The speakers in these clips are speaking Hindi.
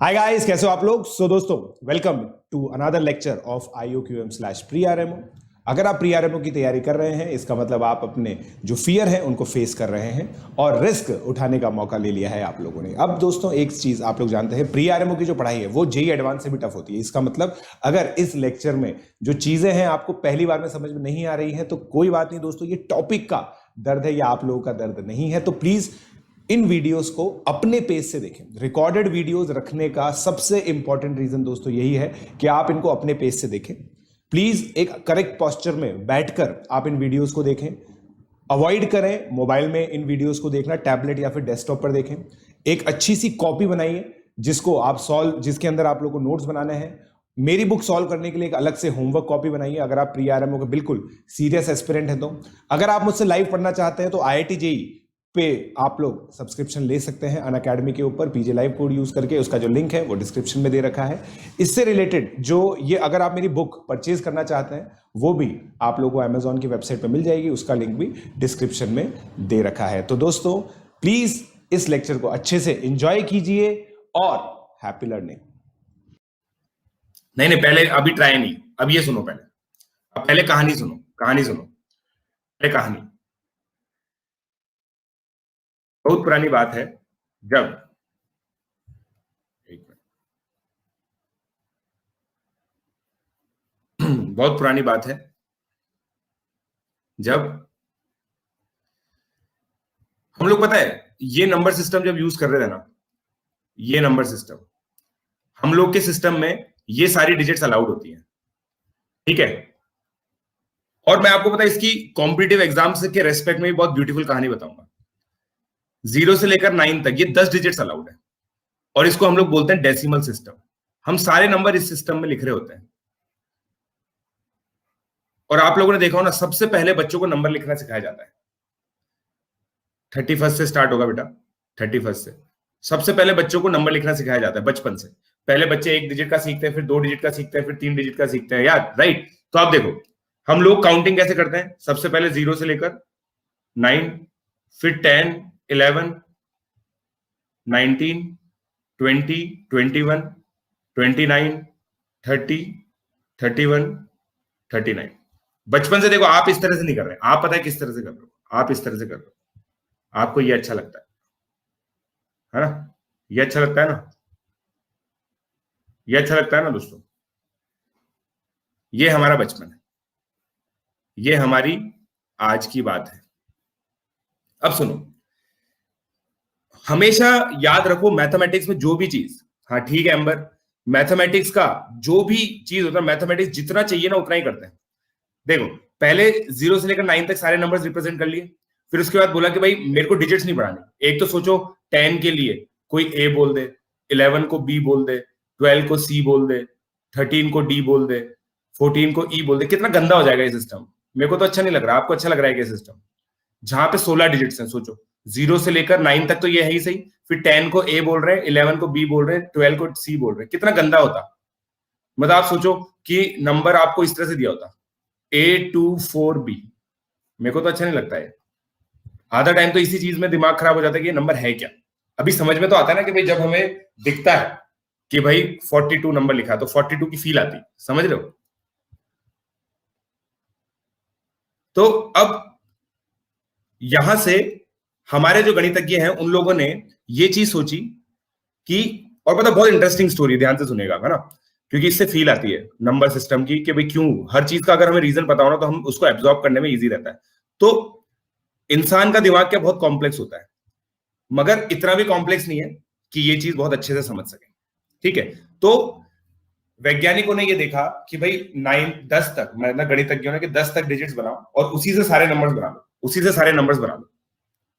हाय गाइस, कैसे हो आप लोग। दोस्तों, welcome to another lecture of IOQM pre RMO. अगर आप प्री-आरएमओ की तैयारी कर रहे हैं, इसका मतलब आप अपने जो फियर है उनको फेस कर रहे हैं और रिस्क उठाने का मौका ले लिया है आप लोगों ने। अब दोस्तों, एक चीज आप लोग जानते हैं, प्री-आरएमओ की जो पढ़ाई है वो जेईई एडवांस से भी टफ होती है। इसका मतलब अगर इस लेक्चर में जो चीजें हैं आपको पहली बार में समझ में नहीं आ रही है तो कोई बात नहीं दोस्तों, ये टॉपिक का दर्द है या आप लोगों का दर्द नहीं है। तो प्लीज इन वीडियोस को अपने पेज से देखें। रिकॉर्डेड वीडियोस रखने का सबसे इंपॉर्टेंट रीजन दोस्तों यही है कि आप इनको अपने पेज से देखें। प्लीज एक करेक्ट पोस्चर में बैठकर आप इन वीडियोस को देखें। अवॉइड करें मोबाइल में इन वीडियोस को देखना, टैबलेट या फिर डेस्कटॉप पर देखें। एक अच्छी सी कॉपी बनाइए जिसके अंदर आप लोग को नोट्स बनाने हैं। मेरी बुक सॉल्व करने के लिए एक अलग से होमवर्क कॉपी बनाइए अगर आप प्री-आरएमओ के बिल्कुल सीरियस एस्पिरेंट हैं तो। अगर आप मुझसे लाइव पढ़ना चाहते हैं तो IIT JEE पे आप लोग सब्सक्रिप्शन ले सकते हैं अनअकैडमी के ऊपर PJ लाइव कोड यूज करके। उसका जो लिंक है वो डिस्क्रिप्शन में दे रखा है। इससे रिलेटेड जो ये अगर आप मेरी बुक परचेज करना चाहते हैं वो भी आप लोगों को अमेजॉन की वेबसाइट पर मिल जाएगी, उसका लिंक भी डिस्क्रिप्शन में दे रखा है। तो दोस्तों, प्लीज इस लेक्चर को अच्छे से एंजॉय कीजिए और हैप्पी लर्निंग। नहीं, पहले अभी ट्राई नहीं, अब ये सुनो पहले। अब पहले कहानी सुनो, पहले कहानी। बहुत पुरानी बात है जब बहुत पुरानी बात है जब हम लोग, पता है, ये नंबर सिस्टम जब यूज कर रहे थे ना, ये नंबर सिस्टम, हम लोग के सिस्टम में ये सारी डिजिट्स अलाउड होती हैं, ठीक है। और मैं आपको पता है इसकी कॉम्पिटिटिव एग्जाम्स के रेस्पेक्ट में भी बहुत ब्यूटीफुल कहानी बताऊंगा। 0 से लेकर 9 तक ये 10 डिजिट्स अलाउड है और इसको हम लोग बोलते हैं डेसिमल सिस्टम। हम सारे नंबर इस सिस्टम में लिख रहे होते हैं। और आप लोगों ने देखा हो ना, सबसे पहले बच्चों को नंबर लिखना सिखाया जाता है। 31 से स्टार्ट होगा बेटा, 31 से सबसे पहले बच्चों को नंबर लिखना सिखाया जाता है बचपन से। पहले बच्चे 1 डिजिट का सीखते हैं, फिर 2 डिजिट का सीखते हैं, फिर 3 डिजिट का सीखते हैं यार, राइट। तो आप देखो हम लोग काउंटिंग कैसे करते हैं। सबसे पहले 0 से लेकर 9, फिर 10, 11, 19, 20, 21, 29, 30, 31, 39। बचपन से देखो, आप इस तरह से नहीं कर रहे, आप पता है किस तरह से कर रहे हो, आप इस तरह से कर रहे हो। आपको ये अच्छा लगता है ना, ये अच्छा लगता है ना, ये अच्छा लगता है ना दोस्तों। ये हमारा बचपन है, ये हमारी आज की बात है। अब सुनो, हमेशा याद रखो मैथमेटिक्स में जो भी चीज, हाँ ठीक है अंबर, मैथमेटिक्स का जो भी चीज होता है, मैथमेटिक्स जितना चाहिए ना उतना ही करते हैं। देखो पहले 0 से लेकर 9 तक सारे नंबर्स रिप्रेजेंट कर लिए, फिर उसके बाद बोला कि भाई मेरे को डिजिट्स नहीं बढ़ाने। एक तो सोचो 10 के लिए कोई A बोल दे, 11 को B बोल दे, 12 को C बोल दे, 13 को D बोल दे, 14 को E बोल दे। कितना गंदा हो जाएगा ये सिस्टम। मेरे को तो अच्छा नहीं लग रहा, आपको अच्छा लग रहा है क्या सिस्टम जहां पे 16 डिजिट्स हैं। सोचो 0 से लेकर 9 तक तो ये है ही सही, फिर 10 को A बोल रहे हैं, 11 को B बोल रहे हैं, 12 को C बोल रहे हैं। कितना गंदा होता। मतलब आप सोचो कि नंबर आपको इस तरह से दिया होता A24B। मेरे को तो अच्छा नहीं लगता है। आधा टाइम तो इसी चीज में दिमाग खराब हो जाता है कि ये नंबर है क्या। अभी समझ में तो आता है ना कि भाई जब हमें दिखता है कि भाई 42 नंबर लिखा है तो 42 की फील आती, समझ रहे हो। तो अब यहां से हमारे जो गणितज्ञ हैं उन लोगों ने ये चीज सोची कि, और पता बहुत इंटरेस्टिंग स्टोरी, ध्यान से सुनेगा है ना, क्योंकि इससे फील आती है नंबर सिस्टम की कि भाई क्यों हर चीज का अगर हमें रीजन पता हो ना तो हम उसको एब्जॉर्ब करने में इजी रहता है। तो इंसान का दिमाग क्या बहुत कॉम्प्लेक्स होता है, मगर इतना भी कॉम्प्लेक्स नहीं है कि ये चीज बहुत अच्छे से समझ सके, ठीक है। तो वैज्ञानिकों ने ये देखा कि भाई 10 तक, मतलब गणितज्ञों ने, कि 10 तक डिजिट्स बनाओ और उसी से सारे नंबर्स बना लो, उसी से सारे नंबर्स बना लो,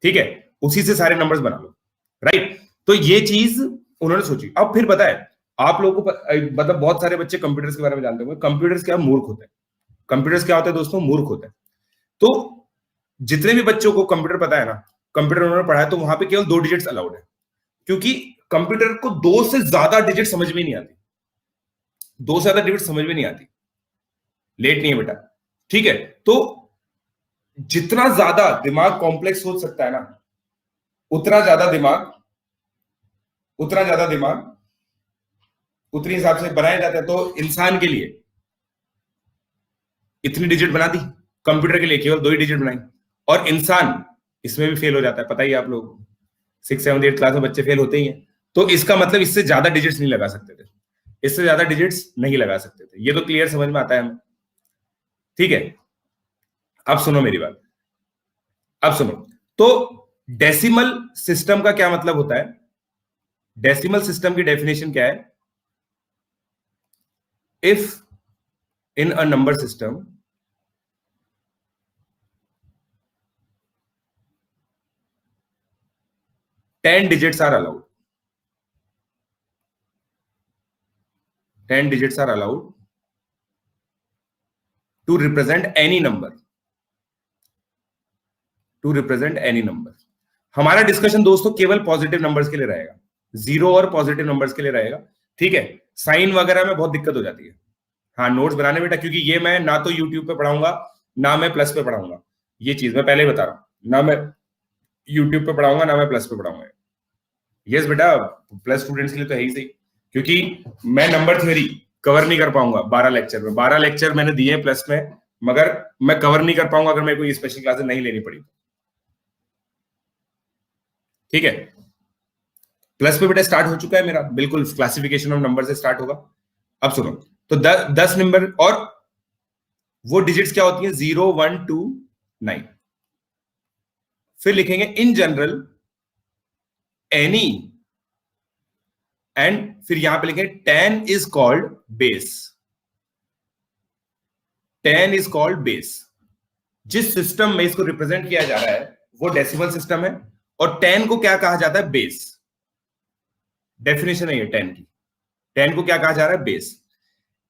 ठीक है, उसी से सारे नंबर्स बना लो, राइट। तो ये चीज उन्होंने सोची। अब फिर पता है आप लोगों को, मतलब बहुत सारे बच्चे कंप्यूटर्स के बारे में जानते होंगे। कंप्यूटर्स क्या मूर्ख होते हैं, कंप्यूटर्स क्या होते हैं दोस्तों, मूर्ख होते हैं। तो जितने भी बच्चों को कंप्यूटर पता है ना, कंप्यूटर उन्होंने पढ़ा है, तो वहां पे केवल 2 डिजिट्स अलाउड है, क्योंकि कंप्यूटर को 2 से ज्यादा डिजिट समझ में नहीं आती, 2 से ज्यादा डिजिट समझ में नहीं आती। लेट नहीं है बेटा, ठीक है। तो जितना ज्यादा दिमाग कॉम्प्लेक्स हो सकता है ना, उतना ज्यादा दिमाग उतने हिसाब से बनाया जाता है। तो इंसान के लिए इतनी डिजिट बना दी, कंप्यूटर के लिए केवल 2 ही डिजिट बनाई, और इंसान इसमें भी फेल हो जाता है, पता ही आप लोग 6, 7, 8 क्लास में बच्चे फेल होते ही हैं। तो इसका मतलब इससे ज्यादा डिजिट्स नहीं लगा सकते थे, इससे ज्यादा डिजिट्स नहीं लगा सकते थे। ये तो क्लियर समझ में आता है हमें, ठीक है। अब सुनो मेरी बात, अब सुनो। तो डेसिमल सिस्टम का क्या मतलब होता है? डेसिमल सिस्टम की डेफिनेशन क्या है? If in a number system ten digits are allowed, 10 digits are allowed to represent any number, to represent any number। हमारा डिस्कशन दोस्तों केवल पॉजिटिव नंबर्स के लिए रहेगा, जीरो और पॉजिटिव नंबर्स के लिए रहेगा, ठीक है। साइन वगैरह में बहुत दिक्कत हो जाती है, हाँ, नोट्स बनाने बेटा, क्योंकि ये मैं ना तो यूट्यूब पे पढ़ाऊंगा ना मैं प्लस पे पढ़ाऊंगा, ये चीज मैं पहले ही बता रहा हूं, ना मैं यूट्यूब पे पढ़ाऊंगा ना मैं प्लस पे पढ़ाऊंगा। यस बेटा, प्लस स्टूडेंट्स के लिए तो है ही सही, क्योंकि मैं नंबर थ्योरी कवर नहीं कर पाऊंगा 12 लेक्चर में। 12 लेक्चर मैंने दिए हैं प्लस में, मगर मैं कवर नहीं कर पाऊंगा अगर मेरे को ये स्पेशल क्लासेस नहीं लेनी पड़ी, ठीक है। प्लस पे बेटा स्टार्ट हो चुका है मेरा, बिल्कुल क्लासिफिकेशन ऑफ नंबर से स्टार्ट होगा। अब सुनो, तो 10 नंबर, और वो डिजिट्स क्या होती हैं? 0, 1, 2, 9। फिर लिखेंगे इन जनरल एनी, एंड फिर यहां पे लिखेंगे 10 is called base, 10 is called base. जिस सिस्टम में इसको रिप्रेजेंट किया जा रहा है वो डेसिमल सिस्टम है, और 10 को क्या कहा जाता है? बेस। डेफिनेशन है ये 10 की, 10 को क्या कहा जा रहा है? Base.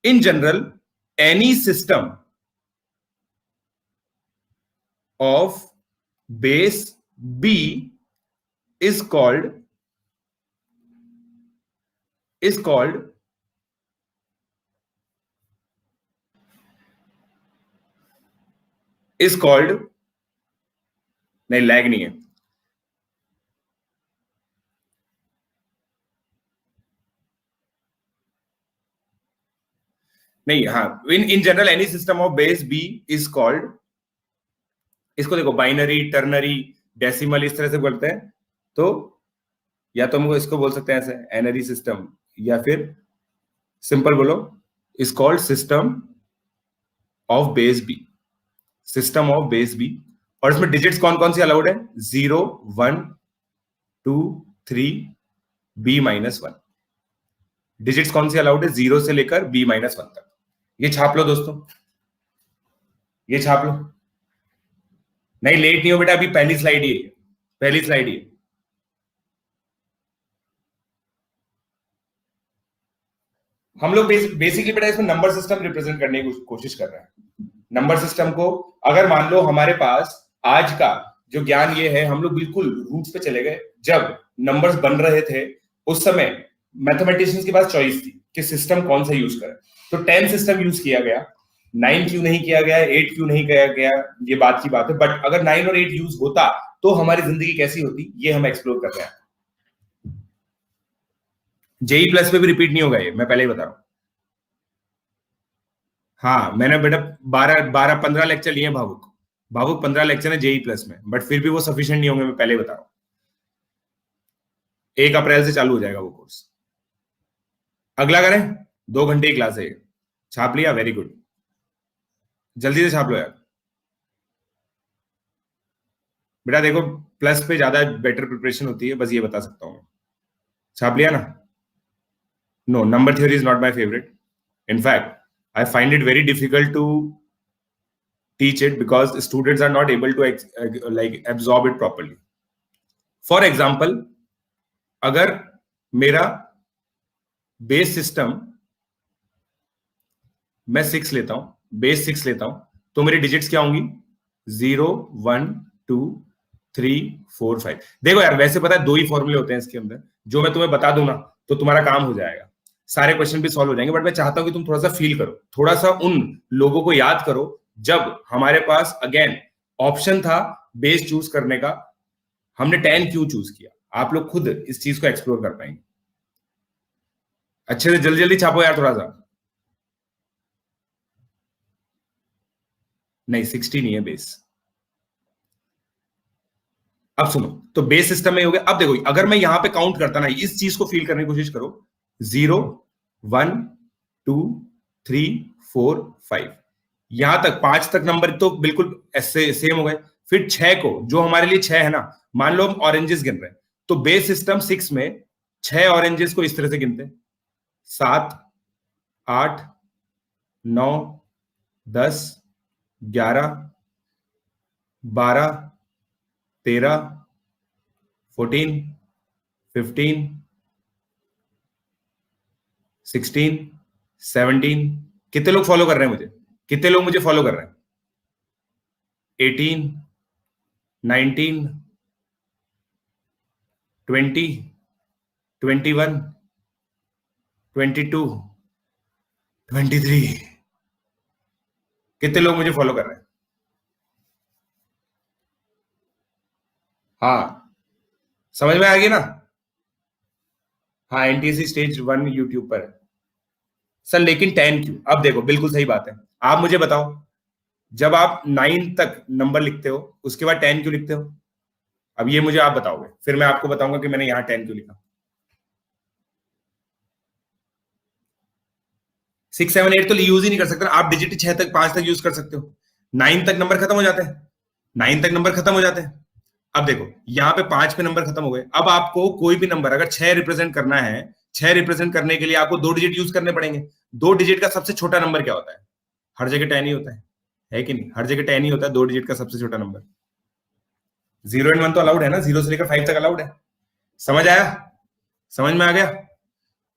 In general any system of base b is called नहीं, लैग नहीं है, नहीं, हाँ, in general any system of base b is called, इसको देखो बाइनरी, टर्नरी, डेसिमल इस तरह से बोलते हैं। तो या तो हम इसको बोल सकते हैं ऐसे एनरी सिस्टम, या फिर सिंपल बोलो is called system of base B, system of base B. और इसमें डिजिट्स कौन कौन सी अलाउड है? 0, 1, 2, 3, b-1। डिजिट्स कौन सी अलाउड है? 0 से लेकर b-1 तक। ये छाप लो दोस्तों, ये छाप लो। नहीं, लेट नहीं हो बेटा, अभी पहली स्लाइड ही है, पहली स्लाइड ही है। हम लोग बेसिकली बेटा इसमें नंबर सिस्टम रिप्रेजेंट करने की कोशिश कर रहे हैं। नंबर सिस्टम को अगर मान लो हमारे पास आज का जो ज्ञान ये है, हम लोग बिल्कुल रूट्स पे चले गए। जब नंबर्स बन रहे थे उस समय मैथमेटिशियंस के पास चॉइस थी कि सिस्टम कौन सा यूज करें, तो 10 सिस्टम यूज किया गया। 9 क्यों नहीं किया गया, 8 क्यों नहीं किया गया, ये बात की बात है। बट अगर 9 और 8 यूज होता तो हमारी जिंदगी कैसी होती, ये हम एक्सप्लोर कर रहे हैं। जेई प्लस पे भी रिपीट नहीं होगा ये, मैं पहले ही बता रहा हूं। हाँ, मैंने बेटा 15 लेक्चर लिए भावुक 15 लेक्चर है जेई प्लस में, बट फिर भी वो सफिशिएंट नहीं होंगे, मैं पहले ही बता रहा हूं। 1 अप्रैल से चालू हो जाएगा वो कोर्स। अगला करें, 2 घंटे की क्लास है। छाप लिया? वेरी गुड, जल्दी से छाप लो यार। बेटा देखो, प्लस पे ज्यादा बेटर प्रिपरेशन होती है, बस ये बता सकता हूं। छाप लिया ना? No, number theory is not my favourite. In fact I find it very difficult to teach it because students are not able to like absorb it properly. For example, अगर मेरा बेस सिस्टम मैं 6 लेता हूं, बेस 6 लेता हूं, तो मेरी डिजिट्स क्या होंगी? 0, 1, 2, 3, 4, 5। देखो यार, वैसे पता है 2 ही फॉर्मूले होते हैं इसके अंदर, जो मैं तुम्हें बता दूं ना तो तुम्हारा काम हो जाएगा, सारे क्वेश्चन भी सॉल्व हो जाएंगे। बट मैं चाहता हूं कि तुम थोड़ा सा फील करो, थोड़ा सा उन लोगों को याद करो जब हमारे पास अगेन ऑप्शन था बेस चूज करने का, हमने 10 क्यों चूज किया। आप लोग खुद इस चीज को एक्सप्लोर कर पाएंगे। अच्छे से जल्दी जल्दी छापो यार थोड़ा सा। नहीं 60 नहीं है बेस। अब सुनो, तो बेस सिस्टम में हो गया। अब देखो अगर मैं यहां पे काउंट करता ना, इस चीज को फील करने की कोशिश करो, 0 1 2 3 4 5, यहां तक 5 तक नंबर तो बिल्कुल ऐसे सेम हो गए। फिर 6 को, जो हमारे लिए 6 है ना, मान लो हम ऑरेंजेस गिन रहे हैं, तो बेस सिस्टम 6 में 6 ऑरेंजेस को इस तरह से गिनते हैं, 7 8 9 10 11 12 13 14 15 16 17। कितने लोग फॉलो कर रहे हैं मुझे? कितने लोग मुझे फॉलो कर रहे हैं? 18 19 20 21 22 23। कितने लोग मुझे फॉलो कर रहे हैं? हाँ, समझ में आ गई ना? हाँ, एनटीएससी स्टेज 1 यूट्यूब पर है सर, लेकिन 10 क्यों? अब देखो बिल्कुल सही बात है। आप मुझे बताओ, जब आप 9 तक नंबर लिखते हो उसके बाद 10 क्यों लिखते हो? अब ये मुझे आप बताओगे, फिर मैं आपको बताऊंगा कि मैंने यहां 10 क्यों लिखा। 6 7 8 तो यूज ही नहीं कर सकते ना आप। डिजिट 6 तक 5 तक यूज कर सकते हो, 9 तक नंबर खत्म हो जाते हैं, 9 तक नंबर खत्म हो जाते हैं। अब देखो यहाँ पे 5 पे नंबर खत्म हो गए। अब आपको कोई भी नंबर अगर 6 रिप्रेजेंट करना है, 6 रिप्रेजेंट करने के लिए आपको 2 डिजिट यूज करने पड़ेंगे। 2 डिजिट का सबसे छोटा नंबर क्या होता है? हर जगह 10 ही होता है कि नहीं? हर जगह 10 ही होता है 2 डिजिट का सबसे छोटा नंबर। 0 एंड 1 तो अलाउड है ना, 0 से लेकर 5 तक अलाउड है। समझ आया? समझ में आ गया?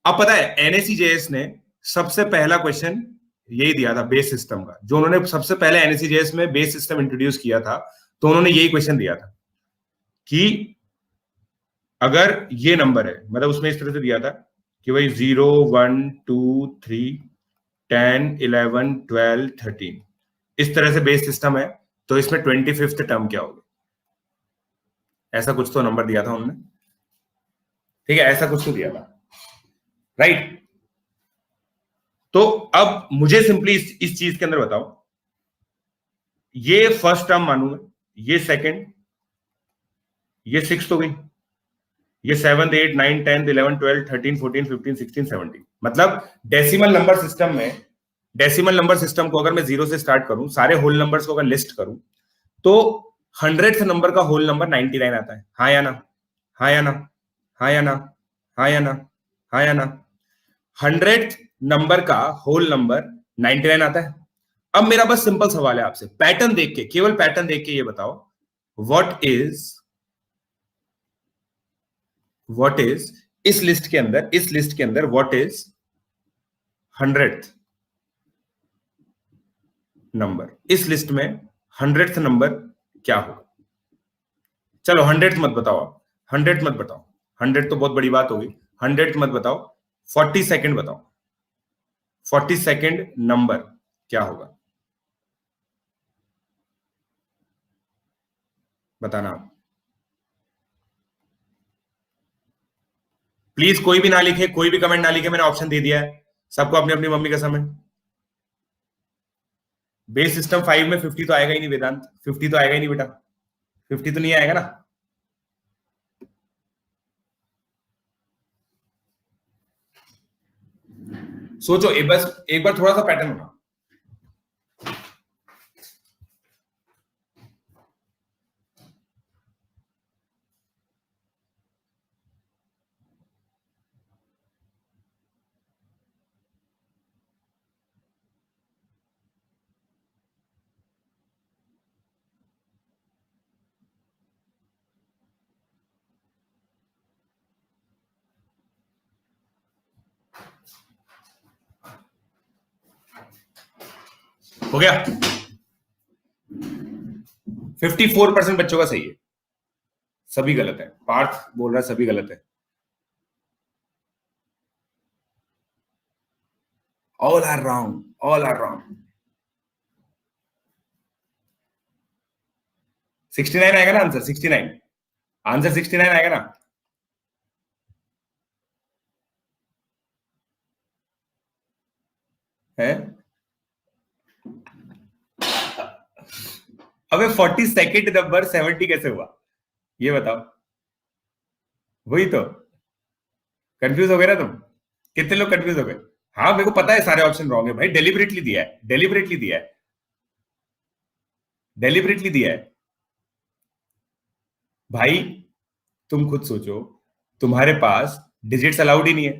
अब पता है एनएससीजेएस ने सबसे पहला क्वेश्चन यही दिया था बेस सिस्टम का, जो उन्होंने सबसे पहले एनएससीजेएस में बेस सिस्टम इंट्रोड्यूस किया था, तो उन्होंने यही क्वेश्चन दिया था कि अगर ये नंबर है, मतलब उसमें इस तरह से दिया था कि भाई 0 1 2 3 10 11 12 13, इस तरह से बेस सिस्टम है, तो इसमें 25th टर्म क्या होगी? ऐसा कुछ तो नंबर दिया था उन्होंने, ठीक है, ऐसा कुछ तो दिया था, राइट? तो अब मुझे सिंपली इस चीज के अंदर बताओ, ये फर्स्ट टर्म मानूंगा, ये सेकंड, ये 6 हो गई, ये 7 8 9 10 11 12 13 14 15 16 17। मतलब डेसिमल नंबर सिस्टम में, डेसिमल नंबर सिस्टम को अगर मैं 0 से स्टार्ट करूं, सारे होल नंबर्स को अगर लिस्ट करूं, तो 100th नंबर का होल नंबर 99 आता है। हाँ या ना? हाँ या ना? हाँ या ना? हाँ या ना? हाँ या ना? 100th नंबर का होल नंबर 99 आता है। अब मेरा बस सिंपल सवाल है आपसे, पैटर्न देख के, केवल पैटर्न देख के ये बताओ, व्हाट इज इस लिस्ट के अंदर, इस लिस्ट के अंदर व्हाट इज 100th नंबर? इस लिस्ट में 100th नंबर क्या होगा? चलो 100th मत बताओ आप, 100th मत बताओ, 100 तो बहुत बड़ी बात होगी, 100th मत बताओ, 42nd बताओ, 42nd नंबर क्या होगा? बताना आप प्लीज। कोई भी ना लिखे, कोई भी कमेंट ना लिखे, मैंने ऑप्शन दे दिया है सबको, अपनी अपनी मम्मी कसम है। बेस सिस्टम 5 में 50 तो आएगा ही नहीं वेदांत, 50 तो आएगा ही नहीं बेटा, 50 तो नहीं आएगा ना। सोचो बस एक बार थोड़ा सा पैटर्न बना। हो गया? 54% बच्चों का सही है, सभी गलत है। पार्थ बोल रहा है सभी गलत है। All are wrong, all are wrong. 69 आएगा ना आंसर? 69 आंसर 69 आएगा ना? है? अबे 42nd नंबर 70 कैसे हुआ ये बताओ। वही तो, कंफ्यूज हो गए ना तुम? कितने लोग कंफ्यूज हो गए? हाँ मेरे को पता है सारे ऑप्शन रॉन्ग है भाई, डेलिबरेटली दिया है, डेलिबरेटली दिया है, डेलिबरेटली दिया है भाई। तुम खुद सोचो, तुम्हारे पास डिजिट्स अलाउड ही नहीं है।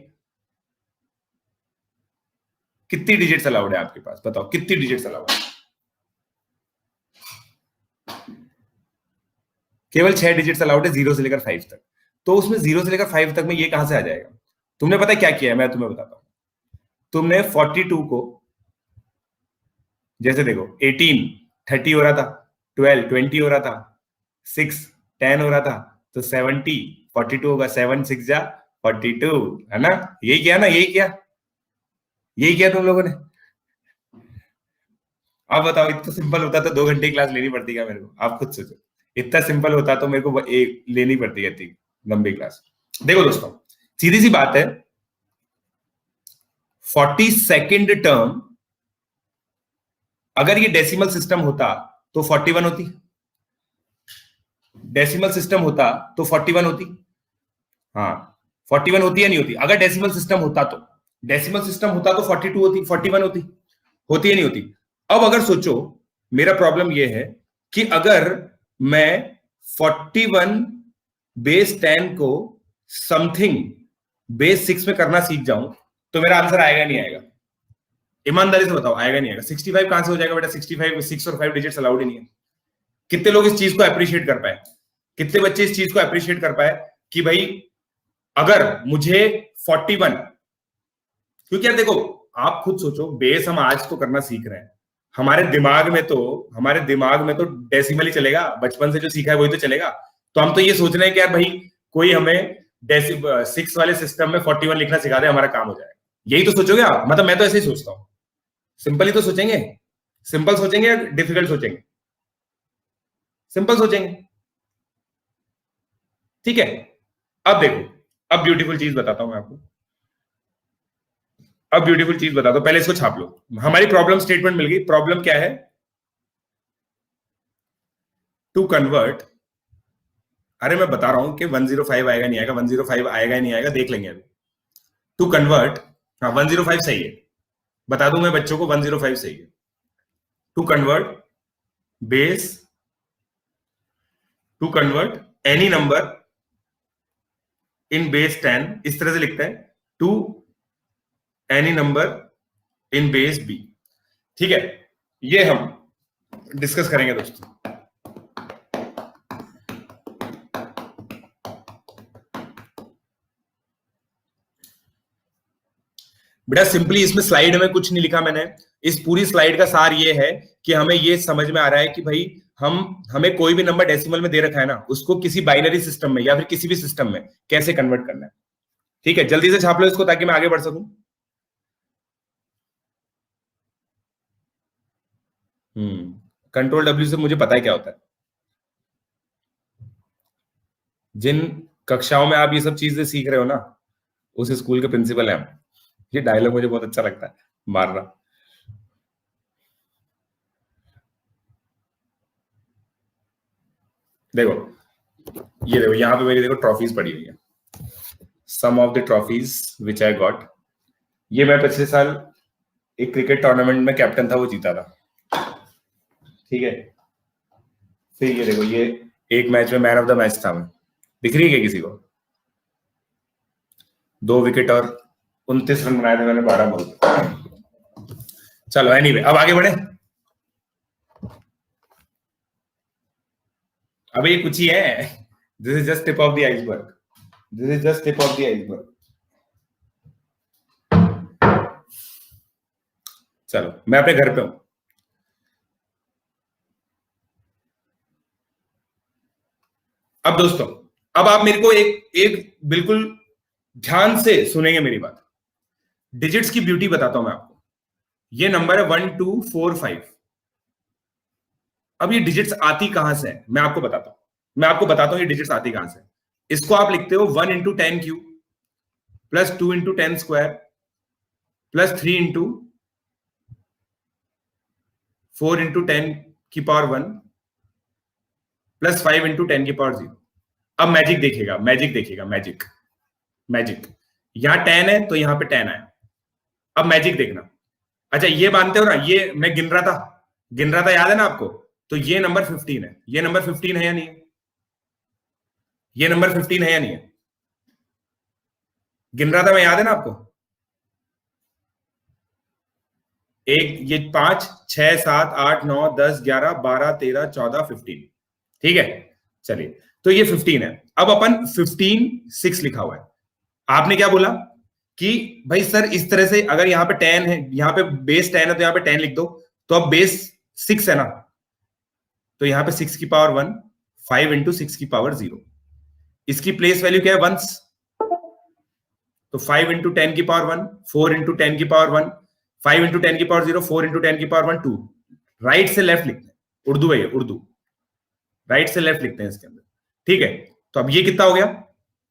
कितनी डिजिट्स अलाउड है आपके पास, बताओ कितनी डिजिट्स अलाउड है? केवल 6 डिजिट्स अलाउड है, 0 से लेकर 5 तक। तो उसमें 0 से लेकर 5 तक में ये कहां से आ जाएगा? तुमने पता है क्या किया है, मैं तुम्हें बताता हूं। तुमने 42 को, जैसे देखो 18 30 हो रहा था, 12 20 हो रहा था, 6 10 हो रहा था, तो 70 42 होगा, 7 6 जा 42, है ना? यही किया ना, यही किया, यही किया तुम लोगों ने। आप बताओ, इतना सिंपल होता तो 2 घंटे की क्लास लेनी पड़ती क्या मेरे को? आप खुद सोचो, इतना सिंपल होता तो मेरे को एक लेनी पड़ती है इतनी लंबी क्लास। देखो दोस्तों, सीधी सी बात है, 42nd टर्म अगर ये डेसिमल सिस्टम होता तो 41 होती, डेसिमल सिस्टम होता तो 41 होती। हाँ 41 होती या नहीं होती? अगर डेसिमल सिस्टम होता तो, डेसिमल सिस्टम होता तो 42 होती, 41 होती, होती या नहीं होती? अब अगर सोचो, मेरा प्रॉब्लम यह है कि अगर मैं 41 बेस 10 को समथिंग बेस 6 में करना सीख जाऊं तो मेरा आंसर आएगा नहीं आएगा? ईमानदारी से बताओ, आएगा नहीं आएगा? 65 कहां से हो जाएगा बेटा? 65 6 और 5 डिजिट्स अलाउड ही नहीं है। कितने लोग इस चीज को अप्रिशिएट कर पाए? कितने बच्चे इस चीज को अप्रिशिएट कर पाए कि भाई अगर मुझे 41, क्योंकि यार देखो, आप खुद सोचो, बेस हम आज तो करना सीख रहे हैं, हमारे दिमाग में तो डेसिमल ही चलेगा, बचपन से जो सीखा है वही तो चलेगा। तो हम तो ये सोच रहे हैं कि यार भाई कोई हमें 6 वाले सिस्टम में 41 लिखना सिखा दे, हमारा काम हो जाएगा। यही तो सोचोगे आप? मतलब मैं तो ऐसे ही सोचता हूं। सिंपल ही तो सोचेंगे, सिंपल सोचेंगे या डिफिकल्ट सोचेंगे? सिंपल सोचेंगे, ठीक है। अब देखो, अब ब्यूटीफुल चीज बताता हूं मैं आपको, अब ब्यूटीफुल चीज बताता हूं, पहले इसको छाप लो। हमारी प्रॉब्लम स्टेटमेंट मिल गई। प्रॉब्लम क्या है? टू कन्वर्ट, अरे मैं बता रहा हूं कि 105 आएगा नहीं आएगा, 105 आएगा नहीं आएगा, देख लेंगे अभी। टू कन्वर्ट, हाँ 105 सही है, बता दूं मैं बच्चों को, 105 सही है। To convert base, to convert any number in base 10, इस तरह से लिखता है, to any number in base B. ठीक है, ये हम डिस्कस करेंगे दोस्तों। बेटा सिंपली इसमें स्लाइड में कुछ नहीं लिखा मैंने, इस पूरी स्लाइड का सार ये है कि हमें ये समझ में आ रहा है कि भाई हमें कोई भी नंबर डेसिमल में दे रखा है ना, उसको किसी बाइनरी सिस्टम में या फिर किसी भी सिस्टम में कैसे कन्वर्ट करना है। ठीक है, जल्दी से छाप लो इसको ताकि मैं आगे बढ़ सकूं। कंट्रोल W से मुझे पता है क्या होता है। जिन कक्षाओं में आप ये सब चीजें सीख रहे हो ना, उस स्कूल के प्रिंसिपल है हम। ये डायलॉग मुझे बहुत अच्छा लगता है मारना। देखो, ये देखो, यहां पे मेरी देखो ट्रॉफीज पड़ी हुई है, some of the trophies which I got. ये मैं पिछले साल एक क्रिकेट टूर्नामेंट में कैप्टन था, वो जीता था, ठीक है। फिर ये देखो, ये एक मैच में मैन ऑफ द मैच था मैं, दिख रही है क्या किसी को? 2 विकेट और 29 रन बनाए थे मैंने 12 बॉल। चलो एनीवे, अब आगे बढ़े। अब ये कुछ ही है, this is just tip of the iceberg, this is just tip of the iceberg. चलो मैं अपने घर पे हूं। अब दोस्तों, अब आप मेरे को एक बिल्कुल ध्यान से सुनेंगे मेरी बात। डिजिट्स की ब्यूटी बताता हूं मैं आपको। ये नंबर है 1 2 4 5। अब ये डिजिट्स आती कहां से है मैं आपको बताता हूं, मैं आपको बताता हूं ये डिजिट्स आती कहां से। इसको आप लिखते हो 1 into 10 cube plus 2 into 10 square plus 3 into 4 into 10 की पावर 1 प्लस 5 इंटू 10 की पावर 0। अब मैजिक देखेगा, मैजिक यहां 10 है तो यहां पे 10 आया। अब मैजिक देखना। अच्छा ये मानते हो ना, ये मैं गिन रहा था, याद है ना आपको? तो ये नंबर 15 है, ये नंबर 15 है या नहीं है? ये नंबर 15 है या नहीं है? गिन रहा था मैं, याद है ना आपको? एक ये 5 6 7 8 9 10 11 12 13 14 15, ठीक है। चलिए तो ये 15 है। अब अपन 15 6 लिखा हुआ है। आपने क्या बोला कि भाई सर इस तरह से अगर यहाँ पे 10 है, यहाँ पे बेस 10 है तो यहाँ पे 10 लिख दो। तो अब बेस 6 है ना, तो यहाँ पे 6 की पावर 1, 5 इंटू 6 की पावर 0। इसकी प्लेस वैल्यू क्या है? वंस। तो 5 इंटू 10 की पावर 1, 4 इंटू 10 की पावर 1, 5 इंटू 10 की पावर 0, 4 इंटू 10 की पावर 1 2। राइट से लेफ्ट लिखते हैं, उर्दू है ये, उर्दू। राइट से लेफ्ट लिखते हैं इसके अंदर, ठीक है। तो अब ये कितना हो गया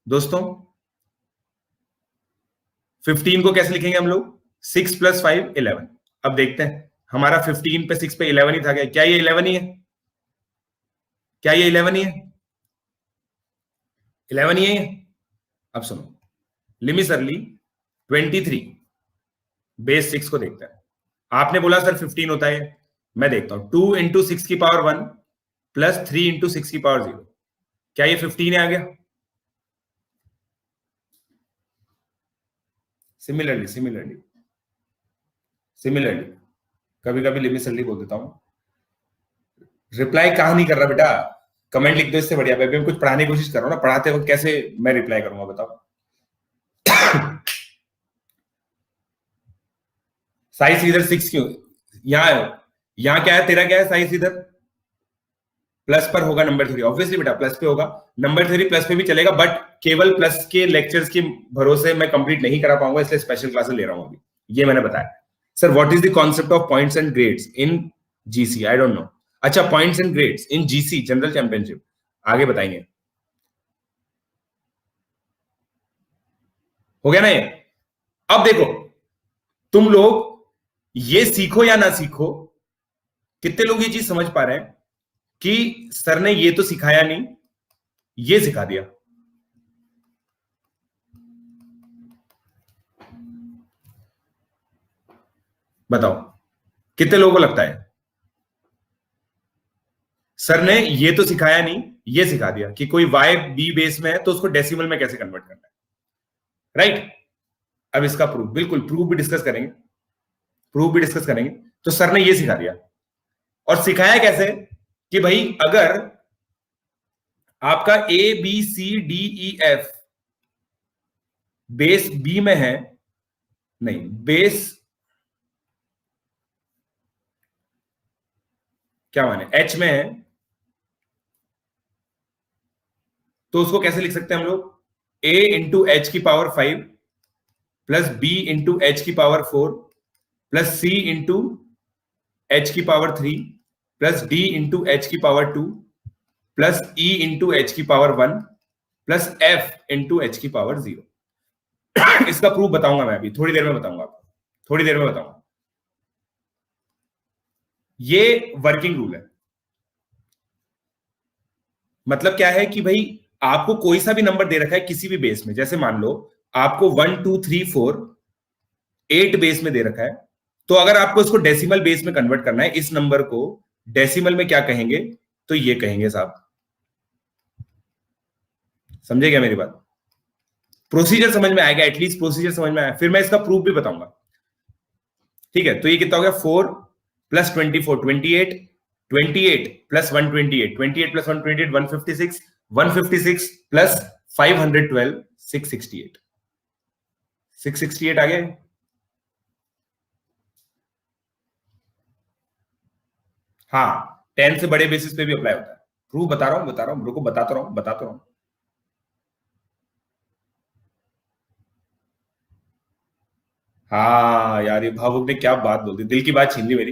दोस्तों? 15 को कैसे लिखेंगे हम लोग? 6 प्लस 5 11। अब देखते हैं, हमारा 15 पे 6 पे 11 ही था क्या ये 11 ही है? क्या ये 11 ही है? 11 ही है। अब सुनो, लिमिट अर्ली 23 बेस 6 को देखते हैं। आपने बोला सर 15 होता है, मैं देखता हूं 2 इंटू 6 की पावर 1 प्लस 3 इंटू 6 की पावर 0। क्या ये 15 आ गया? सिमिलरली कभी कभी लिमिट अर्ली बोल देता हूं। रिप्लाई कहां नहीं कर रहा बेटा? कमेंट लिख दो, इससे बढ़िया। मैं कुछ पढ़ाने की कोशिश कर रहा हूं ना, पढ़ाते वक्त कैसे मैं रिप्लाई करूंगा बताओ? साइज इधर 6 क्यों? यहां क्या है तेरा? क्या है साइज इधर? प्लस पर होगा नंबर थ्योरी, ऑब्वियसली बेटा प्लस पे होगा। नंबर थ्योरी प्लस पे भी चलेगा, बट केवल प्लस के लेक्चर्स के भरोसे मैं कंप्लीट नहीं करा पाऊंगा, इसलिए स्पेशल क्लासेस ले रहा हूं अभी। ये मैंने बताया। Sir what is the concept of points and grades in GC? I don't know. अच्छा, points and grades in GC general championship, आगे बताएंगे। हो गया ना ये? अब देखो, तुम लोग ये सीखो या ना सीखो, कितने लोग ये चीज समझ पा रहे हैं कि सर ने ये तो सिखाया नहीं, ये सिखा दिया? बताओ कितने लोगों को लगता है सर ने ये तो सिखाया नहीं, ये सिखा दिया कि कोई y b बेस में है तो उसको डेसिमल में कैसे कन्वर्ट करना है, राइट? अब इसका प्रूफ, बिल्कुल प्रूफ भी डिस्कस करेंगे। तो सर ने ये सिखा दिया, और सिखाया कैसे कि भाई अगर आपका A B C D E F base B में है, नहीं बेस क्या माने एच में है, तो उसको कैसे लिख सकते हैं हम लोग? a इंटू एच की power 5 plus b into h की power 4 plus c into h की power 3 plus d into h की power 2 plus e into h की power 1 plus f into h की पावर 0। इसका प्रूफ बताऊंगा मैं अभी, थोड़ी देर में बताऊंगा। ये वर्किंग रूल है। मतलब क्या है कि भाई आपको कोई सा भी नंबर दे रखा है किसी भी बेस में, जैसे मान लो आपको 1 2 3 4 8 बेस में दे रखा है, तो अगर आपको इसको डेसिमल बेस में कन्वर्ट करना है, इस नंबर को डेसिमल में क्या कहेंगे? तो ये कहेंगे साहब। समझे क्या मेरी बात? प्रोसीजर समझ में आएगा? एटलीस्ट प्रोसीजर समझ में आया, फिर मैं इसका प्रूफ भी बताऊंगा, ठीक है? तो ये कितना हो गया? 4 प्लस 24 28, 28 प्लस 128, 28 प्लस 128 156, 156 प्लस 512 668, 668 आ गया। हाँ, 10 से बड़े बेसिस पे भी अप्लाई होता है। प्रूफ बता रहा हूं, रुको बताता रहा हूं। हाँ यार, ये भावुक ने क्या बात बोल दी, दिल की बात छीन ली मेरी।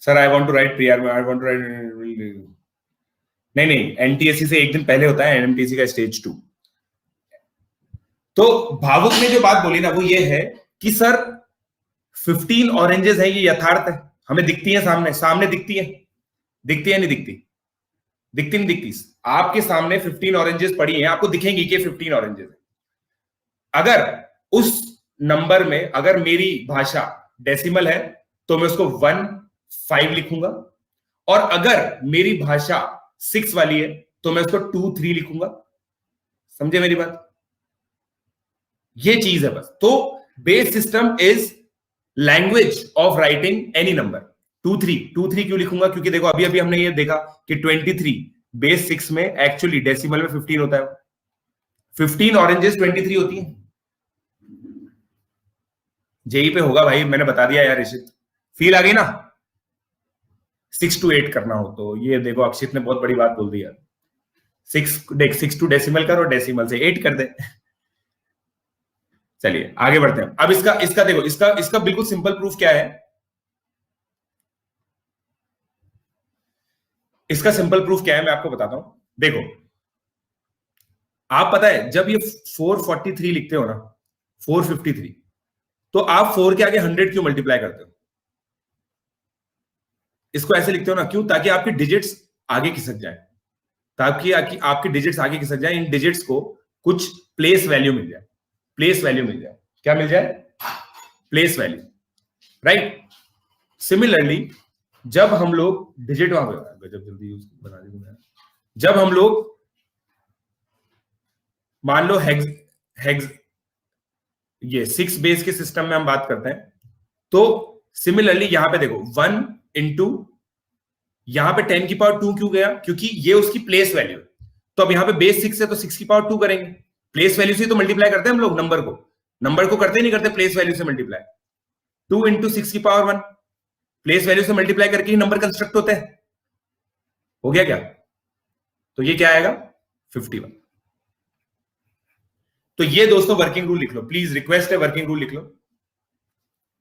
Sir I want to write pre R में, आई वांट टू राइट। नहीं, एनटीएससी से एक दिन पहले होता है एनएमटीसी का स्टेज 2। तो भावुक ने जो बात बोली ना वो ये है कि सर 15 ऑरेंजेस है, ये यथार्थ है, हमें दिखती है, सामने सामने दिखती है, दिखती है नहीं दिखती, दिखती नहीं दिखती, आपके सामने 15 ऑरेंजेस पड़ी हैं, आपको दिखेंगी कि 15 ऑरेंजेस है। अगर उस नंबर में अगर मेरी भाषा डेसिमल है तो मैं उसको 1 5 लिखूंगा, और अगर मेरी भाषा 6 वाली है तो मैं उसको 2 3 लिखूंगा। समझे मेरी बात? ये चीज है बस। तो base system is language of writing any number. 2 3 क्यों लिखूंगा? क्योंकि देखो अभी अभी हमने ये देखा कि 23 बेस 6 में एक्चुअली डेसिमल में 15 होता है। 15 ऑरेंजेस 23 होती है। जेई पे होगा भाई, मैंने बता दिया यार ऋषित, फील आ गई ना? 6 to 8 करना हो तो ये देखो अक्षित ने बहुत बड़ी बात बोल दी यार। 6 टू डेसिमल कर और डेसिमल से 8 कर दे। चलिए आगे बढ़ते हैं। अब इसका देखो, इसका बिल्कुल सिंपल प्रूफ क्या है? इसका सिंपल प्रूफ क्या है मैं आपको बताता हूं। देखो, आप पता है जब ये 443 लिखते हो ना, 453, तो आप 4 के आगे 100 क्यों मल्टीप्लाई करते हो? इसको ऐसे लिखते हो ना, क्यों? ताकि आपकी डिजिट्स आगे खिसक जाए, ताकि आपकी डिजिट्स आगे खिसक जाए, इन डिजिट्स को कुछ प्लेस वैल्यू मिल जाए, प्लेस वैल्यू मिल जाए। क्या मिल जाए? Place value, right? सिमिलरली जब हम लोग डिजिट, वहां पे जब जल्दी बना दी, जब हम लोग मान लो हेक्स ये 6 बेस के सिस्टम में हम बात करते हैं, तो सिमिलरली यहां पे देखो 1 इंटू, यहां पे 10 की पावर 2 क्यों गया? क्योंकि ये उसकी प्लेस वैल्यू है। तो अब यहां पे बेस 6 है तो 6 की पावर 2 करेंगे। प्लेस वैल्यू से तो मल्टीप्लाई करते हैं हम लोग नंबर को करते नहीं करते प्लेस वैल्यू से मल्टीप्लाई। 2 इंटू 6 की पावर 1, प्लेस वैल्यू से मल्टीप्लाई करके ही नंबर कंस्ट्रक्ट होते हैं। हो गया क्या? तो ये क्या आएगा? 51। तो ये दोस्तों वर्किंग रूल लिख लो, प्लीज रिक्वेस्ट है, वर्किंग रूल लिख लो।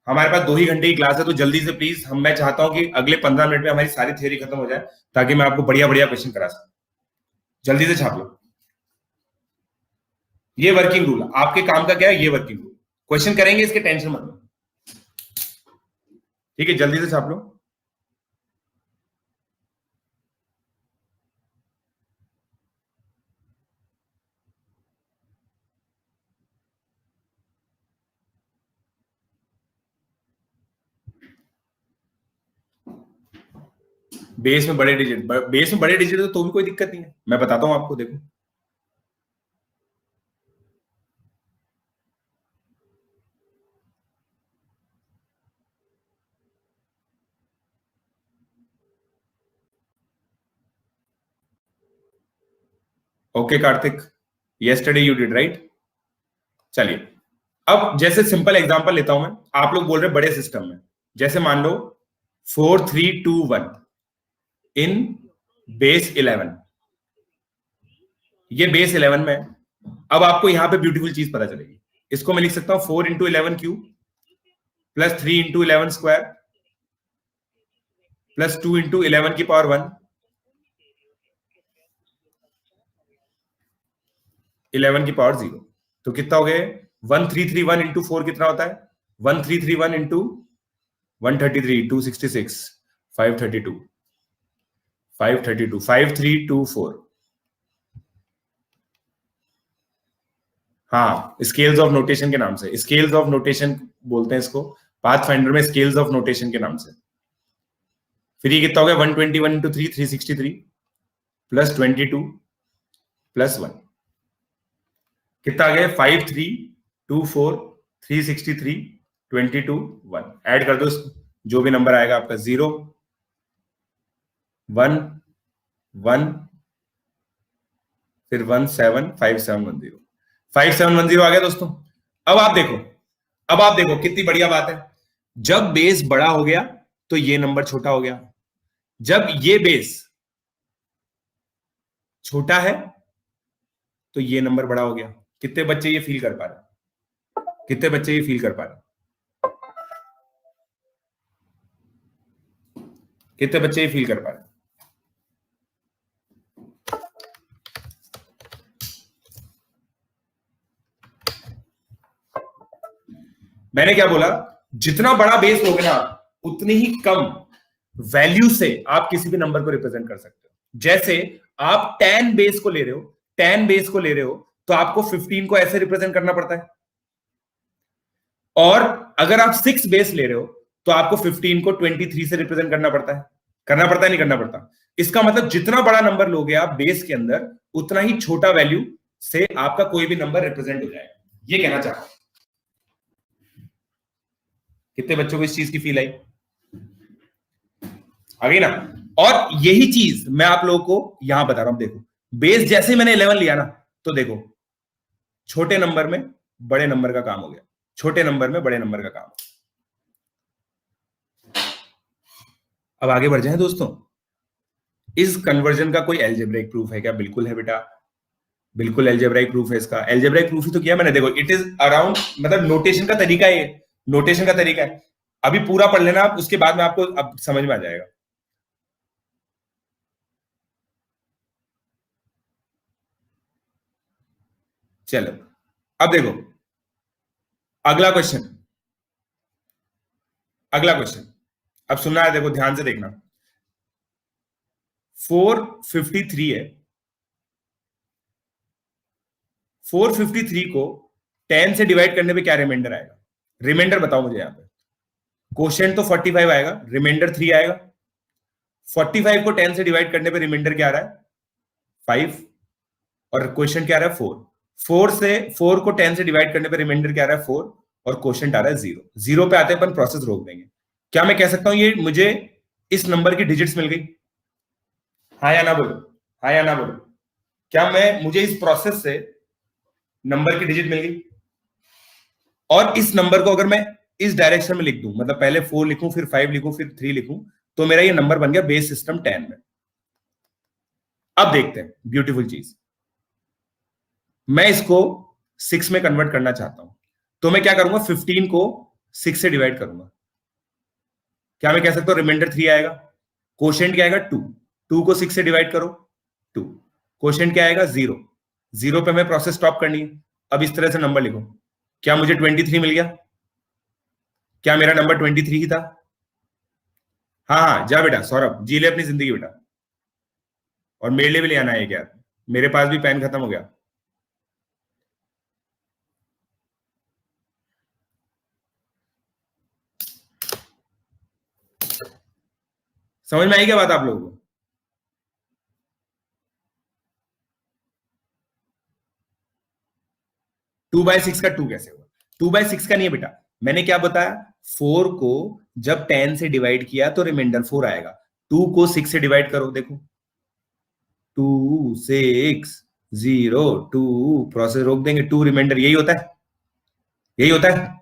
हमारे पास 2 ही घंटे की क्लास है, तो जल्दी से प्लीज, मैं चाहता हूं कि अगले 15 मिनट में हमारी सारी थ्योरी खत्म हो जाए, ताकि मैं आपको बढ़िया बढ़िया क्वेश्चन करा सकूं। जल्दी से छाप लो। ये वर्किंग रूल आपके काम का क्या है? ये वर्किंग रूल क्वेश्चन करेंगे, इसके टेंशन मत लो, ठीक है? जल्दी से छाप लो। बेस में बड़े डिजिट तो भी कोई दिक्कत नहीं है, मैं बताता हूं आपको। देखो okay Kartik, yesterday you did right. चलिए अब जैसे सिंपल एग्जांपल लेता हूं मैं, आप लोग बोल रहे बड़े सिस्टम में, जैसे मान लो 4 3 2 1 इन बेस 11, ये बेस 11 में। अब आपको यहां पे ब्यूटीफुल चीज पता चलेगी, इसको मैं लिख सकता हूं 4 into 11 cube plus 3 into 11 square plus 2 into 11 की पावर 1, 11 की पावर 0। तो कितना हो गया? 1331 इंटू 4 कितना होता है? 1331 इंटू 133, 266, 532, 532, 5324। हाँ, स्केल्स ऑफ नोटेशन के नाम से, स्केल्स ऑफ नोटेशन बोलते हैं इसको, पाथफाइंडर में स्केल्स ऑफ नोटेशन के नाम से। फिर ये कितना हो गया? 121 इंटू 3, 363 प्लस 22 प्लस 1, कितना आ गया? 5324 363 22 1। ऐड कर दो जो भी नंबर आएगा आपका, 0 1 1 फिर 1 7 5 7 1 0, 5 7 1 0 आ गया दोस्तों। अब आप देखो कितनी बढ़िया बात है। जब बेस बड़ा हो गया तो ये नंबर छोटा हो गया, जब ये बेस छोटा है तो ये नंबर बड़ा हो गया। कितने बच्चे ये फील कर पा रहे? कितने बच्चे ये फील कर पा रहे? कितने बच्चे ये फील कर पा रहे? मैंने क्या बोला? जितना बड़ा बेस लोगे ना उतनी ही कम वैल्यू से आप किसी भी नंबर को रिप्रेजेंट कर सकते हो। जैसे आप 10 बेस को ले रहे हो, 10 बेस को ले रहे हो तो आपको 15 को ऐसे रिप्रेजेंट करना पड़ता है, और अगर आप 6 बेस ले रहे हो तो आपको 15 को 23 से रिप्रेजेंट करना पड़ता है। करना पड़ता है नहीं करना पड़ता? इसका मतलब जितना बड़ा नंबर लोगे आप बेस के अंदर उतना ही छोटा वैल्यू से आपका कोई भी नंबर रिप्रेजेंट हो जाएगा। ये कहना चाह रहा हूं। कितने बच्चों को इस चीज की फील आई? आ गई ना? और यही चीज मैं आप लोगों को यहां बता रहा हूं। देखो बेस जैसे ही मैंने 11 लिया ना, तो देखो छोटे नंबर में बड़े नंबर का काम हो गया, छोटे नंबर में बड़े नंबर का काम। अब आगे बढ़ जाएं दोस्तों। इस कन्वर्जन का कोई एल्जेब्रिक प्रूफ है क्या? बिल्कुल है बेटा, बिल्कुल एल्जेब्रिक प्रूफ है इसका। एल्जेब्रिक प्रूफ ही तो किया मैंने। देखो इट इज अराउंड, मतलब नोटेशन का तरीका है, नोटेशन का तरीका है। अभी पूरा पढ़ लेना आप, उसके बाद में आपको अब समझ में आ जाएगा। चलो अब देखो अगला क्वेश्चन, अगला क्वेश्चन अब सुनना है, देखो ध्यान से देखना। 453 है, 453 को 10 से डिवाइड करने पे क्या रिमाइंडर आएगा? रिमाइंडर बताओ मुझे यहां पे। क्वेश्चन तो 45 आएगा, रिमाइंडर 3 आएगा। 45 को 10 से डिवाइड करने पे रिमाइंडर क्या आ रहा है? 5। और क्वेश्चन क्या आ रहा है? 4। 4 को 10 से डिवाइड करने पे रिमाइंडर क्या आ रहा है? 4। और क्वेश्चन आ रहा है 0। 0 पे आते अपन प्रोसेस रोक देंगे। क्या मैं कह सकता हूं ये मुझे इस नंबर की डिजिट्स मिल गई? हाँ या ना बोलो, हाँ या ना बोलो। क्या मैं मुझे इस प्रोसेस से नंबर की डिजिट मिल गई? और इस नंबर को अगर मैं इस डायरेक्शन में लिख दूं, मतलब पहले 4 लिखूं, फिर 5 लिखूं, फिर 3 लिखूं, तो मेरा ये नंबर बन गया बेस सिस्टम 10 में। अब देखते हैं ब्यूटीफुल चीज। मैं इसको 6 में कन्वर्ट करना चाहता हूं, तो मैं क्या करूंगा? 15 को 6 से डिवाइड करूंगा। क्या मैं कह सकता हूं रिमाइंडर 3 आएगा? क्वोशिएंट क्या आएगा? 2। 2 को 6 से डिवाइड करो, 2। क्वोशिएंट क्या आएगा? 0। 0 पे मैं प्रोसेस स्टॉप करनी है। अब इस तरह से नंबर लिखो। क्या मुझे 23 मिल गया? क्या मेरा नंबर 23 ही था? हाँ हाँ, जा बेटा सौरभ, जी ले अपनी जिंदगी बेटा। और मेरे लिए भी ले आना है क्या? मेरे पास भी पेन खत्म हो गया। समझ में आई क्या बात आप लोगों को? टू बाय सिक्स का 2 कैसे हुआ? 2/6 का नहीं है बेटा। मैंने क्या बताया? 4 को जब 10 से डिवाइड किया तो रिमाइंडर 4 आएगा। 2 को 6 से डिवाइड करो, देखो 2 6 0 2, प्रोसेस रोक देंगे, 2 रिमाइंडर। यही होता है, यही होता है।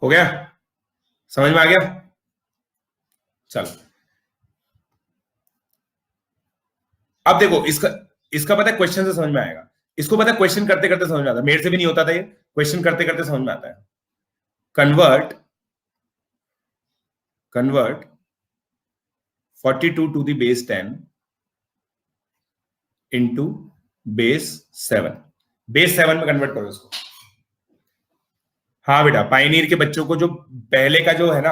हो गया? समझ में आ गया? चलो अब देखो इसका, इसका पता है क्वेश्चन से समझ में आएगा। इसको पता है क्वेश्चन करते करते समझ में आता है। मेरे से भी नहीं होता था ये, क्वेश्चन करते करते समझ में आता है। Convert 42 to the base 10 into base 7। Base 7 में कन्वर्ट करो इसको। हाँ बेटा, पाइनियर के बच्चों को जो पहले का जो है ना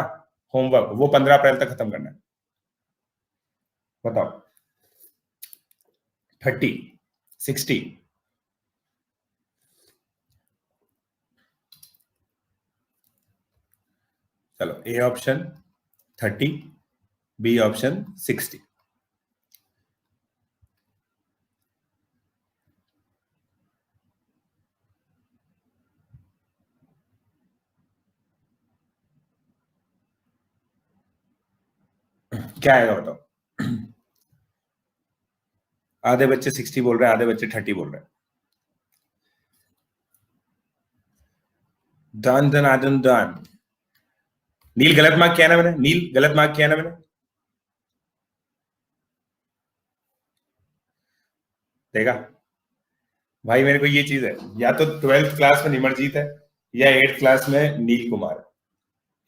होमवर्क, वो 15 अप्रैल तक खत्म करना है। बताओ 30 60। चलो ए ऑप्शन 30, बी ऑप्शन 60। क्या आएगा बताओ? आधे बच्चे 60 बोल रहे हैं, आधे बच्चे 30 बोल रहे हैं। डन डन आदन डन। नील गलत मार्क किया ना मैंने, नील गलत मार्क किया ना मैंने। देखा भाई, मेरे को ये चीज है, या तो 12th क्लास में निमरजीत है या 8th क्लास में नील कुमार।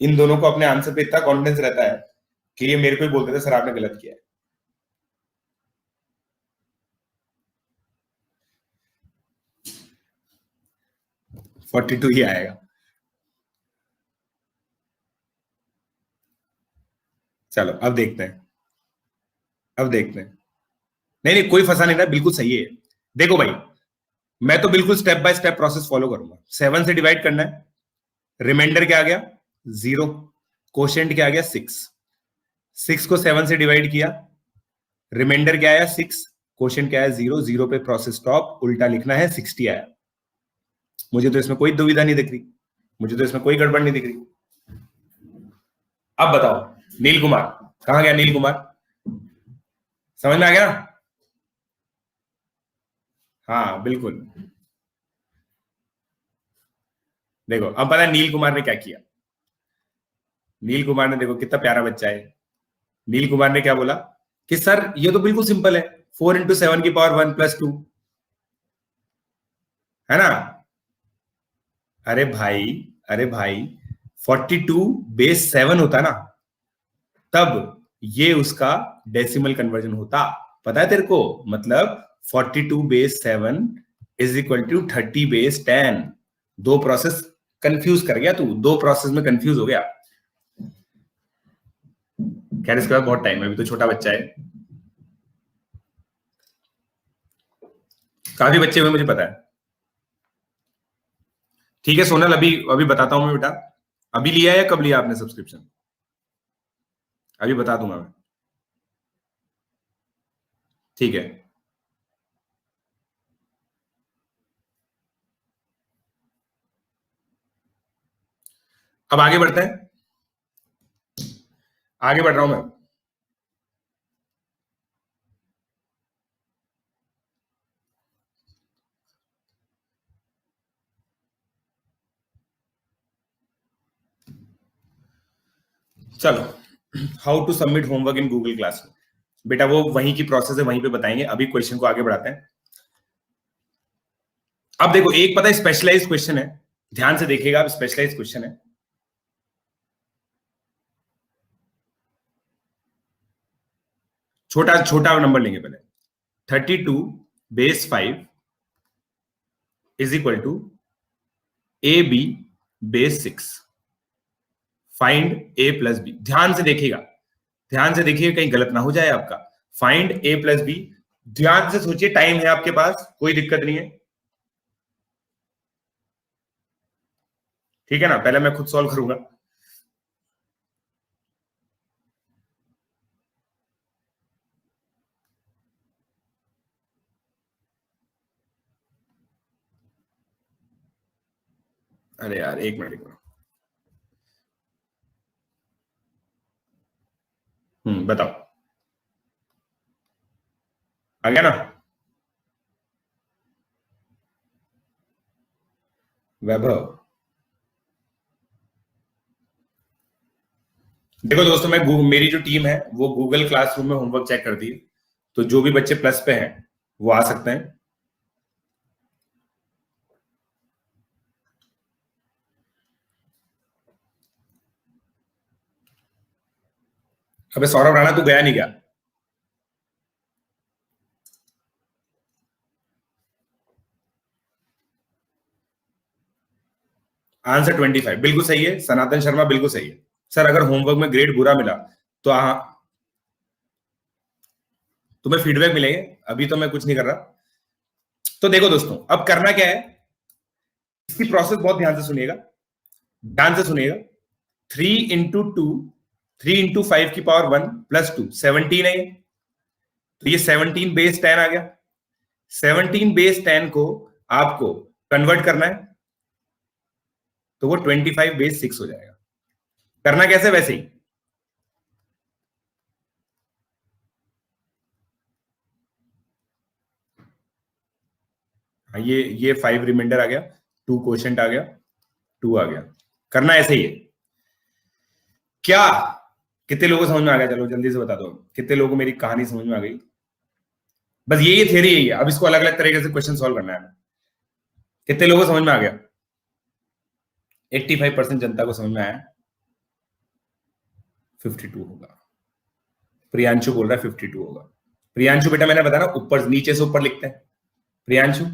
इन दोनों को अपने आंसर पे इतना कॉन्फिडेंस रहता है कि ये मेरे को ही बोलते थे सर आपने गलत किया है। फोर्टी टू ही आएगा। चलो अब देखते हैं, अब देखते हैं। नहीं नहीं, कोई फंसा नहीं था, बिल्कुल सही है। देखो भाई, मैं तो बिल्कुल step by step process follow करूंगा। 7 से डिवाइड करना है, रिमाइंडर क्या आ गया 0, कोशेंट क्या आ गया 6 को 7 से डिवाइड किया, रिमाइंडर क्या आया 6, कोशेंट क्या आया 0, 0 पे प्रोसेस स्टॉप, उल्टा लिखना है 60 आया। मुझे तो इसमें कोई दुविधा नहीं दिख रही, मुझे तो इसमें कोई गड़बड़ नहीं दिख रही। अब बताओ नील कुमार कहां गया? नील कुमार समझ में आ गया? हाँ बिल्कुल। देखो अब पता है नील कुमार ने क्या किया। नील कुमार ने, देखो कितना प्यारा बच्चा है, नील कुमार ने क्या बोला कि सर ये तो बिल्कुल सिंपल है, 4 इंटू 7 की पावर 1 प्लस 2, है ना? अरे भाई, अरे भाई 42 बेस 7 होता ना, तब ये उसका डेसिमल कन्वर्जन होता। पता है तेरे को? मतलब 42 base 7 is equal to 30 base 10। दो प्रोसेस कंफ्यूज कर गया तू, दो प्रोसेस में कंफ्यूज हो गया। खैर इसके बाद बहुत टाइम है, अभी तो छोटा बच्चा है, काफी बच्चे हुए मुझे पता है। ठीक है सोनल, अभी अभी बताता हूं मैं बेटा। अभी लिया है या कब लिया आपने सब्सक्रिप्शन? अभी बता दूंगा मैं, ठीक है? अब आगे बढ़ते हैं, आगे बढ़ रहा हूं मैं। चलो, how to submit homework in Google classroom. बेटा वो वहीं की प्रोसेस है, वहीं पे बताएंगे। अभी क्वेश्चन को आगे बढ़ाते हैं। अब देखो, एक पता है स्पेशलाइज क्वेश्चन है, ध्यान से देखिएगा। अब स्पेशलाइज क्वेश्चन है, छोटा छोटा नंबर लेंगे पहले। 32 base 5 is equal to A B base 6, find A plus B. ध्यान से देखिएगा, ध्यान से देखिए कहीं गलत ना हो जाए आपका। फाइंड ए प्लस बी, ध्यान से सोचिए, टाइम है आपके पास, कोई दिक्कत नहीं है, ठीक है ना? पहले मैं खुद सॉल्व करूंगा। अरे यार एक मिनट, बताओ, आ गया ना? वैभव, देखो दोस्तों, मेरी जो टीम है वो गूगल क्लासरूम में होमवर्क चेक कर दी है, तो जो भी बच्चे प्लस पे हैं वो आ सकते हैं। अबे सौरभ राणा तू गया नहीं क्या? आंसर 25 बिल्कुल सही है। सनातन शर्मा बिल्कुल सही है। सर अगर होमवर्क में ग्रेड बुरा मिला तो तुम्हें फीडबैक मिलेंगे, अभी तो मैं कुछ नहीं कर रहा। तो देखो दोस्तों, अब करना क्या है, इसकी प्रोसेस बहुत ध्यान से सुनिएगा, ध्यान से सुनिएगा। 3 इंटू 2, 3 इंटू 5 की पावर 1 प्लस 2, 17 है। तो ये 17 बेस 10 आ गया। 17 बेस 10 को आपको कन्वर्ट करना है, तो वो 25 बेस 6 हो जाएगा। करना कैसे? वैसे ही, ये 5 रिमाइंडर आ गया, 2 क्वोशंट आ गया, 2 आ गया। करना ऐसे ही है क्या? कितने लोगों को समझ में आ गया? चलो जल्दी से बता दो, कितने लोगों को मेरी कहानी समझ में आ गई? बस ये थियरी यही है। अब इसको अलग अलग तरीके से क्वेश्चन सॉल्व करना है। कितने लोगों को समझ में आ गया? 85% जनता को समझ में आया। 52 होगा। प्रियांशु बोल रहा है 52 होगा। प्रियांशु बेटा मैंने बताया ना, ऊपर नीचे से ऊपर लिखते हैं। प्रियांशु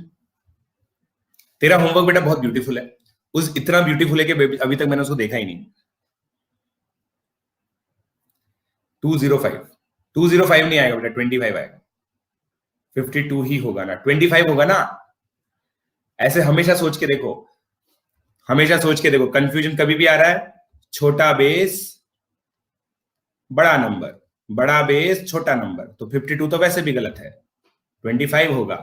तेरा होमवर्क बेटा बहुत ब्यूटीफुल है। उस इतना ब्यूटीफुल है कि अभी तक मैंने उसको देखा ही नहीं। 205 205 नहीं आएगा बेटा, 25 आएगा। 52 ही होगा ना, 25 होगा ना। ऐसे हमेशा सोच के देखो, हमेशा सोच के देखो, कंफ्यूजन कभी भी आ रहा है। छोटा बेस बड़ा नंबर, बड़ा बेस छोटा नंबर, तो 52 तो वैसे भी गलत है। 25 होगा,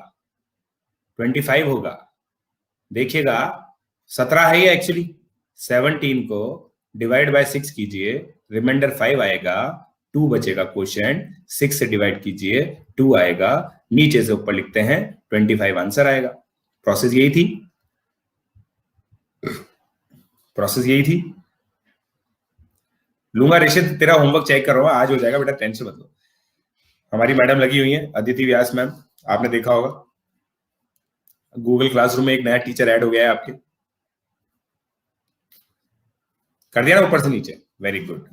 25 होगा। देखिएगा 17 है ये एक्चुअली। 17 को डिवाइड बाय 6 कीजिए, रिमाइंडर 5 आएगा, 2 बचेगा क्वोशिएंट, 6 से डिवाइड कीजिए 2 आएगा, नीचे से ऊपर लिखते हैं 25 आंसर आएगा। प्रोसेस यही थी, प्रोसेस यही थी। लूंगा ऋषित, तेरा होमवर्क चेक कर रहा हूं, आज हो जाएगा बेटा, टेंशन मत लो। हमारी मैडम लगी हुई है अदिति व्यास मैम, आपने देखा होगा गूगल क्लासरूम में एक नया टीचर ऐड हो गया है आपके। कर दिया ना ऊपर से नीचे, वेरी गुड।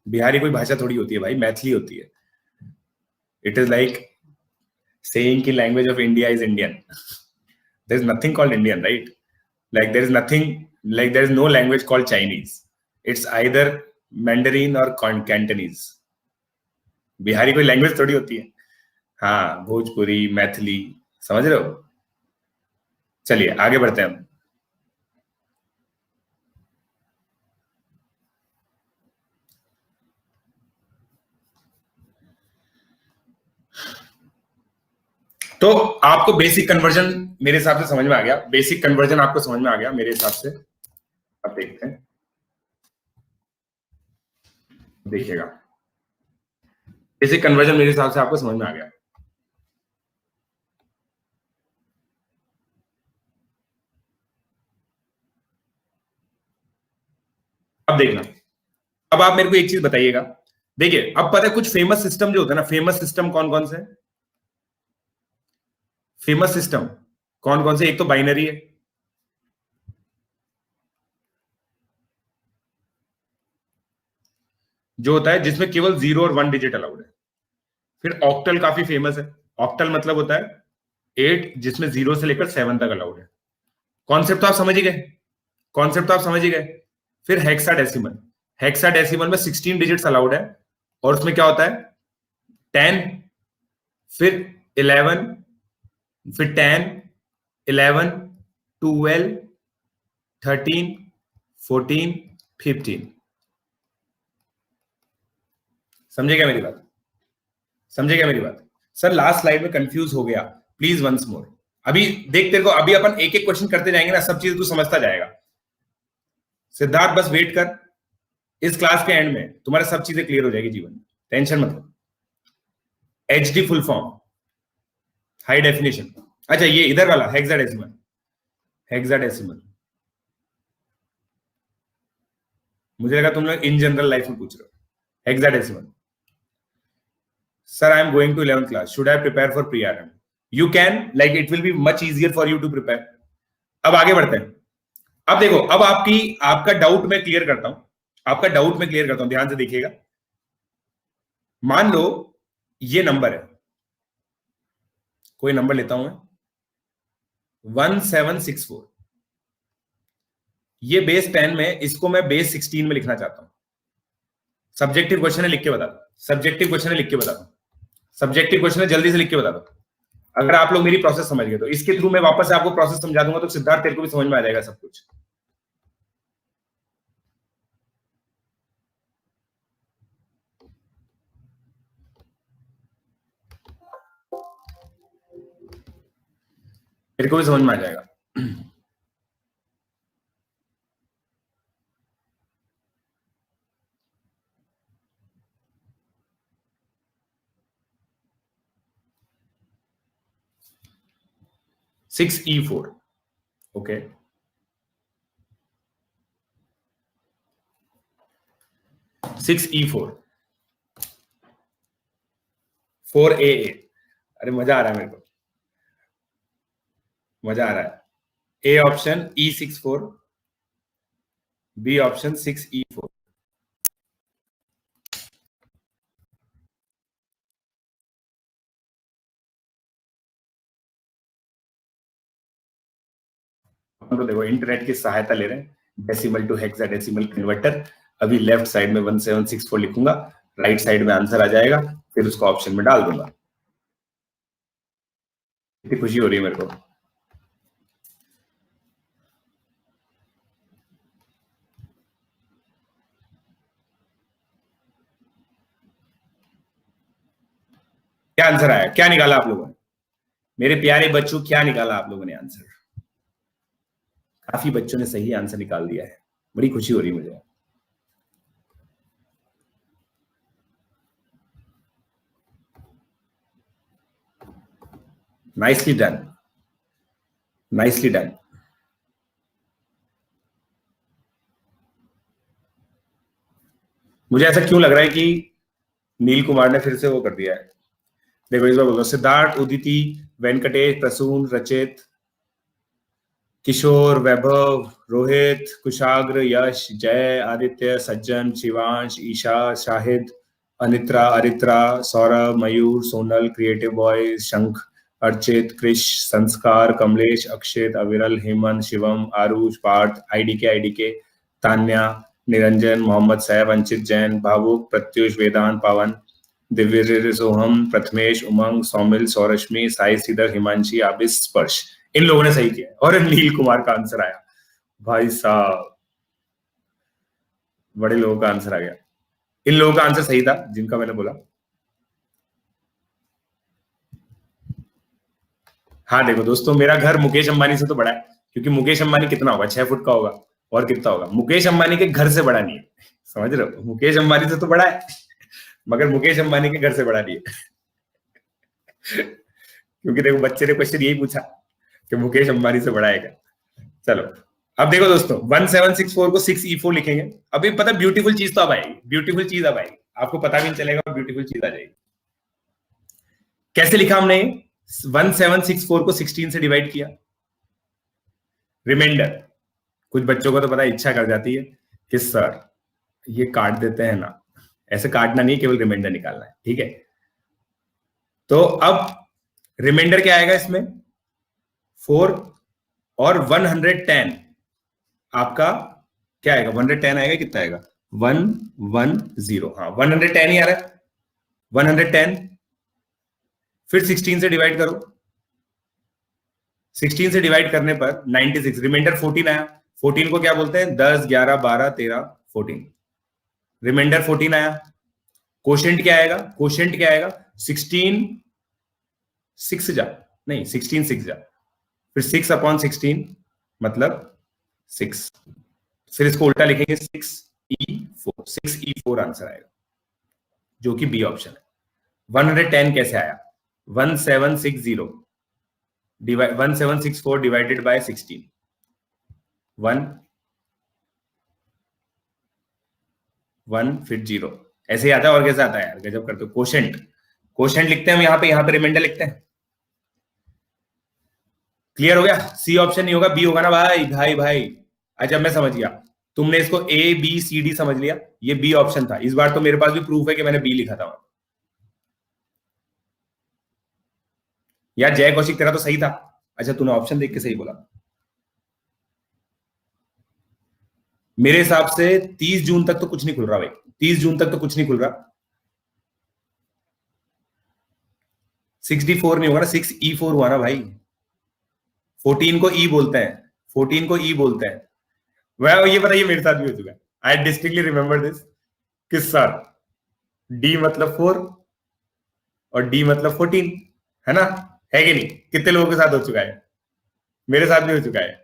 बिहारी कोई भाषा थोड़ी होती है भाई, मैथिली होती है। इट इज लाइक सेइंग कि language of India is Indian. There is nothing called Indian, right? Like there is nothing, like there is no language called Chinese. It's either Mandarin और कैंटनीज। बिहारी कोई लैंग्वेज थोड़ी होती है। हाँ, भोजपुरी, मैथिली, समझ रहे हो? चलिए आगे बढ़ते हैं हम। तो आपको बेसिक कन्वर्जन मेरे हिसाब से समझ में आ गया। बेसिक कन्वर्जन आपको समझ में आ गया मेरे हिसाब से। अब देखते हैं, देखिएगा बेसिक कन्वर्जन मेरे हिसाब से आपको समझ में आ गया। अब देखना, अब आप मेरे को एक चीज बताइएगा। देखिए अब पता है कुछ फेमस सिस्टम जो होता है ना, फेमस सिस्टम कौन कौन से? फेमस सिस्टम कौन कौन से? एक तो बाइनरी है, जो होता है जिसमें केवल 0 और 1 डिजिट अलाउड है। फिर ऑक्टल काफी फेमस है। ऑक्टल मतलब होता है 8 जिसमें 0 से लेकर 7 तक अलाउड है। कॉन्सेप्ट तो आप समझ ही गए, कॉन्सेप्ट तो आप समझ ही गए। फिर हेक्साडेसिमल, हेक्साडेसिमल में 16 डिजिट्स अलाउड है, और उसमें क्या होता है 10, फिर 11, फिर 10, 11, 12, 13, 14, 15। समझे क्या मेरी बात? समझे क्या मेरी बात? सर लास्ट स्लाइड में कंफ्यूज हो गया, प्लीज वंस मोर। अभी देख, तेरे को अभी अपन एक एक क्वेश्चन करते जाएंगे ना, सब चीजें तू समझता जाएगा। सिद्धार्थ बस वेट कर, इस क्लास के एंड में तुम्हारा सब चीजें क्लियर हो जाएगी जीवन में, टेंशन मत लो। HD full form, high definition. अच्छा ये इधर वाला हेक्साडेसिमल, हेक्साडेसिमल मुझे लगा तुम लोग इन जनरल लाइफ में पूछ रहे हो। Hexadecimal, sir I am going to 11th class, should I prepare for pre-RM? You can, like it will be much easier for you to prepare. अब आगे बढ़ते हैं। अब देखो, अब आपका डाउट मैं क्लियर करता हूं, आपका डाउट मैं क्लियर करता हूं, ध्यान से देखिएगा। मान लो ये नंबर है, कोई नंबर लेता हूं मैं 1764, ये बेस 10 में, इसको मैं बेस 16 में लिखना चाहता हूं। सब्जेक्टिव क्वेश्चन है, लिख के बता दो। सब्जेक्टिव क्वेश्चन है, लिख के बता दो। सब्जेक्टिव क्वेश्चन है, जल्दी से लिख के बता दो। अगर आप लोग मेरी प्रोसेस समझ गए तो इसके थ्रू मैं वापस से आपको प्रोसेस समझा दूंगा, तो सिद्धार्थ तेरे को भी समझ में आ जाएगा सब कुछ। तेरे को भी समझ में आ जाएगा। (6E4) okay. 6E4 4AA। अरे मजा आ रहा है मेरे को, मजा आ रहा है। A option E64, B option 6E4। तो देखो इंटरनेट की सहायता ले रहे हैं, डेसिमल टू हेक्साडेसिमल कन्वर्टर। अभी लेफ्ट साइड में 1764 लिखूंगा, राइट साइड में आंसर आ जाएगा, फिर उसको ऑप्शन में डाल दूंगा। इतनी खुशी हो रही है मेरे को। क्या आंसर आया, क्या निकाला आप लोगों ने? मेरे प्यारे बच्चों, क्या निकाला आप लोगों ने आंसर? काफी बच्चों ने सही आंसर निकाल दिया है, बड़ी खुशी हो रही है मुझे। Nicely done, nicely done. मुझे ऐसा क्यों लग रहा है कि नील कुमार ने फिर से वो कर दिया है। देखो इस बार बोलो, सिद्धार्थ, उदिति, वेंकटेश, प्रसून, रचित, किशोर, वैभव, रोहित, कुशाग्र, यश, जय, आदित्य, सज्जन, शिवांश, ईशा, शाहिद, अनित्रा, अरित्रा, सौरभ, मयूर, सोनल, क्रिएटिव बॉय, शंख, अर्चित, कृष, संस्कार, कमलेश, अक्षित, अविरल, हेमंत, शिवम, आरुष, पार्थ, आईडीके, तान्या, निरंजन, मोहम्मद सैफ, अंचित जैन, भावुक, प्रत्युष, वेदांत, पावन, दिव्य, सोहम, प्रथमेश, उमंग, सौमिल, सौरश्मी, साई श्रीधर, हिमांशी, आबिस, स्पर्श। इन लोगों ने सही किया और नील कुमार का आंसर आया। भाई साहब, बड़े लोगों का आंसर आ गया। इन लोगों का आंसर सही था जिनका मैंने बोला। हाँ देखो दोस्तों, मेरा घर मुकेश अंबानी से तो बड़ा है, क्योंकि मुकेश अंबानी कितना होगा, 6 फुट का होगा। और कितना होगा, मुकेश अंबानी के घर से बड़ा नहीं है, समझ रहे हो? मुकेश अंबानी से तो बड़ा है, मगर मुकेश अंबानी के घर से बड़ा नहीं है। क्योंकि देखो बच्चे ने क्वेश्चन यही पूछा कि मुकेश अंबानी से बड़ा है क्या। चलो अब देखो दोस्तों, 1764 को 6E4 लिखेंगे। अभी पता, ब्यूटीफुल चीज तो अब आएगी, ब्यूटीफुल चीज अब आएगी, आपको पता भी नहीं चलेगा, ब्यूटीफुल चीज आ जाएगी। कैसे लिखा हमने? 1764 को 16 से डिवाइड किया। रिमाइंडर, कुछ बच्चों को तो पता इच्छा कर जाती है कि सर ये काट देते हैं ना, ऐसे काटना नहीं, केवल रिमाइंडर निकालना है, ठीक है? तो अब रिमाइंडर क्या आएगा इसमें? 4 और 110 आपका क्या आएगा? 110 आएगा, कितना आएगा? 110। हाँ 110 ही आ रहा है, 110। फिर 16 से डिवाइड करो, 16 से डिवाइड करने पर 96। रिमाइंडर 14 आया, 14 को क्या बोलते हैं? 10, 11, 12, 13, 14। रिमाइंडर 14 आया। कोशेंट क्या आएगा? कोशेंट क्या आएगा? 16 6 जा, नहीं 16 6 जा, फिर 6/16 मतलब 6। फिर इसको उल्टा लिखेंगे 6E4, 6E4 आंसर आएगा, जो कि बी ऑप्शन है। 110 कैसे आया? 1760 1764 डिवाइडेड बाय 16, 1 फिर 0, ऐसे ही आता है। और कैसे आता है यार, गजब करते हो। कोशेंट, कोशेंट लिखते हैं हम यहाँ पे रिमाइंडर लिखते हैं। क्लियर हो गया? सी ऑप्शन नहीं होगा, बी होगा ना भाई, भाई भाई। अच्छा मैं समझ गया, तुमने इसको ए बी सी डी समझ लिया, ये बी ऑप्शन था। इस बार तो मेरे पास भी प्रूफ है कि मैंने बी लिखा था। यार जय कौशिक, तेरा तो सही था। अच्छा तूने ऑप्शन देख के सही बोला। मेरे हिसाब से 30 जून तक तो कुछ नहीं खुल रहा भाई, 30 जून तक तो कुछ नहीं खुल रहा। 64 नहीं होगा ना, 6E4 हुआ ना भाई। 14 को ई बोलते हैं, 14 को ई बोलते हैं। वह ये बताइए, मेरे साथ भी हो चुका है। आई डिस्टिंक्टली रिमेंबर दिस कि सर डी मतलब 4 और डी मतलब 14, है ना? है कि नहीं? कितने लोगों के साथ हो चुका है? मेरे साथ भी हो चुका है।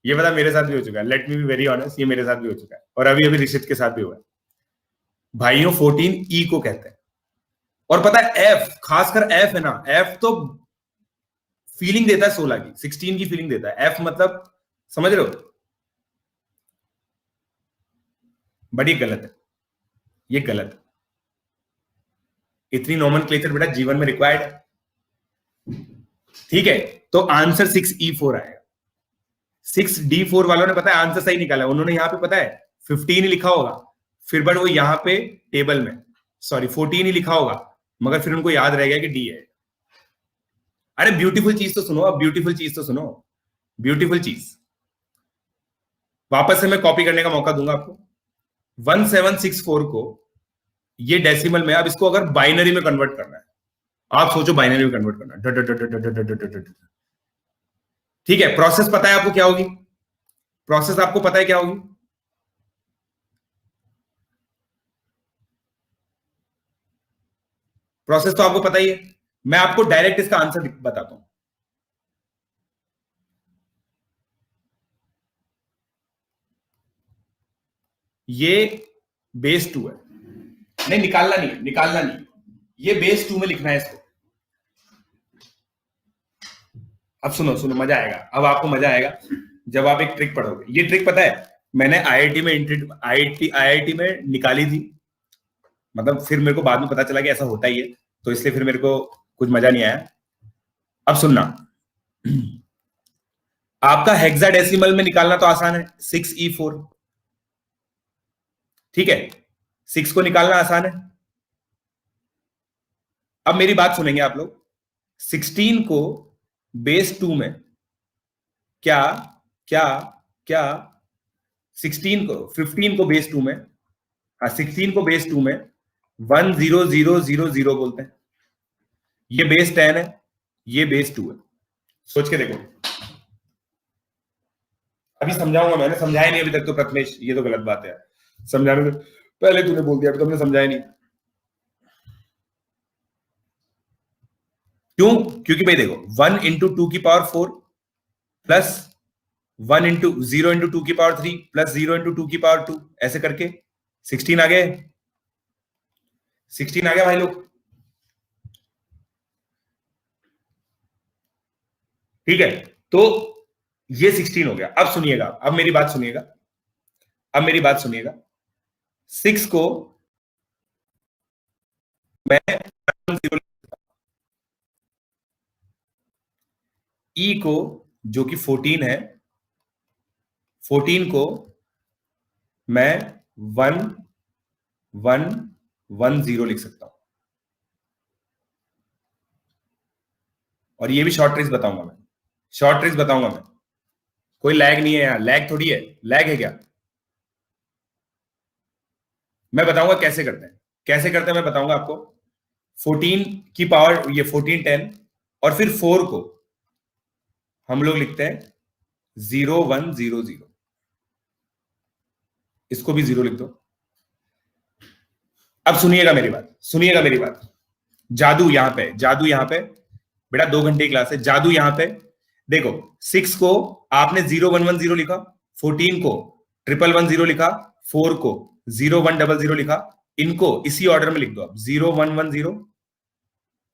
ये पता, मेरे साथ भी हो चुका है। Let me be very honest, ये मेरे साथ भी हो चुका है, और अभी अभी ऋषित के साथ भी हुआ है। भाइयों 14 ई को कहते हैं। और पता है एफ, खासकर एफ है ना, एफ तो फीलिंग देता है 16 की, 16 की फीलिंग देता है। एफ मतलब समझ रहे हो? बड़ी गलत है। ये गलत। इतनी नोमेनक्लेचर बेटा जीवन में रिक्वायर्ड है। ठीक है, तो आंसर 6E4 आएगा। 6D4 वालों ने पता है आंसर सही निकाला, उन्होंने यहां पे पता है 15 ही लिखा होगा, फिर बट वो यहां पे टेबल में 14 ही लिखा होगा, मगर फिर उनको याद रह गया कि डी है। अरे ब्यूटीफुल चीज तो सुनो, अब ब्यूटीफुल चीज तो सुनो, ब्यूटीफुल चीज वापस से मैं कॉपी करने का मौका दूंगा आपको। 1764 को ये डेसिमल में, अब इसको अगर बाइनरी में कन्वर्ट करना है, आप सोचो बाइनरी में कन्वर्ट करना है। ठीक है, प्रोसेस पता है आपको क्या होगी? प्रोसेस आपको पता है क्या होगी? प्रोसेस तो आपको पता ही है, मैं आपको डायरेक्ट इसका आंसर बताता हूं। ये बेस 2 है, नहीं निकालना नहीं, निकालना नहीं, ये बेस 2 में लिखना है इसको। अब सुनो सुनो, मजा आएगा, अब आपको मजा आएगा जब आप एक ट्रिक पढ़ोगे। ये ट्रिक पता है मैंने आईआईटी में निकाली थी, मतलब फिर मेरे को बाद में पता चला कि ऐसा होता ही है, तो इसलिए फिर मेरे को कुछ मजा नहीं आया। अब सुनना, आपका हेक्साडेसिमल में निकालना तो आसान है, 6E4। ठीक है, 6 को निकालना आसान है। अब मेरी बात सुनेंगे आप लोग, 16 को बेस 2 में क्या क्या क्या 16 को 15 को बेस 2 में, हाँ 16 को बेस 2 में 10000 बोलते हैं। ये बेस 10 है, ये बेस 2 है। सोच के देखो, अभी समझाऊंगा, मैंने समझाया नहीं अभी तक तो प्रथमेश, ये तो गलत बात है, समझाने तो पहले तूने बोल दिया, अभी तुमने समझाया नहीं। क्यों? क्योंकि भाई देखो 1 इंटू 2 की पावर 4 प्लस 1 इंटू 0 इंटू 2 की पावर 3 प्लस 0 इंटू 2 की पावर 2, ऐसे करके 16 आ गए। 16 आ गया भाई लोग। ठीक है, तो ये 16 हो गया। अब सुनिएगा, अब मेरी बात सुनिएगा, अब मेरी बात सुनिएगा। 6 को मैं ई को जो कि 14 है, 14 को मैं 1110 लिख सकता हूं। और ये भी शॉर्ट ट्रिक्स बताऊंगा मैं, शॉर्ट ट्रिक्स बताऊंगा मैं, कोई लैग नहीं है यार, लैग थोड़ी है, लैग है क्या? मैं बताऊंगा कैसे करते हैं, कैसे करते हैं मैं बताऊंगा आपको। 14 की पावर ये 14 10, और फिर 4 को हम लोग लिखते हैं 0100, इसको भी 0 लिख दो। अब सुनिएगा मेरी बात, सुनिएगा मेरी बात। जादू यहां पे, जादू यहां पे बेटा, 2 घंटे की क्लास है, जादू यहां पे देखो। 6 को आपने 0110 लिखा, 14 को 1110 लिखा, 4 को 0100 लिखा, इनको इसी ऑर्डर में लिख दो आप, 0110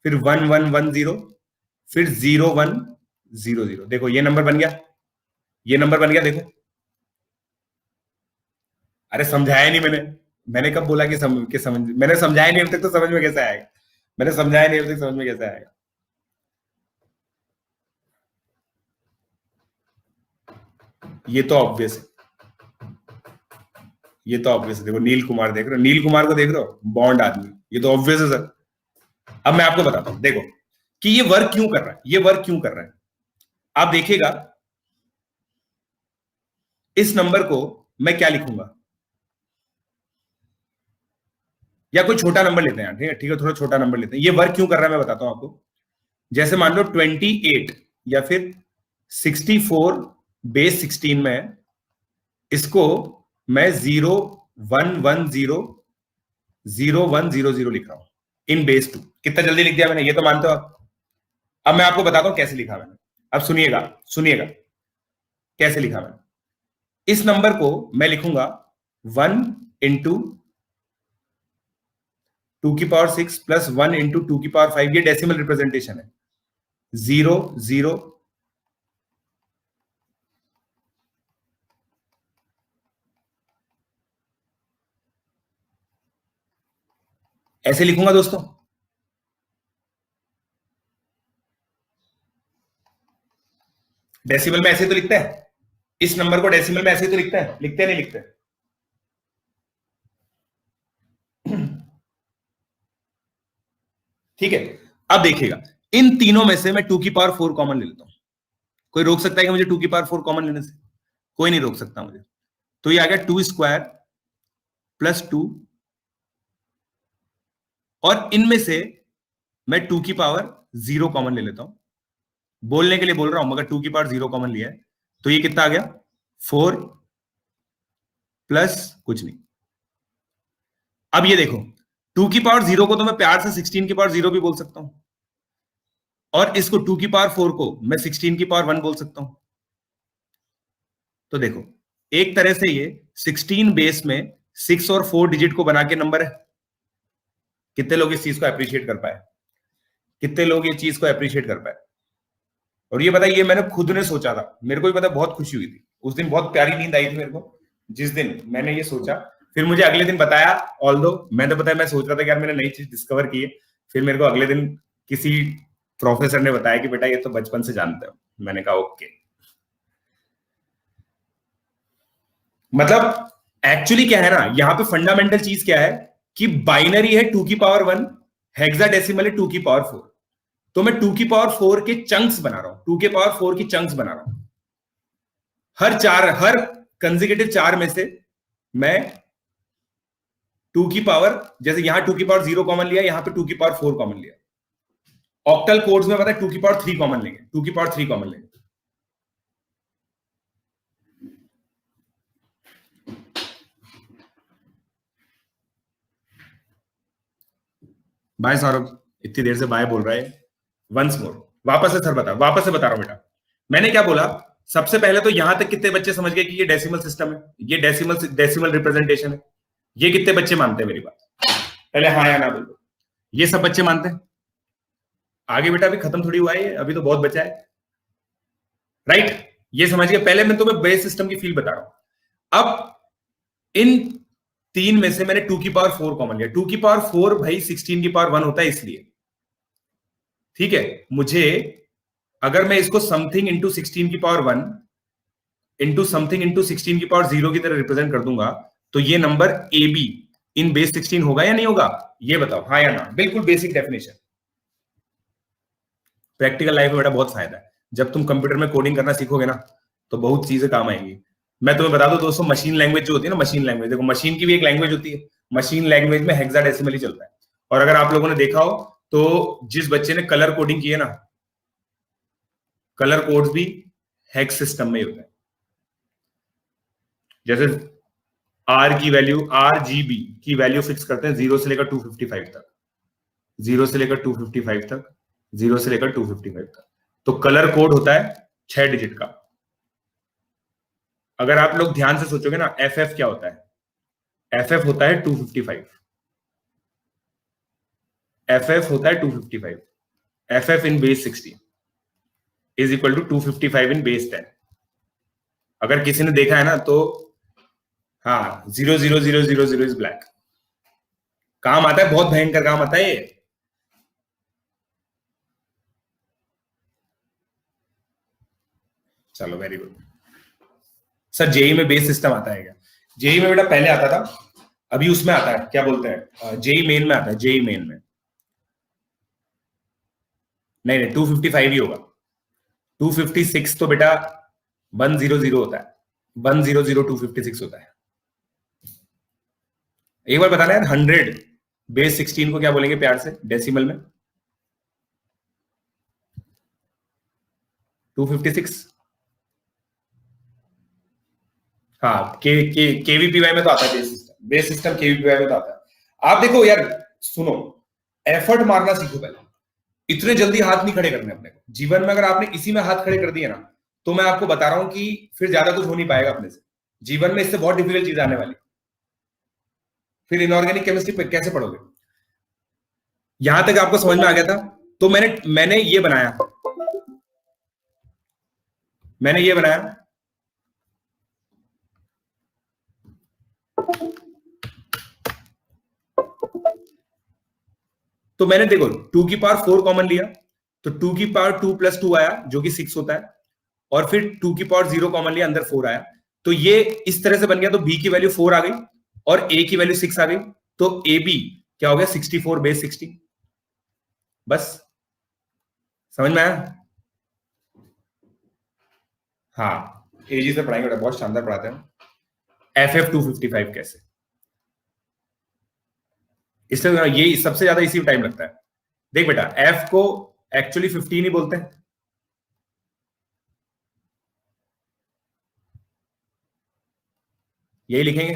फिर 1110 फिर 0100। देखो ये नंबर बन गया, ये नंबर बन गया, देखो। अरे समझाया नहीं मैंने, मैंने कब बोला कि समझ, मैंने समझाया नहीं अभी तक, तो समझ में कैसे आएगा? मैंने समझाया नहीं अभी तक, समझ में कैसे आएगा? ये तो ऑब्वियस है, ये तो ऑब्वियस है। देखो नील कुमार देख रहे हो, नील कुमार को देख रहे हो, बॉन्ड आदमी, ये तो ऑब्वियस है सर। अब मैं आपको बताता हूं, देखो कि ये वर्क क्यों कर रहा है, ये वर्क क्यों कर रहा है। आप देखिएगा, इस नंबर को मैं क्या लिखूंगा, या कोई छोटा नंबर लेते हैं, ठीक है ठीक है, थोड़ा छोटा नंबर लेते हैं। ये वर्क क्यों कर रहा है मैं बताता हूं आपको। जैसे मान लो 28 या फिर 64 बेस 16 में, इसको मैं 0110 लिख रहा हूं इन बेस 2। कितना जल्दी लिख दिया मैंने, ये तो मानते हो आप। अब मैं आपको बताता हूं कैसे लिखा मैंने। अब सुनिएगा, सुनिएगा कैसे लिखा मैंने। इस नंबर को मैं लिखूंगा 1 इंटू 2 की पावर 6 प्लस 1 इंटू 2 की पावर 5, ये डेसिमल रिप्रेजेंटेशन है। 0 0 ऐसे लिखूंगा दोस्तों, डेसिमल में ऐसे तो लिखते हैं, इस नंबर को डेसिमल में ऐसे तो लिखते हैं, लिखते हैं नहीं लिखते? ठीक है, अब देखिएगा इन तीनों में से मैं 2 की पावर 4 कॉमन ले लेता हूं। कोई रोक सकता है कि मुझे 2 की पावर 4 कॉमन लेने से? कोई नहीं रोक सकता मुझे। तो ये आ गया 2 स्क्वायर प्लस 2, और इनमें से मैं 2 की पावर 0 कॉमन ले लेता हूं। बोलने के लिए बोल रहा हूं, मगर 2 की पावर 0 कॉमन लिया है, तो ये कितना आ गया? 4 प्लस कुछ नहीं। अब ये देखो, 2 की पावर 0 को तो मैं प्यार से 16 की पावर 0 भी बोल सकता हूं, और इसको 2 की पावर 4 को मैं 16 की पावर 1 बोल सकता हूं। तो देखो, एक तरह से ये 16 बेस में 6 और 4 डिजिट को बना के नंबर है। कितने लोग इस चीज को अप्रिशिएट कर पाए? कितने लोग ये चीज को अप्रिशिएट कर पाए? और ये बताइए, मैंने खुद ने सोचा था, मेरे को भी पता, बहुत खुशी हुई थी उस दिन, बहुत प्यारी नींद आई थी मेरे को जिस दिन मैंने ये सोचा। फिर मुझे अगले दिन बताया, ऑल्दो मैं तो पता है मैं सोच रहा था कि यार मैंने नई चीज डिस्कवर की है, फिर मेरे को अगले दिन किसी प्रोफेसर ने बताया कि बेटा ये तो बचपन से जानते हो। मैंने कहा ओके। मतलब एक्चुअली क्या है ना, यहां पे फंडामेंटल चीज क्या है कि बाइनरी है 2 की पावर 1, हेक्साडेसिमल है 2 की पावर 4। तो मैं 2 की पावर 4 के चंक्स बना रहा हूं, 2 के पावर 4 की चंक्स बना रहा हूं। हर कंसेक्यूटिव 4 में से मैं 2 की पावर, जैसे यहां 2 की पावर 0 कॉमन लिया, यहां पे 2 की पावर 4 कॉमन लिया। ऑक्टल कोड्स में पता है 2 की पावर 3 कॉमन लेंगे, 2 की पावर 3 कॉमन लेंगे। बाय सौरभ, इतनी देर से बाय बोल रहा है। वंस मोर, वापस से सर वापस से बता रहा हूं बेटा, मैंने क्या बोला? सबसे पहले तो यहां तक कितने बच्चे समझ गए कि ये डेसिमल सिस्टम है, ये डेसिमल रिप्रेजेंटेशन है? ये कितने बच्चे मानते हैं मेरी बात? पहले हाँ या ना बोलो। ये सब बच्चे मानते हैं? आगे बेटा अभी खत्म थोड़ी हुआ है, अभी तो बहुत बचा है, राइट? ये समझ गए? पहले मैं तुम्हें बेस सिस्टम की फील बता रहा हूं। अब इन तीन में से मैंने 2 की पावर 4 कॉमन लिया। 2 की पावर 4 भाई 16 की पावर 1 होता है, इसलिए ठीक है। मुझे अगर मैं इसको समथिंग इंटू 16 की पावर 1 इंटू समथिंग इंटू 16 की पावर 0 की तरह रिप्रेजेंट कर दूंगा, तो ये number A be in base 16 होगा या नहीं होगा? ये बताओ, हाँ या ना? बिल्कुल बेसिक डेफिनेशन। प्रैक्टिकल लाइफ में बेटा बहुत फायदा है, जब तुम कंप्यूटर में कोडिंग करना सीखोगे ना, तो बहुत चीजें काम आएंगी। मैं तुम्हें बता दूं दोस्तों, मशीन लैंग्वेज जो होती है ना, मशीन लैंग्वेज, देखो मशीन की भी एक लैंग्वेज होती है, मशीन लैंग्वेज में हेक्साडेसिमल चलता है। और अगर आप लोगों ने देखा हो तो जिस बच्चे ने कलर कोडिंग की है ना, कलर कोड्स भी हेक्स सिस्टम में ही होता है। जैसे आर की वैल्यू, RGB की वैल्यू फिक्स करते हैं 0 से लेकर 255 तक, 0 से लेकर 255 तक, 0 से लेकर 255 तक। तो कलर कोड होता है 6 डिजिट का। अगर आप लोग ध्यान से सोचोगे ना, FF क्या होता है? FF होता है 255। FF होता है 255। FF in base 16 is equal to 255 in base 10। अगर किसी ने देखा है ना तो हाँ, 00000 इज ब्लैक। काम आता है, बहुत भयंकर काम आता है ये। चलो वेरी गुड सर। जेई में बेस सिस्टम आता है क्या? जेई में बेटा पहले आता था, अभी उसमें आता है, क्या बोलते हैं, जेई मेन में आता है। जेई मेन में नहीं नहीं, 255 ही होगा। 256 तो बेटा 100 होता है, 100 256 होता है। एक बार बताना यार, 100 बेस 16 को क्या बोलेंगे प्यार से डेसिमल में? 256। हाँ, केवीपीवाई में तो आता है बेस सिस्टम केवीपीवाई में तो आता है। आप देखो यार, सुनो, एफर्ट मारना सीखो पहले। इतने जल्दी हाथ नहीं खड़े करने अपने को जीवन में। अगर आपने इसी में हाथ खड़े कर दिए ना, तो मैं आपको बता रहा हूं कि फिर ज्यादा कुछ हो नहीं पाएगा अपने से जीवन में। इससे बहुत डिफिकल्ट चीज आने वाली, फिर इनऑर्गेनिक केमिस्ट्री पे कैसे पढ़ोगे? यहां तक आपको समझ में आ गया था? तो मैंने ये बनाया, मैंने ये बनाया, तो मैंने देखो 2 की पावर 4 कॉमन लिया, तो 2 की पावर 2 प्लस 2 आया जो कि 6 होता है, और फिर 2 की पावर 0 कॉमन लिया, अंदर 4 आया, तो ये इस तरह से बन गया। तो b की वैल्यू 4 आ गई और a की वैल्यू 6 आ गई, तो ab क्या हो गया 64 बेस 60। बस समझ में आया? हाँ, एजी से पढ़ाएंगे बेटा, बहुत शानदार पढ़ाते हैं। FF 255 कैसे, इसलिए ये सबसे ज्यादा इसी टाइम लगता है। देख बेटा, F को एक्चुअली 15 ही बोलते हैं, यही लिखेंगे।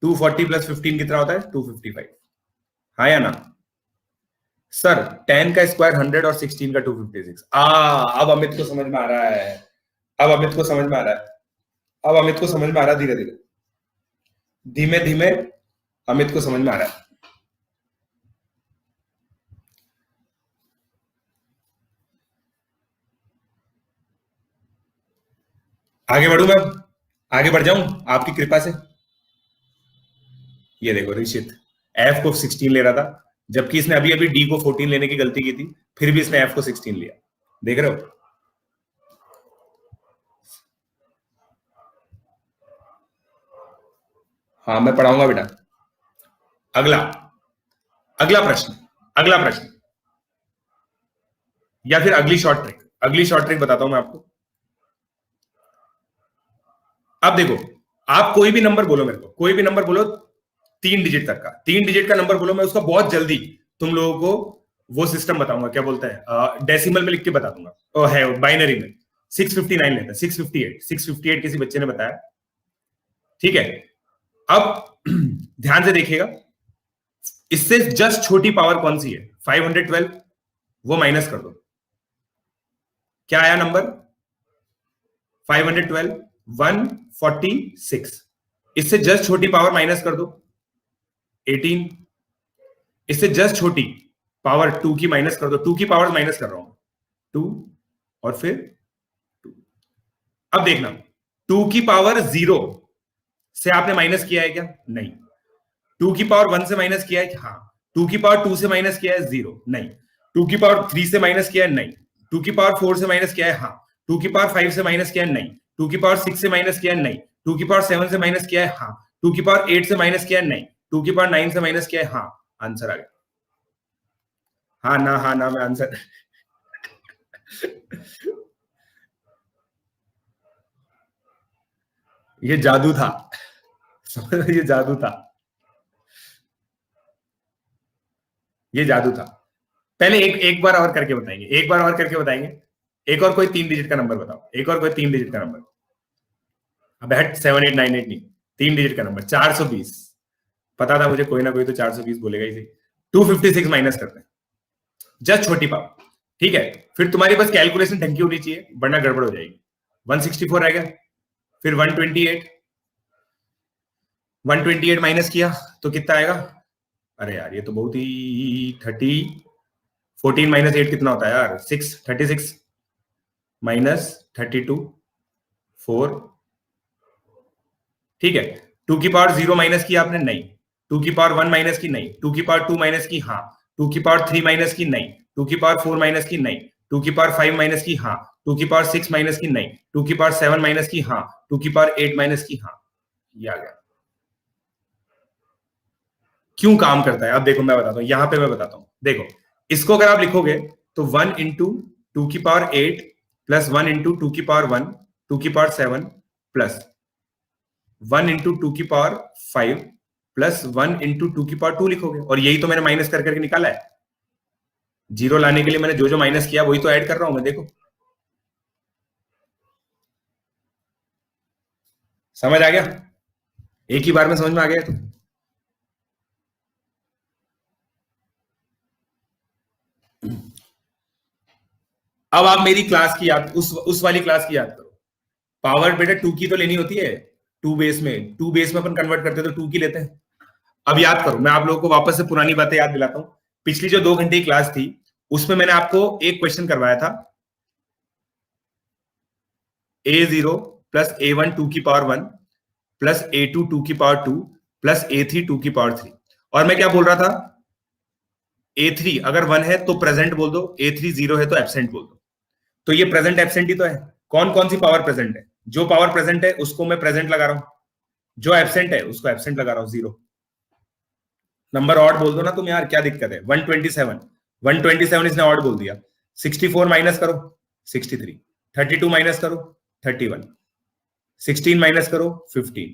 240 प्लस 15 कितना होता है 255। हाँ या ना सर? 10 का स्क्वायर 100 और 16 का 256। अब अमित को समझ में आ रहा है, अब अमित को समझ में आ रहा है, अब अमित को समझ में आ रहा है, धीरे धीरे धीमे धीमे अमित को समझ में आ रहा है। आगे बढ़ू मैं, आगे बढ़ जाऊं आपकी कृपा से। ये देखो ऋषित F को 16 ले रहा था, जबकि इसने अभी अभी D को 14 लेने की गलती की थी, फिर भी इसने F को 16 लिया। देख रहे हो? हाँ मैं पढ़ाऊंगा बेटा। अगला अगला प्रश्न, अगला प्रश्न, या फिर अगली शॉर्ट ट्रिक, अगली शॉर्ट ट्रिक बताता हूं मैं आपको। अब देखो, आप कोई भी नंबर बोलो मेरे को, कोई भी नंबर बोलो 3 डिजिट तक का, 3 डिजिट का नंबर बोलो, मैं उसका बहुत जल्दी तुम लोगों को वो सिस्टम बताऊंगा, क्या बोलते हैं, डेसिमल में लिख के बता दूंगा। ओ है बाइनरी में 659 लेता है, 658 किसी बच्चे ने बताया, ठीक है। अब ध्यान से देखिएगा, इससे जस्ट छोटी पावर कौन सी है 512, वो माइनस कर दो, क्या आया नंबर 512 146। इससे जस्ट छोटी पावर माइनस कर दो 18। इससे जस्ट छोटी पावर 2 की माइनस कर दो, 2 की पावर माइनस कर रहा हूं 2 और फिर 2। अब देखना 2 की पावर 0 से आपने माइनस किया है क्या? नहीं। 2 की पावर 1 से माइनस किया है? हाँ। 2 की पावर 2 से माइनस किया है? 0 नहीं। 2 की पावर 3 से माइनस किया है? नहीं। 2 की पावर 4 से माइनस किया है? हाँ। 2 की पावर 5 से माइनस किया है? नहीं। 2 की पावर 6 से माइनस किया है? नहीं। 2 की पावर 7 से माइनस किया है? हाँ। 2 की पावर 8 से माइनस किया है? नहीं। 2 की पावर 9 से माइनस किया है? हाँ। आंसर आ गया। हाँ ना मैं आंसर ये जादू था, ये जादू था, ये जादू था। पहले एक बार और करके बताएंगे, एक बार और करके बताएंगे। एक और कोई 3 डिजिट का नंबर बताओ, एक और कोई 3 डिजिट का नंबर। अब 7 8 9 8 नहीं, 3 डिजिट का नंबर 420। पता था मुझे कोई ना कोई तो 420 बोलेगा ही। 256 माइनस करते हैं, जस्ट छोटी पावर, ठीक है। फिर तुम्हारी बस कैलकुलेशन ढंग की होनी चाहिए, वरना गड़बड़ हो जाएगी। 164 रहेगा, फिर 128, 128 माइनस किया तो कितना आएगा? अरे यार ये तो बहुत ही 14 माइनस 8 कितना होता है यार? 36 माइनस 32 4, ठीक है। 2 की पावर 0 माइनस की आपने? नहीं। 2 की पावर 1 माइनस की? नहीं। 2 की पावर 2 माइनस की? हाँ। 2 की पावर 3 माइनस की? नहीं। 2 की पावर 4 माइनस की? नहीं। 2 की पावर 5 माइनस की? हाँ। 2 की पावर 6 माइनस की? नहीं। 2 की पावर 7 माइनस की? हाँ। 2 की पावर 8 माइनस की? हाँ। ये आ गया। क्यों काम करता है अब देखो मैं बताता हूं, यहां पे मैं बताता हूं। देखो इसको अगर आप लिखोगे तो 1 इंटू 2 की पावर 8 प्लस 1 इंटू 2 की पावर 1 2 की पावर 7 प्लस 1 इंटू 2 की पावर 5 प्लस 1 इंटू 2 की पावर 2 लिखोगे, और यही तो मैंने माइनस कर करके निकाला है। जीरो लाने के लिए मैंने जो जो माइनस किया वही तो ऐड कर रहा हूं मैं। देखो समझ आ गया? एक ही बार में समझ में आ गया तो अब आप मेरी क्लास की याद, उस वाली क्लास की याद करो। पावर बेटा 2 की तो लेनी होती है, 2 बेस में, 2 बेस में अपन कन्वर्ट करते हैं तो 2 की लेते हैं। अब याद करो, मैं आप लोगों को वापस से पुरानी बातें याद दिलाता हूं। पिछली जो 2 घंटे की क्लास थी उसमें मैंने आपको एक क्वेश्चन करवाया था, a0 प्लस a1 2 की पावर 1 प्लस a2 2 की पावर 2 प्लस a3 2 की पावर 3। और मैं क्या बोल रहा था? A3 अगर 1 है तो प्रेजेंट बोल दो, A3 0 है तो एब्सेंट बोल दो। तो ये प्रेजेंट एब्सेंट ही तो है। कौन कौन सी पावर प्रेजेंट है? जो पावर प्रेजेंट है उसको मैं प्रेजेंट लगा रहा हूं, जो एब्सेंट है उसको एब्सेंट लगा रहा हूं, 0। नंबर ऑड बोल दो ना तुम यार, क्या दिक्कत है? 127, 127 इसने ऑड बोल दिया। 64 माइनस करो 63, 32 माइनस करो 31, 16 माइनस करो 15,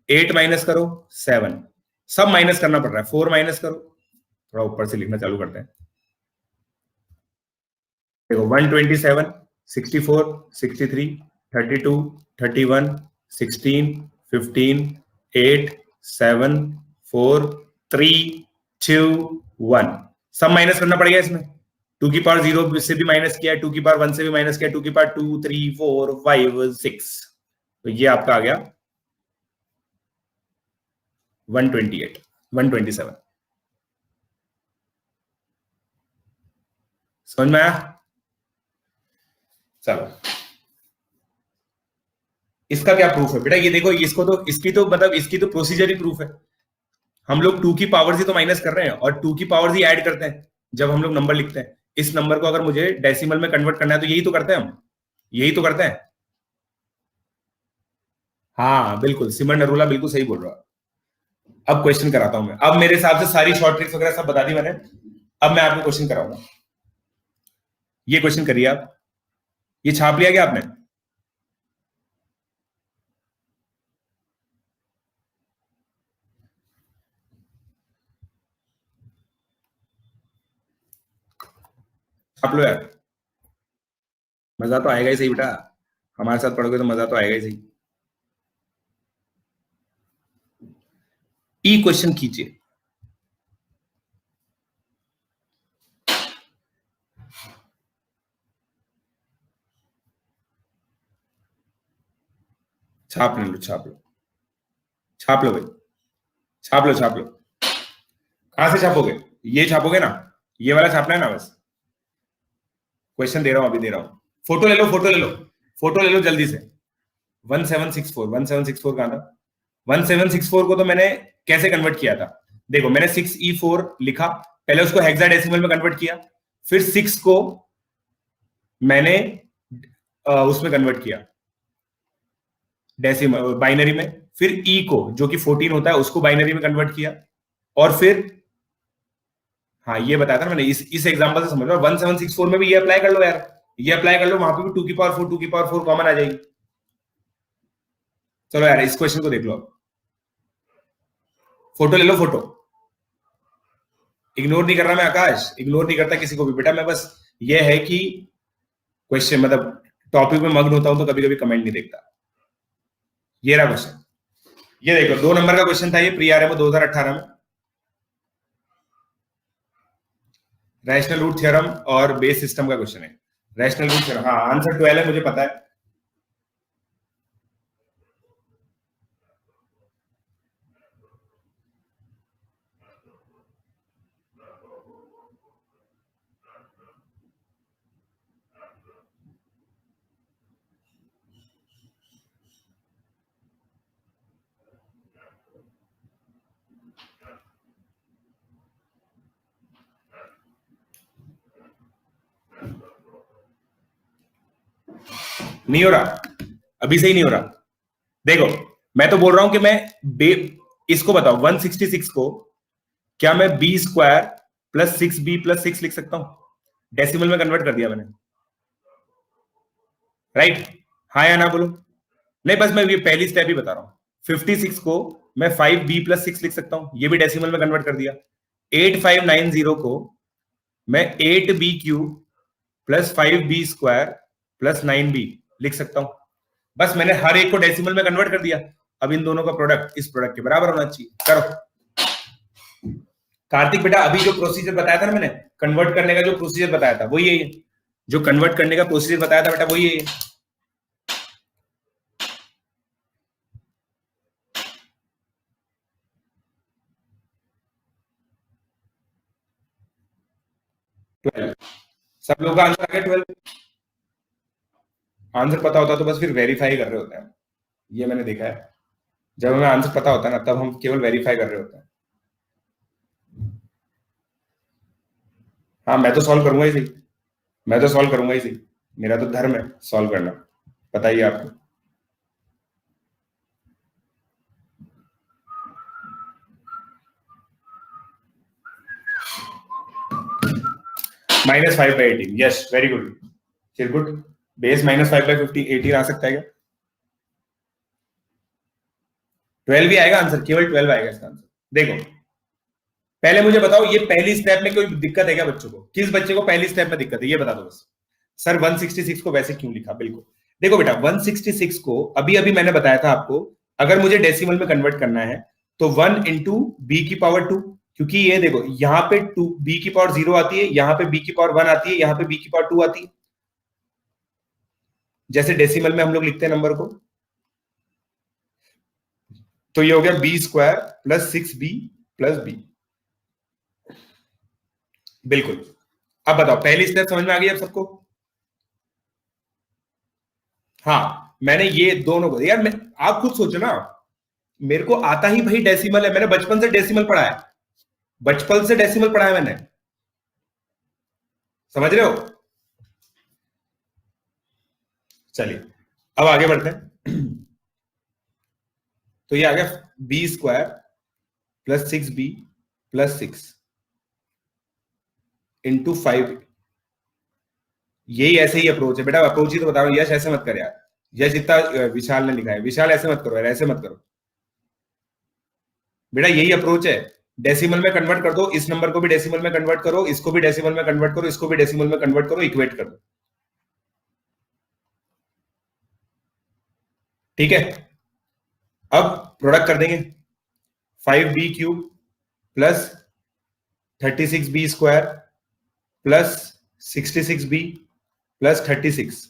8 माइनस करो 7, सब माइनस करना पड़ रहा है। 4 माइनस करो, थोड़ा ऊपर से लिखना चालू करते हैं। देखो 127, 64, 63, 32, 31, 16, 15, 8, 7, 4, 3, 2, 1, सब माइनस करना पड़ेगा इसमें। 2 की पावर 0 से भी माइनस किया, 2 की पावर 1 से भी माइनस किया, 2 की पावर 2, 3, 4, 5, 6, तो ये आपका आ गया 128, 127। समझ में आया? चलो, इसका क्या प्रूफ है बेटा? ये देखो, इसको तो इसकी तो मतलब इसकी तो प्रोसीजर ही प्रूफ है। हम लोग 2 की पावर ही तो माइनस कर रहे हैं और 2 की पावर ही ऐड करते हैं जब हम लोग नंबर लिखते हैं। इस नंबर को अगर मुझे डेसिमल में कन्वर्ट करना है तो यही तो करते हैं हम, यही तो करते हैं। हाँ बिल्कुल, सिमर नरूला बिल्कुल सही बोल रहा है। अब क्वेश्चन कराता हूं मैं। अब मेरे हिसाब से सारी शॉर्ट ट्रिक्स वगैरह सब बता दी मैंने। अब मैं आपको क्वेश्चन कराऊंगा। ये क्वेश्चन करिए आप। ये छाप लिया क्या आपने? छाप लो यार, मजा तो आएगा ही सही बेटा। हमारे साथ पढ़ोगे तो मजा तो आएगा ही सही। ई क्वेश्चन कीजिए। छाप लो, छाप लो, छाप लो भाई, छाप लो, छाप लो। कहां से छापोगे? ये छापोगे ना, ये वाला छापना है ना बस। क्वेश्चन दे रहा हूं, अभी दे रहा हूं। फोटो ले लो, फोटो ले लो, फोटो ले लो जल्दी से। 1764, 1764 कहां था? 1764 को तो मैंने कैसे कन्वर्ट किया था? देखो मैंने 6E4 लिखा, पहले उसको हेक्साडेसिमल में कन्वर्ट किया, फिर 6 को मैंने उसमें कन्वर्ट किया डेसिमल बाइनरी में, फिर ई को जो कि 14 होता है उसको बाइनरी में कन्वर्ट किया, और फिर हाँ ये बताया था ना मैंने। इस एग्जांपल से समझ लो। 1764 में भी ये अप्लाई कर लो यार, ये अप्लाई कर लो, वहां पे भी 2 की पावर 4, 2 की पावर 4 कॉमन आ जाएगी। चलो यार इस क्वेश्चन को देख लो। फोटो ले लो, फोटो। इग्नोर नहीं कर रहा मैं आकाश, इग्नोर नहीं करता किसी को भी बेटा मैं, बस ये है कि क्वेश्चन मतलब टॉपिक में मग्न होता हूं तो कभी कभी कमेंट नहीं देखता। ये रहा क्वेश्चन, ये देखो 2 नंबर का क्वेश्चन था ये, प्री आरएमओ 2018 में। रैशनल रूट थ्योरम और बेस सिस्टम का क्वेश्चन है। रैशनल रूट थ्योरम, हाँ आंसर 12 है मुझे पता है। नहीं हो रहा, अभी से ही नहीं हो रहा। देखो मैं तो बोल रहा हूं कि मैं इसको बताओ 166 को क्या मैं B square plus 6b plus 6 लिख सकता हूं? डेसिमल में कन्वर्ट कर दिया मैंने, राइट? हाँ या ना बोलो। नहीं बस मैं ये पहली स्टेप ही बता रहा हूं। 56 को मैं 5b प्लस 6 लिख सकता हूं, ये भी डेसिमल में कन्वर्ट कर दिया। 8590 को मैं 8b cube plus 5b square plus 9b लिख सकता हूं। बस मैंने हर एक को डेसिमल में कन्वर्ट कर दिया। अब इन दोनों का प्रोडक्ट इस प्रोडक्ट के बराबर होना चाहिए। करो कार्तिक बेटा, अभी जो प्रोसीजर बताया था ना मैंने, कन्वर्ट करने का जो प्रोसीजर बताया था वो ये है। जो कन्वर्ट करने का प्रोसीजर बताया था बेटा वो ये है। सब लोगों का आंसर आ गया 12? आंसर पता होता तो बस फिर वेरीफाई कर रहे होते हैं। ये मैंने देखा है, जब हमें आंसर पता होता है ना तब हम केवल वेरीफाई कर रहे होते हैं। हाँ मैं तो सॉल्व करूंगा ही सही, मैं तो सॉल्व करूंगा ही सही, मेरा तो धर्म है सॉल्व करना, बताइए आपको। -5/18, यस वेरी गुड, फिर गुड। बेस -5/50 18 आ सकता है क्या? 12 भी आएगा आंसर, केवल 12 आएगा इसका आंसर। देखो पहले मुझे बताओ, ये पहली स्टेप में कोई दिक्कत है क्या बच्चों को? किस बच्चे को पहली स्टेप में दिक्कत है ये बता दो बस। सर 166 को वैसे क्यों लिखा? बिल्कुल देखो बेटा, 166 को अभी अभी मैंने बताया था आपको, अगर मुझे डेसिमल में कन्वर्ट करना है तो 1 इंटू बी की पावर 2, क्योंकि ये देखो यहां पे 2 बी की पावर 0 आती है, यहां पे बी की पावर 1 आती है, यहां पे बी की पावर 2 आती है, जैसे डेसिमल में हम लोग लिखते हैं नंबर को। तो ये हो गया b² plus 6b plus b। बिल्कुल। अब बताओ पहली स्टेप समझ में आ गई अब सबको? हाँ मैंने ये दोनों को यार, आप खुद सोचो ना, मेरे को आता ही भाई डेसिमल है, मैंने बचपन से डेसिमल पढ़ा है, बचपन से डेसिमल पढ़ा है मैंने, समझ रहे हो? चलिए अब आगे बढ़ते हैं। तो ये आ गया b² plus 6b plus 6 into 5। यही ऐसे ही अप्रोच है बेटा, अप्रोच ही तो बताओ। यश ऐसे मत कर यार, यश इतना विशाल ने लिखा है, विशाल ऐसे मत करो यार, ऐसे मत करो बेटा, यही अप्रोच है। डेसिमल में कन्वर्ट कर दो, इस नंबर को भी डेसिमल में कन्वर्ट करो, इसको भी डेसिमल में कन्वर्ट करो, इसको भी डेसिमल में कन्वर्ट करो, इक्वेट कर दो, ठीक है? अब प्रोडक्ट कर देंगे, 5b³ plus 36b² plus 66b plus 36।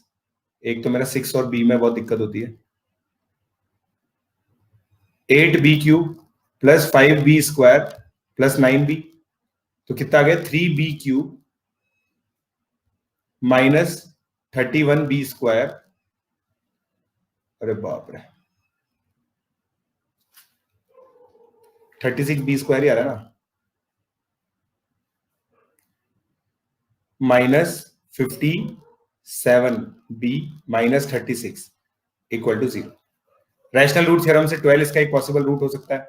एक तो मेरा 6 और b में बहुत दिक्कत होती है। 8b³ plus 5b² plus 9b, तो कितना आ गया? 3b³ minus 31b²। अरे बाप रे, 36b² ही आ रहा है ना, -57b minus 36 equal to 0। Rational root theorem से 12 इसका एक पॉसिबल रूट हो सकता है,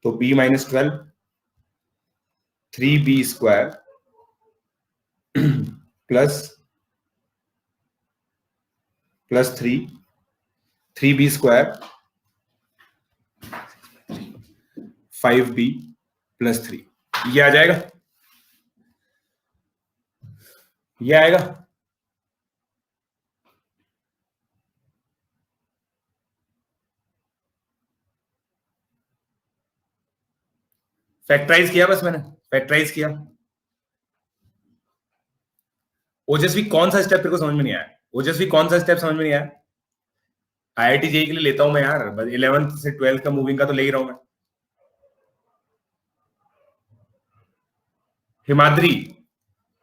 तो b minus 12 3b² plus 3b² 5b plus 3, ये आ जाएगा, ये आएगा। फैक्टराइज किया, बस मैंने फैक्टराइज किया। ओजस्वी कौन सा स्टेप तेरे को समझ में नहीं आया? ओजस्वी कौन सा स्टेप समझ में नहीं आया? IIT जेईई के लिए लेता हूं मैं यार, 11th से 12th का मूविंग का तो ले ही रहा हूं मैं। हिमाद्री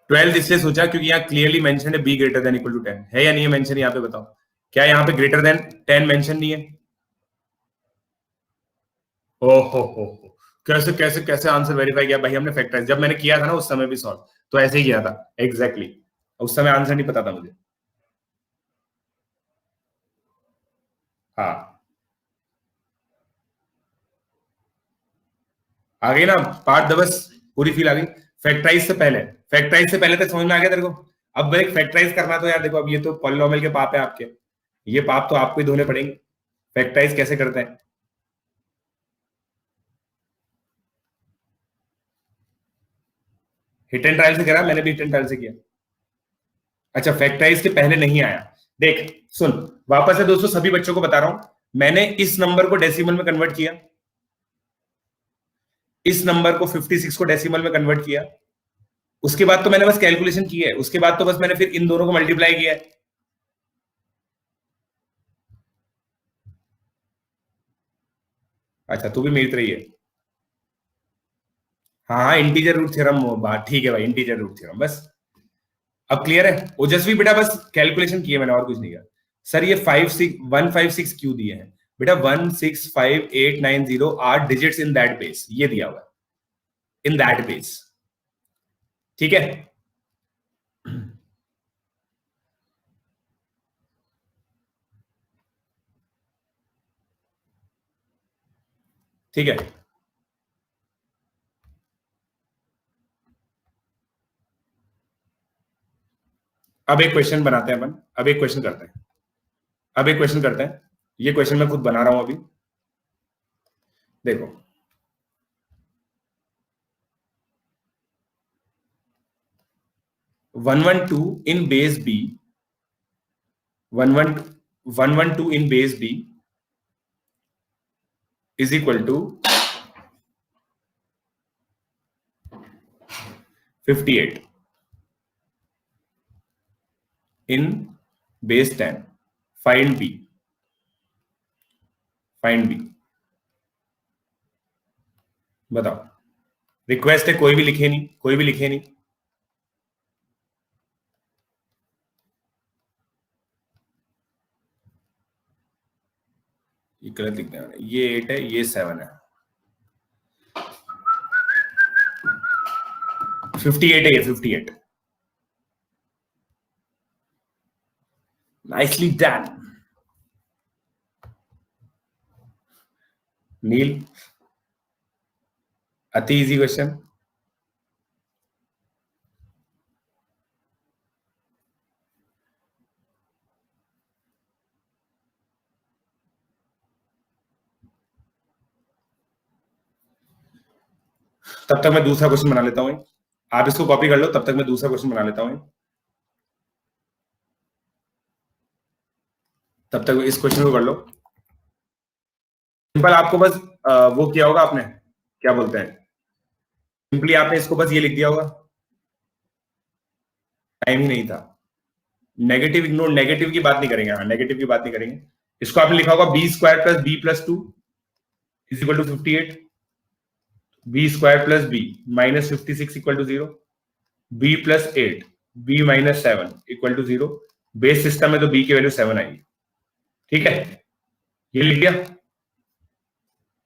12th इसलिए सोचा क्योंकि यहाँ क्लियरली मेंशन है b greater than equal to 10, है या नहीं है मेंशन? यहाँ पे बताओ, क्या यहाँ पे ग्रेटर देन 10 मेंशन नहीं है? ओहो, कैसे कैसे कैसे आंसर वेरीफाई किया भाई हमने? फैक्टराइज जब मैंने किया था ना उस समय भी सॉल्व, तो ऐसे ही किया था एग्जैक्टली exactly. उस समय आंसर नहीं पता था मुझे। हाँ आ गई ना पार्ट दबस, पूरी फील आ गई। फैक्टराइज से पहले तक समझ में आ गया तेरे को? अब एक फैक्टराइज करना तो यार देखो, अब ये तो पॉलिनोमियल के पाप है आपके, ये पाप तो आपको ही धोने पड़ेंगे। फैक्टराइज कैसे करते हैं? हिट एंड ट्रायल से करा, मैंने भी हिट एंड ट्रायल से किया। अच्छा फैक्टराइज के पहले नहीं आया, देख सुन वापस से दोस्तों सभी बच्चों को बता रहा हूं, मैंने इस नंबर को डेसिमल में कन्वर्ट किया, इस नंबर को 56 को डेसिमल में कन्वर्ट किया, उसके बाद तो मैंने बस कैलकुलेशन की है, उसके बाद तो बस मैंने फिर इन दोनों को मल्टीप्लाई किया है। अच्छा तू भी मेरी तरह ही है? हाँ हाँ इंटीजर रूट थ्योरम, बात ठीक है भाई, इंटीजर रूट थ्योरम बस। अब क्लियर है? ओजस्वी बेटा बस कैलकुलेशन की है मैंने, और कुछ नहीं किया। सर ये 156 क्यों दिए हैं बेटा? 165,890 are digits in that base, ये दिया हुआ है इन दैट बेस, ठीक है? ठीक है, अब एक क्वेश्चन बनाते हैं अपन, अब एक क्वेश्चन करते हैं, अब एक क्वेश्चन करते हैं। ये क्वेश्चन मैं खुद बना रहा हूं अभी, देखो। One one two in base B, one one two in base B is equal to 58 in base 10, find b, find b। बताओ, रिक्वेस्ट है, कोई भी लिखे नहीं, कोई भी लिखे नहीं। ये गलत लिखते हैं, ये 8 है, ये 7 है, 58 है, ये 58। नाइसली डन नील, अति इजी क्वेश्चन। तब तक मैं दूसरा क्वेश्चन बना लेता हूं, आप इसको कॉपी कर लो, तब तक मैं दूसरा क्वेश्चन बना लेता हूं। तब तक इस क्वेश्चन को कर लो। सिंपल आपको बस वो किया होगा आपने, क्या बोलते हैं, सिंपली आपने इसको बस ये लिख दिया होगा, टाइम ही नहीं था। नेगेटिव इग्नोर, नेगेटिव की बात नहीं करेंगे, हाँ नेगेटिव की बात नहीं करेंगे। इसको आपने लिखा होगा B square plus B plus 2 is equal to 58, B square plus B minus 56 equal to 0, B plus 8 B minus 7 equal to 0। Base system में तो बी की वैल्यू 7 आएगी, ठीक है, ये लिख दिया।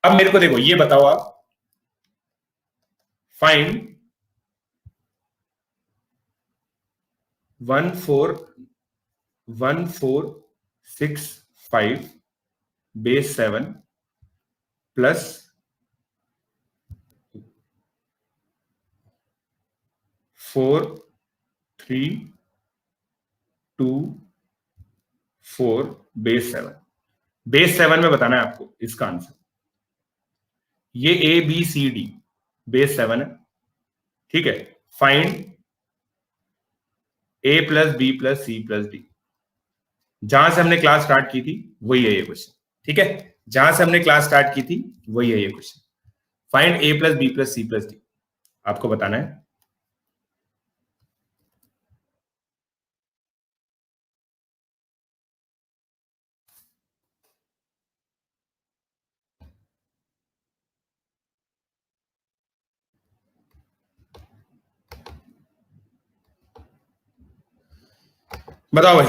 अब मेरे को देखो, ये बताओ आप, find 1465 base 7 plus 4324 base 7। Base 7 में बताना है आपको इसका आंसर। ये A B C D base 7 है, ठीक है। Find A plus B plus C plus D. जहां से हमने क्लास स्टार्ट की थी वही है ये क्वेश्चन, ठीक है, जहां से हमने क्लास स्टार्ट की थी वही है ये question. Find A plus B plus C plus D, आपको बताना है। बताओ भाई,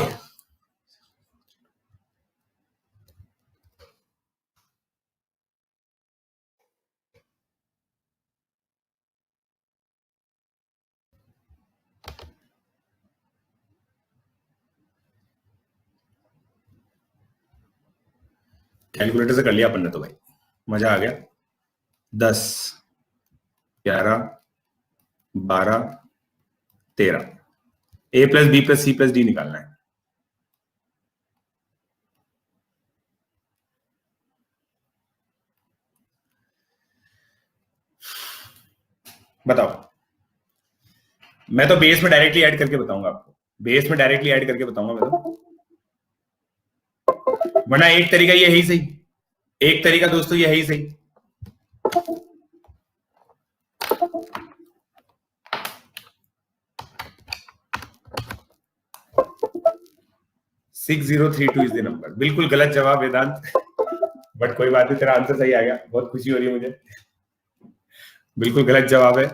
कैलकुलेटर से कर लिया अपन ने तो भाई, मजा आ गया। 10 11 12 13, A plus B plus C plus D निकालना है। बताओ, मैं तो बेस में डायरेक्टली ऐड करके बताऊंगा आपको, बेस में डायरेक्टली ऐड करके बताऊंगा मैं तो, वरना एक तरीका ये है ही सही, एक तरीका दोस्तों ये है ही सही। Six 6032 is the number. बिल्कुल गलत जवाब वेदांत, बट कोई बात नहीं, तेरा आंसर सही आ गया, बहुत खुशी हो रही है मुझे। बिल्कुल गलत जवाब है,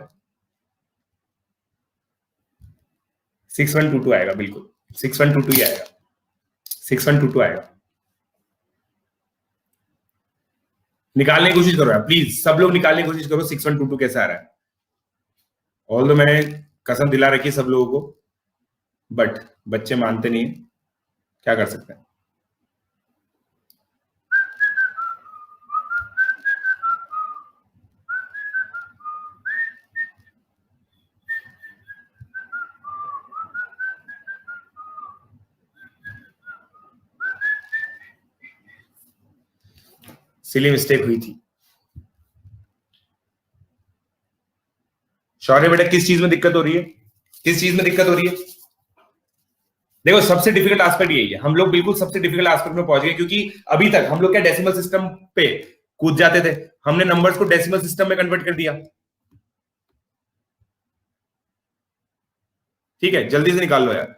6122 आएगा, बिल्कुल 6122 ही आएगा, 6122 आएगा। निकालने की कोशिश करो यार प्लीज, सब लोग निकालने की कोशिश करो 6122 कैसे आ रहा है। ऑल्दो मैंने कसम दिला रखी है सब लोगों को बट बच्चे मानते नहीं, क्या कर सकते हैं। सिली मिस्टेक हुई थी। शौर्य बेटा किस चीज में दिक्कत हो रही है, किस चीज में दिक्कत हो रही है? देखो सबसे डिफिकल्ट एस्पेक्ट यही है, हम लोग बिल्कुल सबसे डिफिकल्ट एस्पेक्ट में पहुंच गए, क्योंकि अभी तक हम लोग क्या डेसिमल सिस्टम पे कूद जाते थे, हमने नंबर्स को डेसिमल सिस्टम में कन्वर्ट कर दिया। ठीक है, जल्दी से निकाल लो यार।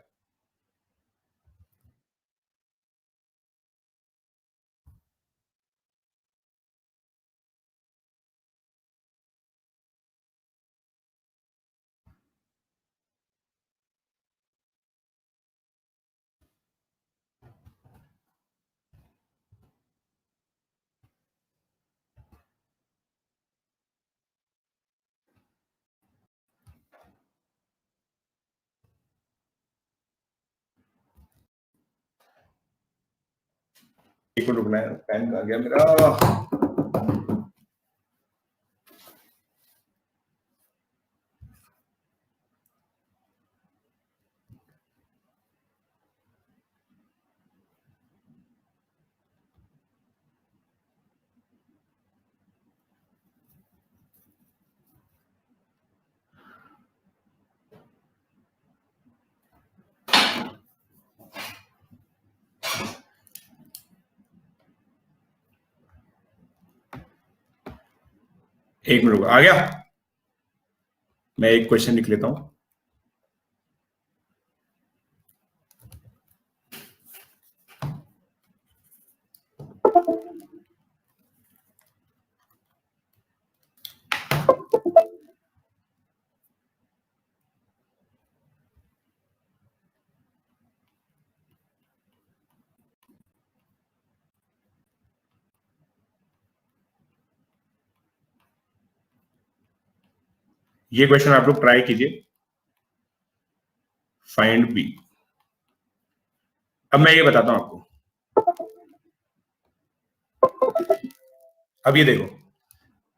एक मिनट रुकना है, पेन आ गया मेरा। एक मिनट आ गया, मैं एक क्वेश्चन लिख लेता हूं। ये क्वेश्चन आप लोग ट्राई कीजिए, फाइंड बी। अब मैं ये बताता हूं आपको, अब ये देखो,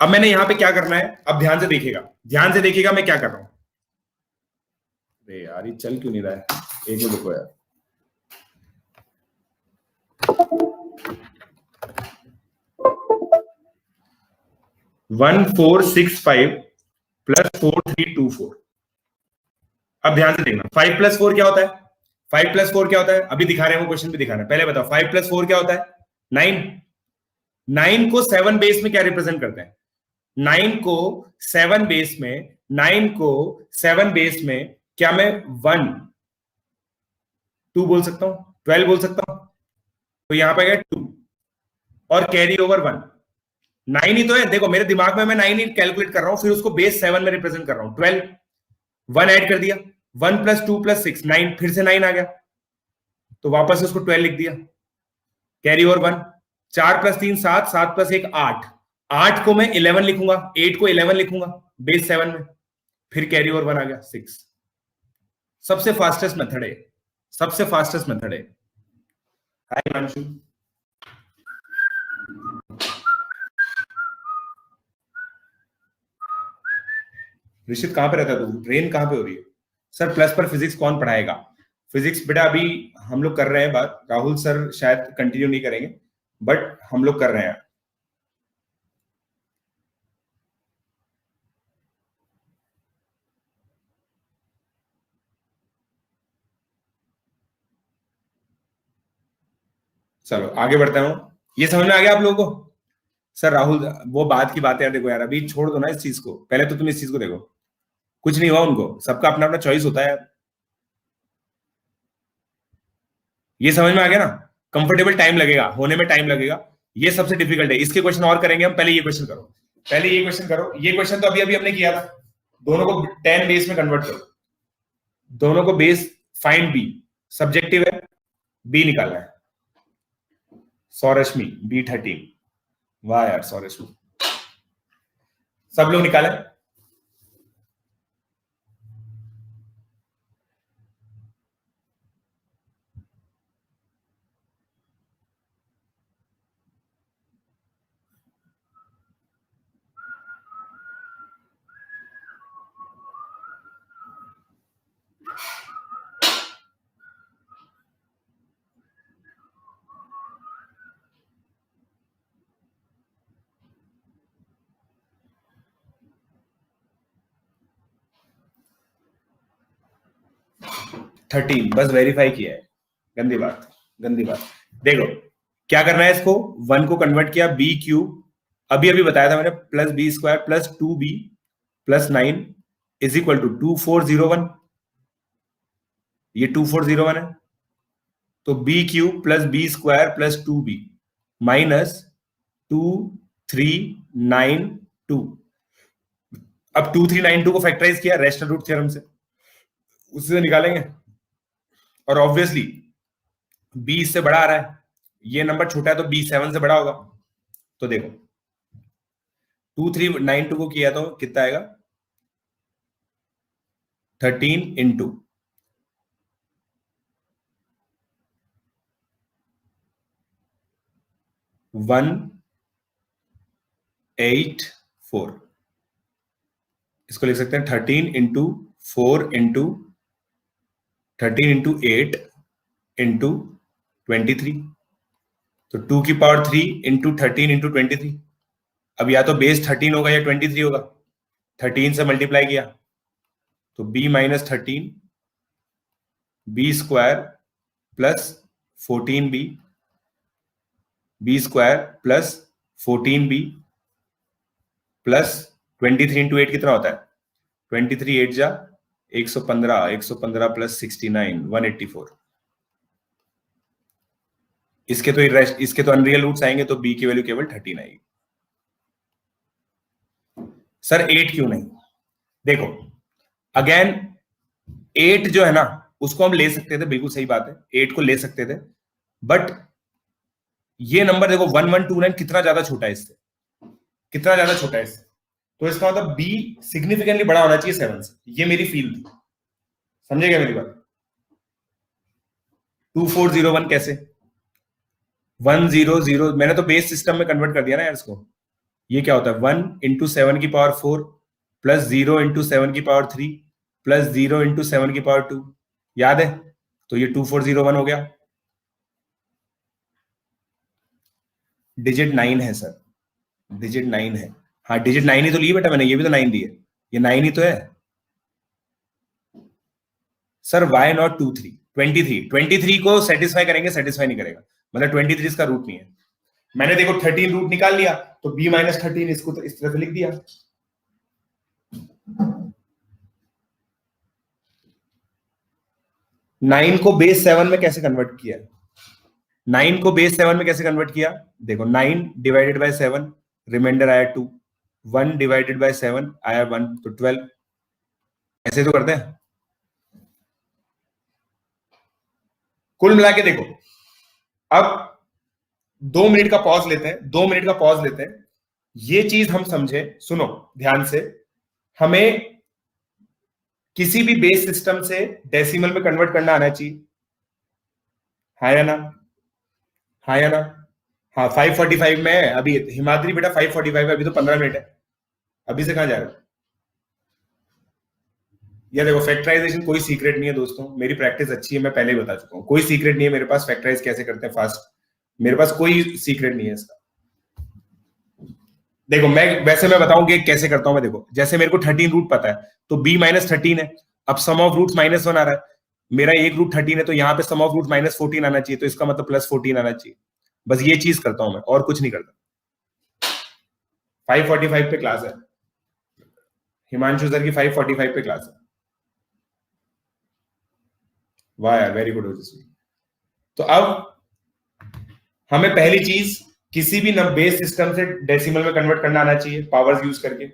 अब मैंने यहां पे क्या करना है, अब ध्यान से देखिएगा, ध्यान से देखिएगा मैं क्या कर रहा हूं। अरे यार ये चल क्यों नहीं रहा है, एक मिनट रुको यार। One 465 plus 4324। अब ध्यान से देखना, 5 प्लस 4 क्या होता है, 5 प्लस 4 क्या होता है, अभी दिखा रहे हैं वो क्वेश्चन भी दिखा रहे हैं, पहले बताओ 5 प्लस 4 क्या होता है? 9। 9 को 7 बेस में क्या रिप्रेजेंट करते हैं? 9 को 7 बेस में, 9 को 7 बेस में क्या मैं 1 2 बोल सकता हूं, 12 बोल सकता हूं? तो यहां पे गया 2 और कैरी ओवर 1। 9 ही तो है, देखो मेरे दिमाग में मैं 9 ही कैलकुलेट कर रहा हूं, फिर उसको बेस 7 में रिप्रेजेंट कर रहा हूं। 12 1 ऐड कर दिया, 1 प्लस 2 प्लस 6 9, फिर से 9 आ गया, तो वापस से उसको 12 लिख दिया, कैरी ओवर 1। 4 प्लस 3 7, 7 प्लस 1 8, 8 को मैं 11 लिखूंगा, 8 को 11 लिखूंगा बेस 7 में, फिर कैरी ओवर 1 आ गया 6। सबसे फास्टेस्ट मेथड है, सबसे फास्टेस्ट मेथड है। हाय हिमांशु, ऋषित कहां पे रहता है तू, ट्रेन कहां पे हो रही है? सर प्लस पर फिजिक्स कौन पढ़ाएगा? फिजिक्स बेटा अभी हम लोग कर रहे हैं बात, राहुल सर शायद कंटिन्यू नहीं करेंगे, बट हम लोग कर रहे हैं। चलो आगे बढ़ता हूं, ये समझ में आ गया आप लोगों को? सर राहुल वो बात की बात है यार, देखो यार अभी छोड़ दो ना इस चीज को, पहले तो तुम इस चीज को देखो, कुछ नहीं हुआ उनको, सबका अपना अपना चॉइस होता है यार। ये समझ में आ गया ना? कंफर्टेबल टाइम लगेगा, होने में टाइम लगेगा, ये सबसे डिफिकल्ट है। इसके क्वेश्चन और करेंगे हम, पहले ये क्वेश्चन करो, पहले ये क्वेश्चन करो। ये क्वेश्चन तो अभी अभी हमने किया था, दोनों को 10 बेस में कन्वर्ट करो, दोनों को बेस, फाइंड बी, सब्जेक्टिव है, बी निकालना है। सौरश्मी B13, वाह यार सौरश्मी, सब लोग निकाले। 13 बस वेरीफाई किया है। गंदी बात, गंदी बात। देखो क्या करना है, इसको 1 को कन्वर्ट किया, बी क्यूब अभी अभी बताया था मैंने, plus B square plus 2b plus 9 is equal to 2401। ये 2401 है, तो B cube plus B square plus 2b minus 2392। अब 2392 को फैक्टराइज किया रैशनल रूट थ्योरम से, उससे निकालेंगे, और ऑब्वियसली बी इससे बड़ा आ रहा है, ये नंबर छोटा है तो बी 7 से बड़ा होगा। तो देखो 2392 को किया तो कितना आएगा, 13 इंटू 184, इसको लिख सकते हैं 13 इंटू 4 इंटू 13 इंटू 8 इंटू 23, तो 2 की पावर 3 इंटू 13 इंटू 23। अब या तो बेस 13 होगा या 23 होगा, 13 से मल्टीप्लाई किया तो b minus 13 B square plus 14b, B square plus 14b plus 23 into 8 कितना होता है, 23 8 जा 115, 115 प्लस 69 184। इसके तो अनरियल रूट्स आएंगे तो b की वैल्यू केवल 13 आएगी। सर 8 क्यों नहीं, देखो अगेन 8 जो है ना उसको हम ले सकते थे, बिल्कुल सही बात है, 8 को ले सकते थे, बट ये नंबर देखो 1129 कितना ज्यादा छोटा है इससे, कितना ज्यादा छोटा है इससे, तो इसका मतलब b सिग्निफिकेंटली बड़ा होना चाहिए 7 से, ये मेरी फील थी, समझेगा मेरी बात। 2401 कैसे, 100, मैंने तो बेस सिस्टम में कन्वर्ट कर दिया ना यार इसको। ये क्या होता है, 1 इंटू 7 की पावर 4 प्लस 0 इंटू 7 की पावर 3 प्लस 0 इंटू 7 की पावर 2, याद है, तो ये 2401 हो गया। डिजिट 9 है सर, डिजिट 9 है, हाँ डिजिट 9 ही तो लिए बेटा मैंने, ये भी तो 9 दी है, ये 9 ही तो है सर। वाई नॉट 23 को सेटिस्फाई करेंगे, सेटिस्फाई नहीं करेगा, मतलब 23 इसका रूट नहीं है। मैंने देखो 13 रूट निकाल लिया तो b माइनस 13 इसको तो इस तरह से लिख दिया। नाइन को बेस 7 में कैसे कन्वर्ट किया, 9 को बेस 7 में कैसे कन्वर्ट किया, देखो 9 डिवाइडेड बाय 7 रिमाइंडर आया 2, 1 डिवाइडेड बाय 7 आया 1, तो 12, ऐसे तो करते हैं। कुल मिला के देखो, अब 2 मिनट का पॉज लेते हैं, 2 मिनट का पॉज लेते हैं, ये चीज हम समझे, सुनो ध्यान से, हमें किसी भी बेस सिस्टम से डेसिमल में कन्वर्ट करना आना चाहिए, हाँ या ना, हाँ या ना, हाँ 5:45 में है अभी, हिमाद्री बेटा 5:45 है, अभी तो 15 मिनट है, अभी से कहां जा रहे हो। ये देखो फैक्टराइजेशन कोई सीक्रेट नहीं है दोस्तों, मेरी प्रैक्टिस अच्छी है, मैं पहले ही बता चुका हूं, कोई सीक्रेट नहीं है मेरे पास, फैक्टराइज कैसे करते हैं फास्ट, मेरे पास कोई सीक्रेट नहीं है इसका। देखो मैं बताऊं कि कैसे करता हूं मैं, देखो जैसे मेरे को 13 रूट पता है तो b माइनस 13 है, अब सम ऑफ रूट -1 आ रहा है, मेरा एक रूट 13 है तो यहाँ पे सम ऑफ रूट -14 आना चाहिए, तो इसका मतलब +14 आना चाहिए, बस ये चीज करता हूं मैं, और कुछ नहीं करता। 5:45 पे क्लास है, हिमांशु सर की 5:45 पे क्लास है, वाह यार वेरी गुड ओजस्वी। तो अब हमें पहली चीज किसी भी बेस सिस्टम से डेसिमल में कन्वर्ट करना आना चाहिए पावर्स यूज करके,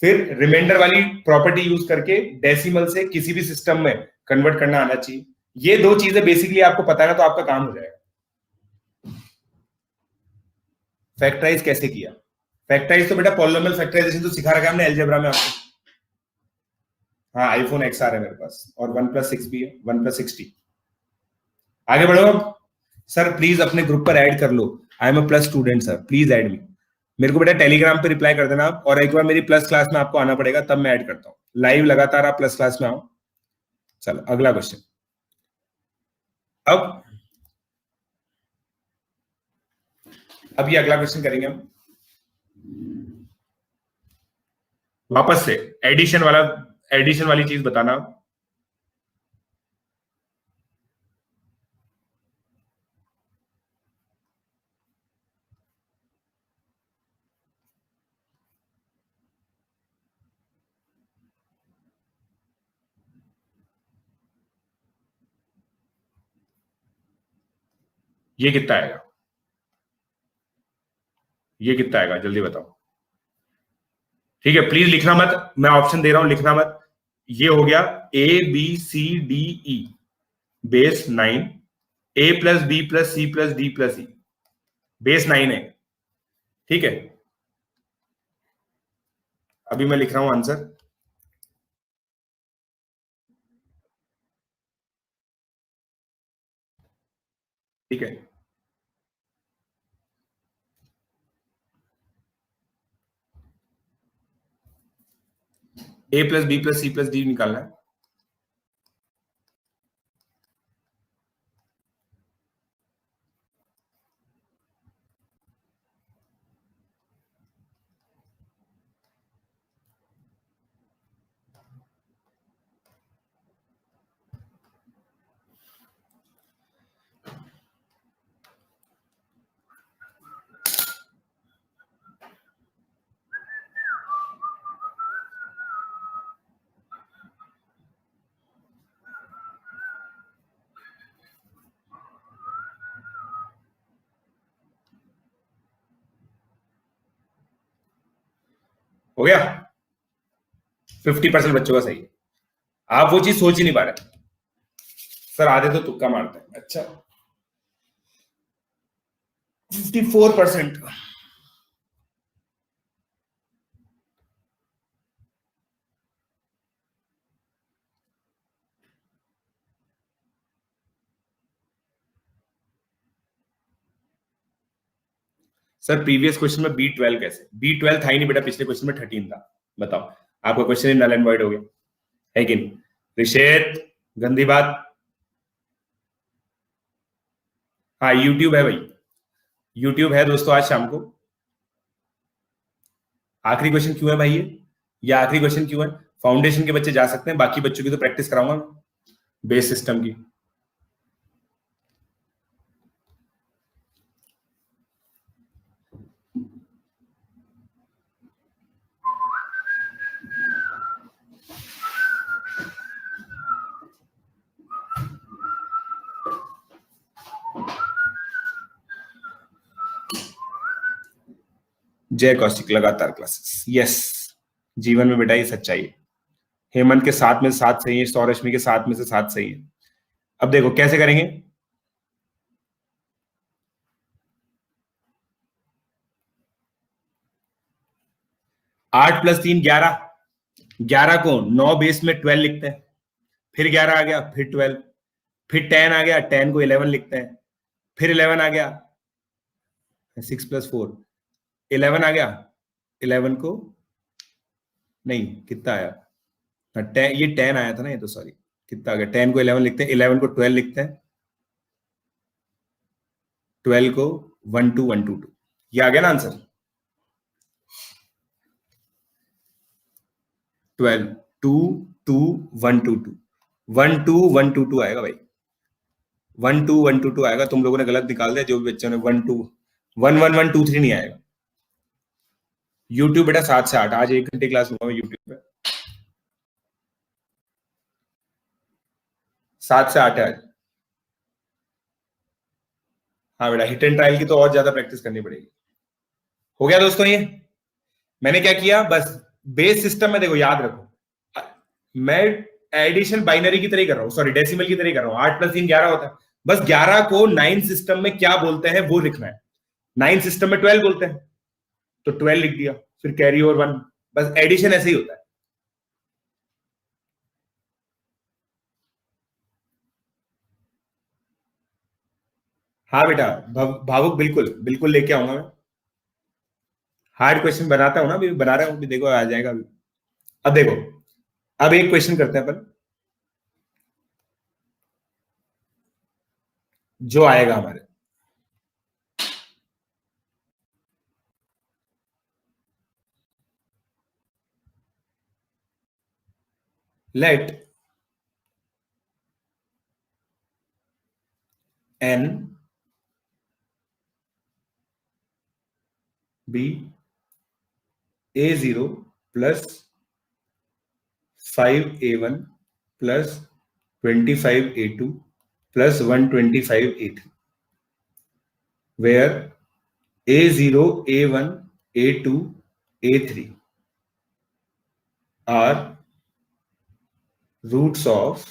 फिर रिमाइंडर वाली प्रॉपर्टी यूज करके डेसिमल से किसी भी सिस्टम में कन्वर्ट करना आना चाहिए। ये दो चीजें बेसिकली आपको पता है ना, तो आपका काम हो जाएगा। फैक्टराइज कैसे किया, फैक्टराइज तो बेटा पॉलिनोमियल फैक्टराइजेशन तो सिखा रखा हमने अलजेब्रा में आपको, हाँ आईफोन XR है मेरे पास, और 1+6 भी है, 1+60। आगे बढ़ो अब सर, प्लीज अपने ग्रुप पर ऐड कर लो, I am A plus student sir, please add me, मेरे को बेटा टेलीग्राम पे रिप्लाई कर देना आप, और एक बार मेरी प्लस क्लास में आपको आना पड़ेगा, तब मैं ऐड करता हूँ, लाइव लगातार आप प्लस क्लास में आओ। चलो अगला क्वेश्चन, अब ये अगला क्वेश्चन करेंगे हम, वापस से एडिशन वाली चीज बताना। ये कितना आएगा, ये कितना आएगा, जल्दी बताओ। ठीक है, प्लीज लिखना मत, मैं ऑप्शन दे रहा हूं, लिखना मत। ये हो गया ABCDE बेस 9, A+B+C+D+E बेस 9 है। ठीक है, अभी मैं लिख रहा हूं आंसर। ठीक है, A+B+C+D निकालना है। हो गया, 50% बच्चों का सही है। आप वो चीज सोच ही नहीं पा रहे सर, आधे तो तुक्का मारते हैं। अच्छा, 54%। सर प्रीवियस क्वेश्चन में B12 कैसे, B12 था ही नहीं बेटा, पिछले क्वेश्चन में 13 था। बताओ, आपका क्वेश्चन नल एंड वॉइड हो गया है कि नहीं? रिशेत, गंदी बात। हाँ यूट्यूब है भाई, यूट्यूब है दोस्तों आज शाम को। आखिरी क्वेश्चन क्यों है भाई ये आखिरी क्वेश्चन क्यों है? फाउंडेशन के बच्चे जा सकते हैं, बाकी बच्चों की तो प्रैक्टिस कराऊंगा मैं बेस सिस्टम की। जय कौशिक, लगातार क्लासेस, यस, जीवन में बेटा ये सच्चाई है। हेमंत के 7 में से 7 सही है, सौरश्मी के 7 में से 7 सही है। अब देखो कैसे करेंगे। 8 + 3 11, 11 को 9 बेस में 12 लिखते हैं, फिर 11 आ गया, फिर 12, फिर 10 आ गया, 10 को 11 लिखते हैं, फिर 11 आ गया, 6 + 4 11 आ गया, 11 को नहीं, कितना आया, ये 10 आया था ना, ये तो सॉरी, कितना आ गया, 10 को 11 लिखते हैं, 11 को 12 लिखते हैं, 12 को 1 2 1 2 2, ये आ गया ना आंसर। 12 2 2 1 2 2 1 2 1 2 2 आएगा भाई, 1 2 1 2 2 आएगा। तुम लोगों ने गलत निकाल दिया, जो भी बच्चों ने 1 2 1 1 1 2 3 नहीं आएगा। यूट्यूब बेटा 7 से 8, आज 1 घंटे क्लास लूंगा मैं यूट्यूब पे, 7 से 8 है आज। हाँ बेटा, हिट एंड ट्रायल की तो और ज्यादा प्रैक्टिस करनी पड़ेगी। हो गया दोस्तों, ये मैंने क्या किया, बस बेस सिस्टम में देखो, याद रखो, मैं एडिशन बाइनरी की तरह कर रहा हूँ, सॉरी डेसिमल की तरह कर रहा हूँ। 8 + 3 11 होता है, बस 11 को 9 सिस्टम में क्या बोलते हैं वो लिखना है। 9 सिस्टम में 12 बोलते हैं, तो 12 लिख दिया, फिर कैरी ओवर 1, बस एडिशन ऐसे ही होता है। हाँ बेटा, भावुक बिल्कुल बिल्कुल लेके आऊंगा मैं, हार्ड क्वेश्चन बनाता हूं ना, अभी बना रहा हूं, अभी देखो आ जाएगा अभी। अब देखो, अब एक क्वेश्चन करते हैं अपन, जो आएगा हमारे, late n be a0 plus 5a1 plus 25a2 plus 125a3। where A0, A1, A2, A3 are roots of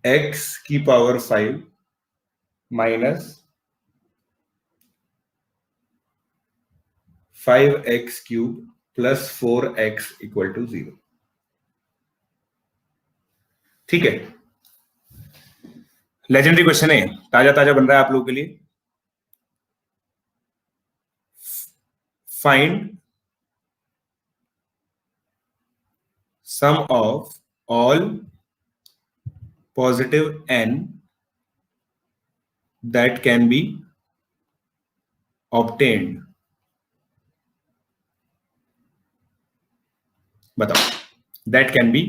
x की power 5 minus 5x cube plus 4x equal to 0. ठीक है, लेजेंडरी क्वेश्चन है, ताजा ताजा बन रहा है आप लोगों के लिए. Find sum of all positive n that can be obtained. बताओ, that can be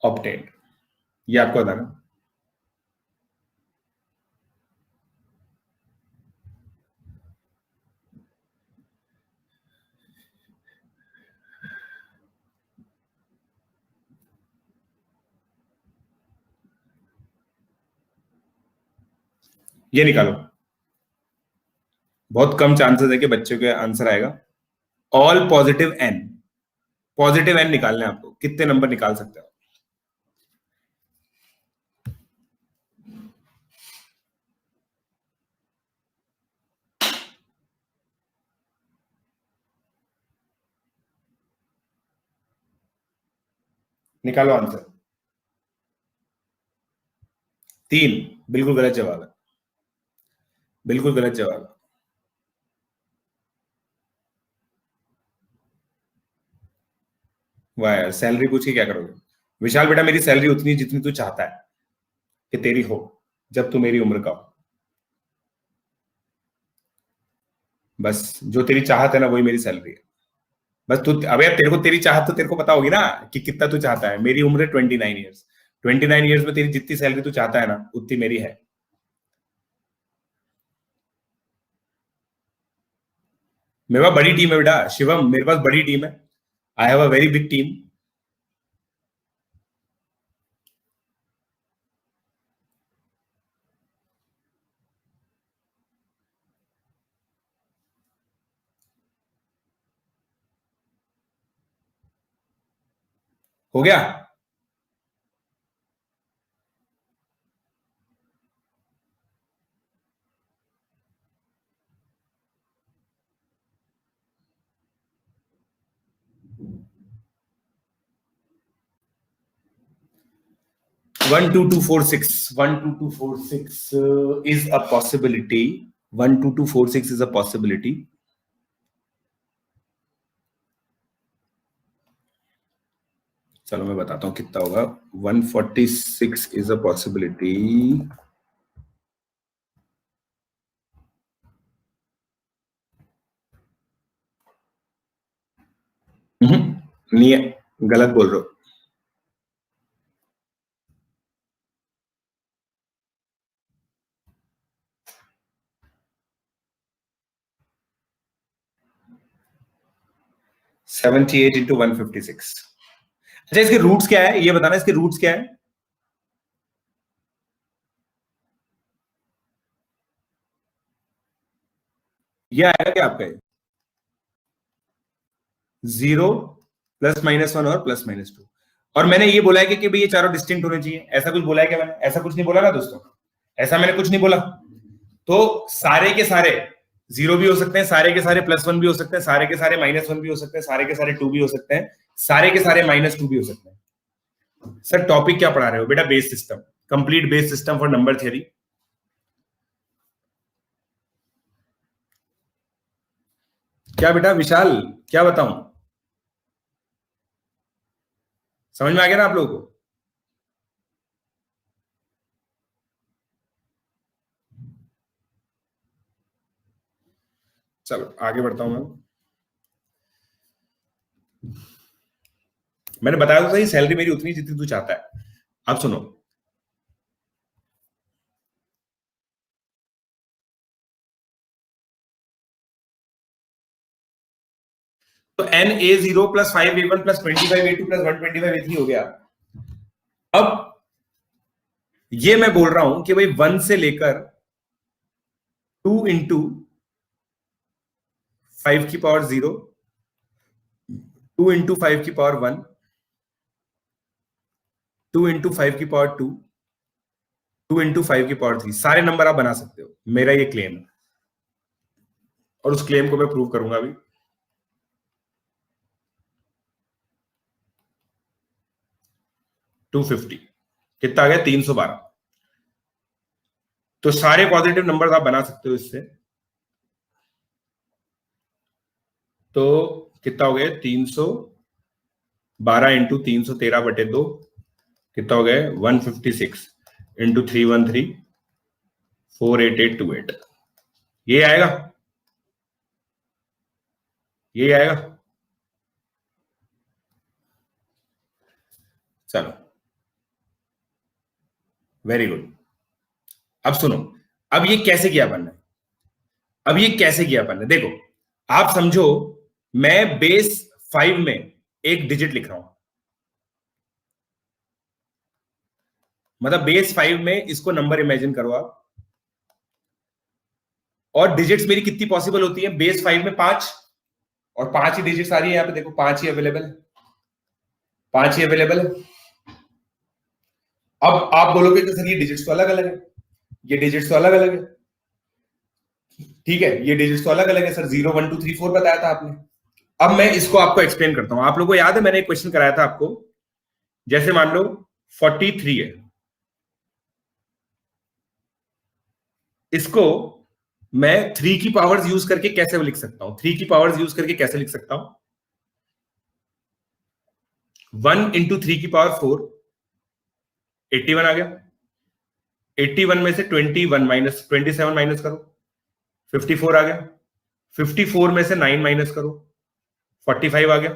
obtained. ये आपको बताना. ये निकालो. बहुत कम चांसेस है कि बच्चों के आंसर आएगा. ऑल पॉजिटिव एन निकालने हैं आपको. कितने नंबर निकाल सकते हो? निकालो आंसर. 3. बिल्कुल गलत जवाब है. बिल्कुल गलत जवाब है. वाह यार, सैलरी पूछ के क्या करोगे? विशाल बेटा, मेरी सैलरी उतनी जितनी तू चाहता है कि तेरी हो, जब तू मेरी उम्र का हो. बस जो तेरी चाहत है ना, वही मेरी सैलरी है. बस तू, अबे तेरे को तेरी चाहत तो तेरे को पता होगी ना कि कितना तू चाहता है. मेरी उम्र है 29 ईयर्स. 29 ईयर्स में तेरी जितनी सैलरी तू चाहता है ना, उतनी मेरी है. मेरे पास बड़ी टीम है बेटा शिवम, मेरे पास बड़ी टीम है. I have a very big team. हो गया. One two two four six. 12246 is a possibility. 12246 is a possibility. चलो मैं बताता हूं कितना होगा. 146 is a possibility. नहीं है, गलत बोल रहे हो. Seventy eight into 156. अच्छा, इसके रूट्स क्या है ये बताना. इसके रूट्स क्या है? ये आएगा क्या आपका? 0 +-1 और +-2. और मैंने ये बोला है कि भाई ये चारों डिस्टिंक्ट होने चाहिए. ऐसा कुछ बोला है क्या मैंने? ऐसा कुछ नहीं बोला ना दोस्तों. ऐसा मैंने कुछ नहीं बोला. तो सारे के सारे 0 भी हो सकते हैं, सारे के सारे +1 भी हो सकते हैं, सारे के सारे -1 भी हो सकते हैं, सारे के सारे 2 भी हो सकते हैं, सारे के सारे -2 भी हो सकते हैं. सर टॉपिक क्या पढ़ा रहे हो बेटा? Base system, complete base system for number theory. क्या बेटा विशाल, क्या बताऊं? समझ में आ गया ना आप लोगों को? चलो आगे बढ़ता हूं मैं. मैंने बताया तो सही, सैलरी मेरी उतनी जितनी तू चाहता है. अब सुनो. तो NA0 plus 5A1 plus 25A2 plus 125A3 हो गया। अब ये मैं बोल रहा हूं कि भाई 1 से लेकर 2 इंटू 5 की पावर 0, 2 इंटू 5 की पावर 1, 2 इंटू 5 की पावर 2, 2 इंटू 5 की पावर 3, सारे नंबर आप बना सकते हो। मेरा ये क्लेम है और उस क्लेम को मैं प्रूव करूंगा अभी। $250 कितना आ गया? 312। तो सारे पॉजिटिव नंबर्स आप बना सकते हो इससे। तो कितना हो गया? 312 इंटू 313/2 कितना हो गया? 156 इंटू 313 48828। ये आएगा, ये आएगा। चलो वेरी गुड। अब सुनो, अब ये कैसे किया अपन ने? अब ये कैसे किया अपन ने? देखो, आप समझो मैं बेस 5 में एक डिजिट लिख रहा हूं, मतलब बेस 5 में इसको नंबर इमेजिन करो आप, और डिजिट्स मेरी कितनी पॉसिबल होती है? बेस 5 में 5, और 5 ही डिजिट्स आ रही है यहां पे, देखो 5 ही अवेलेबल है, 5 ही अवेलेबल है। अब आप बोलोगे कि सर ये डिजिट्स तो अलग अलग है, ये डिजिट्स तो अलग अलग है, ठीक है, ये डिजिट्स तो अलग अलग है सर, 0 1 2 3 4 बताया था आपने। अब मैं इसको आपको एक्सप्लेन करता हूं। आप लोगों को याद है मैंने एक क्वेश्चन कराया था आपको, जैसे मान लो 43 है, इसको मैं 3 की पावर्स यूज करके कैसे लिख सकता हूं? 3 की पावर्स यूज करके कैसे लिख सकता हूं? 1 इंटू 3 की पावर 4, 81 आ गया। 81 में से 21 माइनस 27 माइनस करो, 54 आ गया। 54 में से 9 माइनस करो, 45 आ गया।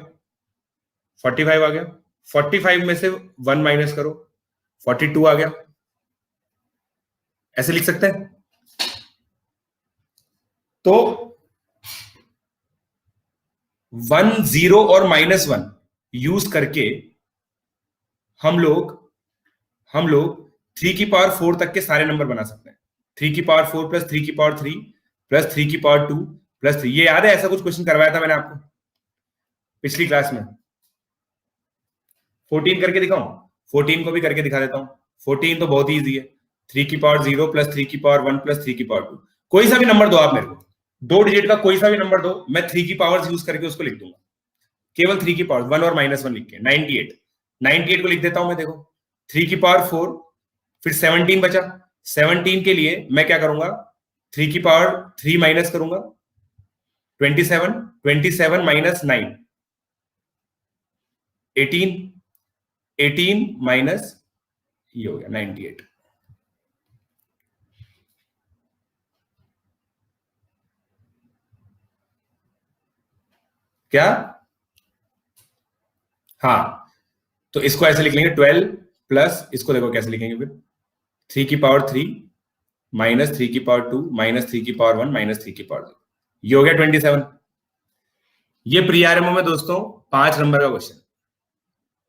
45 आ गया। 45 में से 1 माइनस करो, 42 आ गया। ऐसे लिख सकते हैं। तो 1 0 और -1 यूज करके हम लोग 3 की पावर 4 तक के सारे नंबर बना सकते हैं। 3 की पावर 4 प्लस 3 की पावर 3 प्लस 3 की पावर 2 प्लस 3। ये याद है? ऐसा कुछ क्वेश्चन करवाया था मैंने आपको पिछली क्लास में। 14 करके दिखाऊं? 14 को भी करके दिखा देता हूं। 14 तो बहुत ही ईजी है। 3 की पावर 0 प्लस 3 की पावर 1 प्लस 3 की पावर 2। कोई सा भी नंबर दो आप मेरे को, 2 डिजिट का कोई सा भी नंबर दो, मैं 3 की पावर्स यूज करके उसको लिख दूंगा। केवल 3 की पावर 1 और -1 लिख के 98 को लिख देता हूं मैं। देखो 3 की पावर 4, फिर 17 बचा। 17 के लिए मैं क्या करूंगा? 3 की पावर 3 माइनस करूंगा, 27 माइनस 9, 18 माइनस ये हो गया 98। क्या? हाँ, तो इसको ऐसे लिख लेंगे 12 प्लस, इसको देखो कैसे लिखेंगे फिर, 3 की पावर 3 माइनस 3 की पावर 2 माइनस 3 की पावर 1 माइनस 3 की पावर 2। ये हो गया 27। ये प्री आरएमओ में दोस्तों 5 नंबर का क्वेश्चन,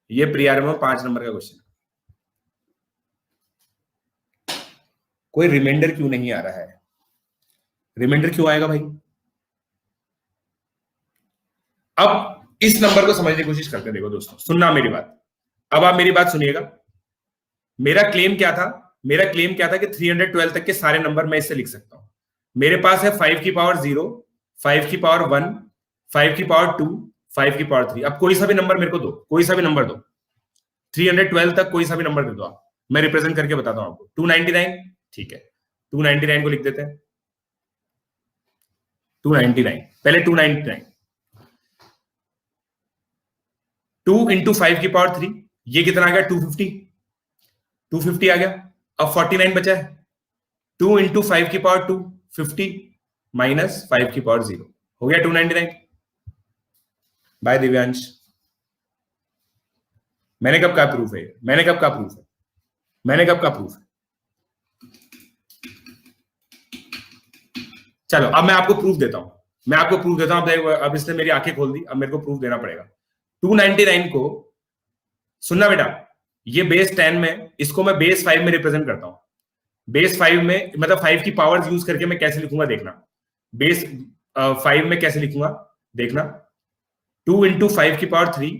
ये प्री आरएमओ में 5 नंबर का क्वेश्चन। कोई रिमाइंडर क्यों नहीं आ रहा है? रिमाइंडर क्यों आएगा भाई? अब इस नंबर को समझने की कोशिश करते हैं। देखो दोस्तों, सुनना मेरी बात, अब आप मेरी बात सुनिएगा। मेरा क्लेम क्या था? मेरा क्लेम क्या था कि 312 तक के सारे नंबर मैं इससे लिख सकता हूं। मेरे पास है 5 की पावर 0, 5 की पावर 1, 5 की पावर 2, 5 की पावर 3। अब कोई सा भी नंबर मेरे को दो, कोई सा भी नंबर दो, 312 तक कोई सा भी नंबर दे दो आप, मैं रिप्रेजेंट करके बताता हूं आपको। 299, ठीक है, 299 को लिख देते हैं। 299, पहले 299, 2 इंटू 5 की पावर 3, ये कितना आ गया? 250, 250 आ गया। अब 49 बचा है, 2 इंटू 5 की पावर 2, 50 माइनस 5 की पावर 0, हो गया 299। बाय दिव्यांश। मैंने कब का प्रूफ है? मैंने कब का प्रूफ है? मैंने कब का प्रूफ है? चलो अब मैं आपको प्रूफ देता हूं। मैं आपको प्रूफ देता हूं। अब इसने मेरी आंखें खोल दी, अब मेरे को प्रूफ देना पड़ेगा। 299 को सुनना बेटा, ये बेस 10 में, इसको मैं बेस 5 में रिप्रेजेंट करता हूं। बेस 5 में मतलब 5 की पावर्स यूज करके मैं कैसे लिखूंगा देखना। बेस 5 में कैसे लिखूंगा देखना। 2 इंटू 5 की पावर 3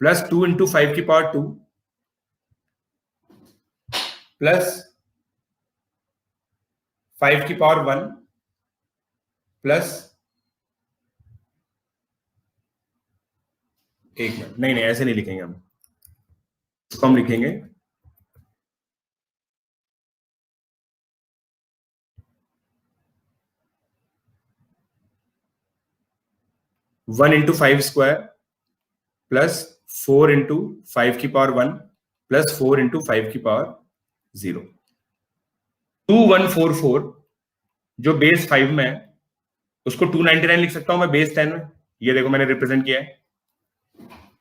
प्लस 2 इंटू 5 की पावर 2 प्लस 5 की पावर 1 प्लस, एक मिनट, नहीं ऐसे नहीं लिखेंगे हम, इसको हम लिखेंगे 1 इंटू 5 स्क्वायर प्लस 4 इंटू 5 की पावर 1 प्लस 4 इंटू 5 की पावर 0। 2144 जो बेस 5 में है उसको 299 लिख सकता हूं मैं बेस 10 में। ये देखो मैंने रिप्रेजेंट किया है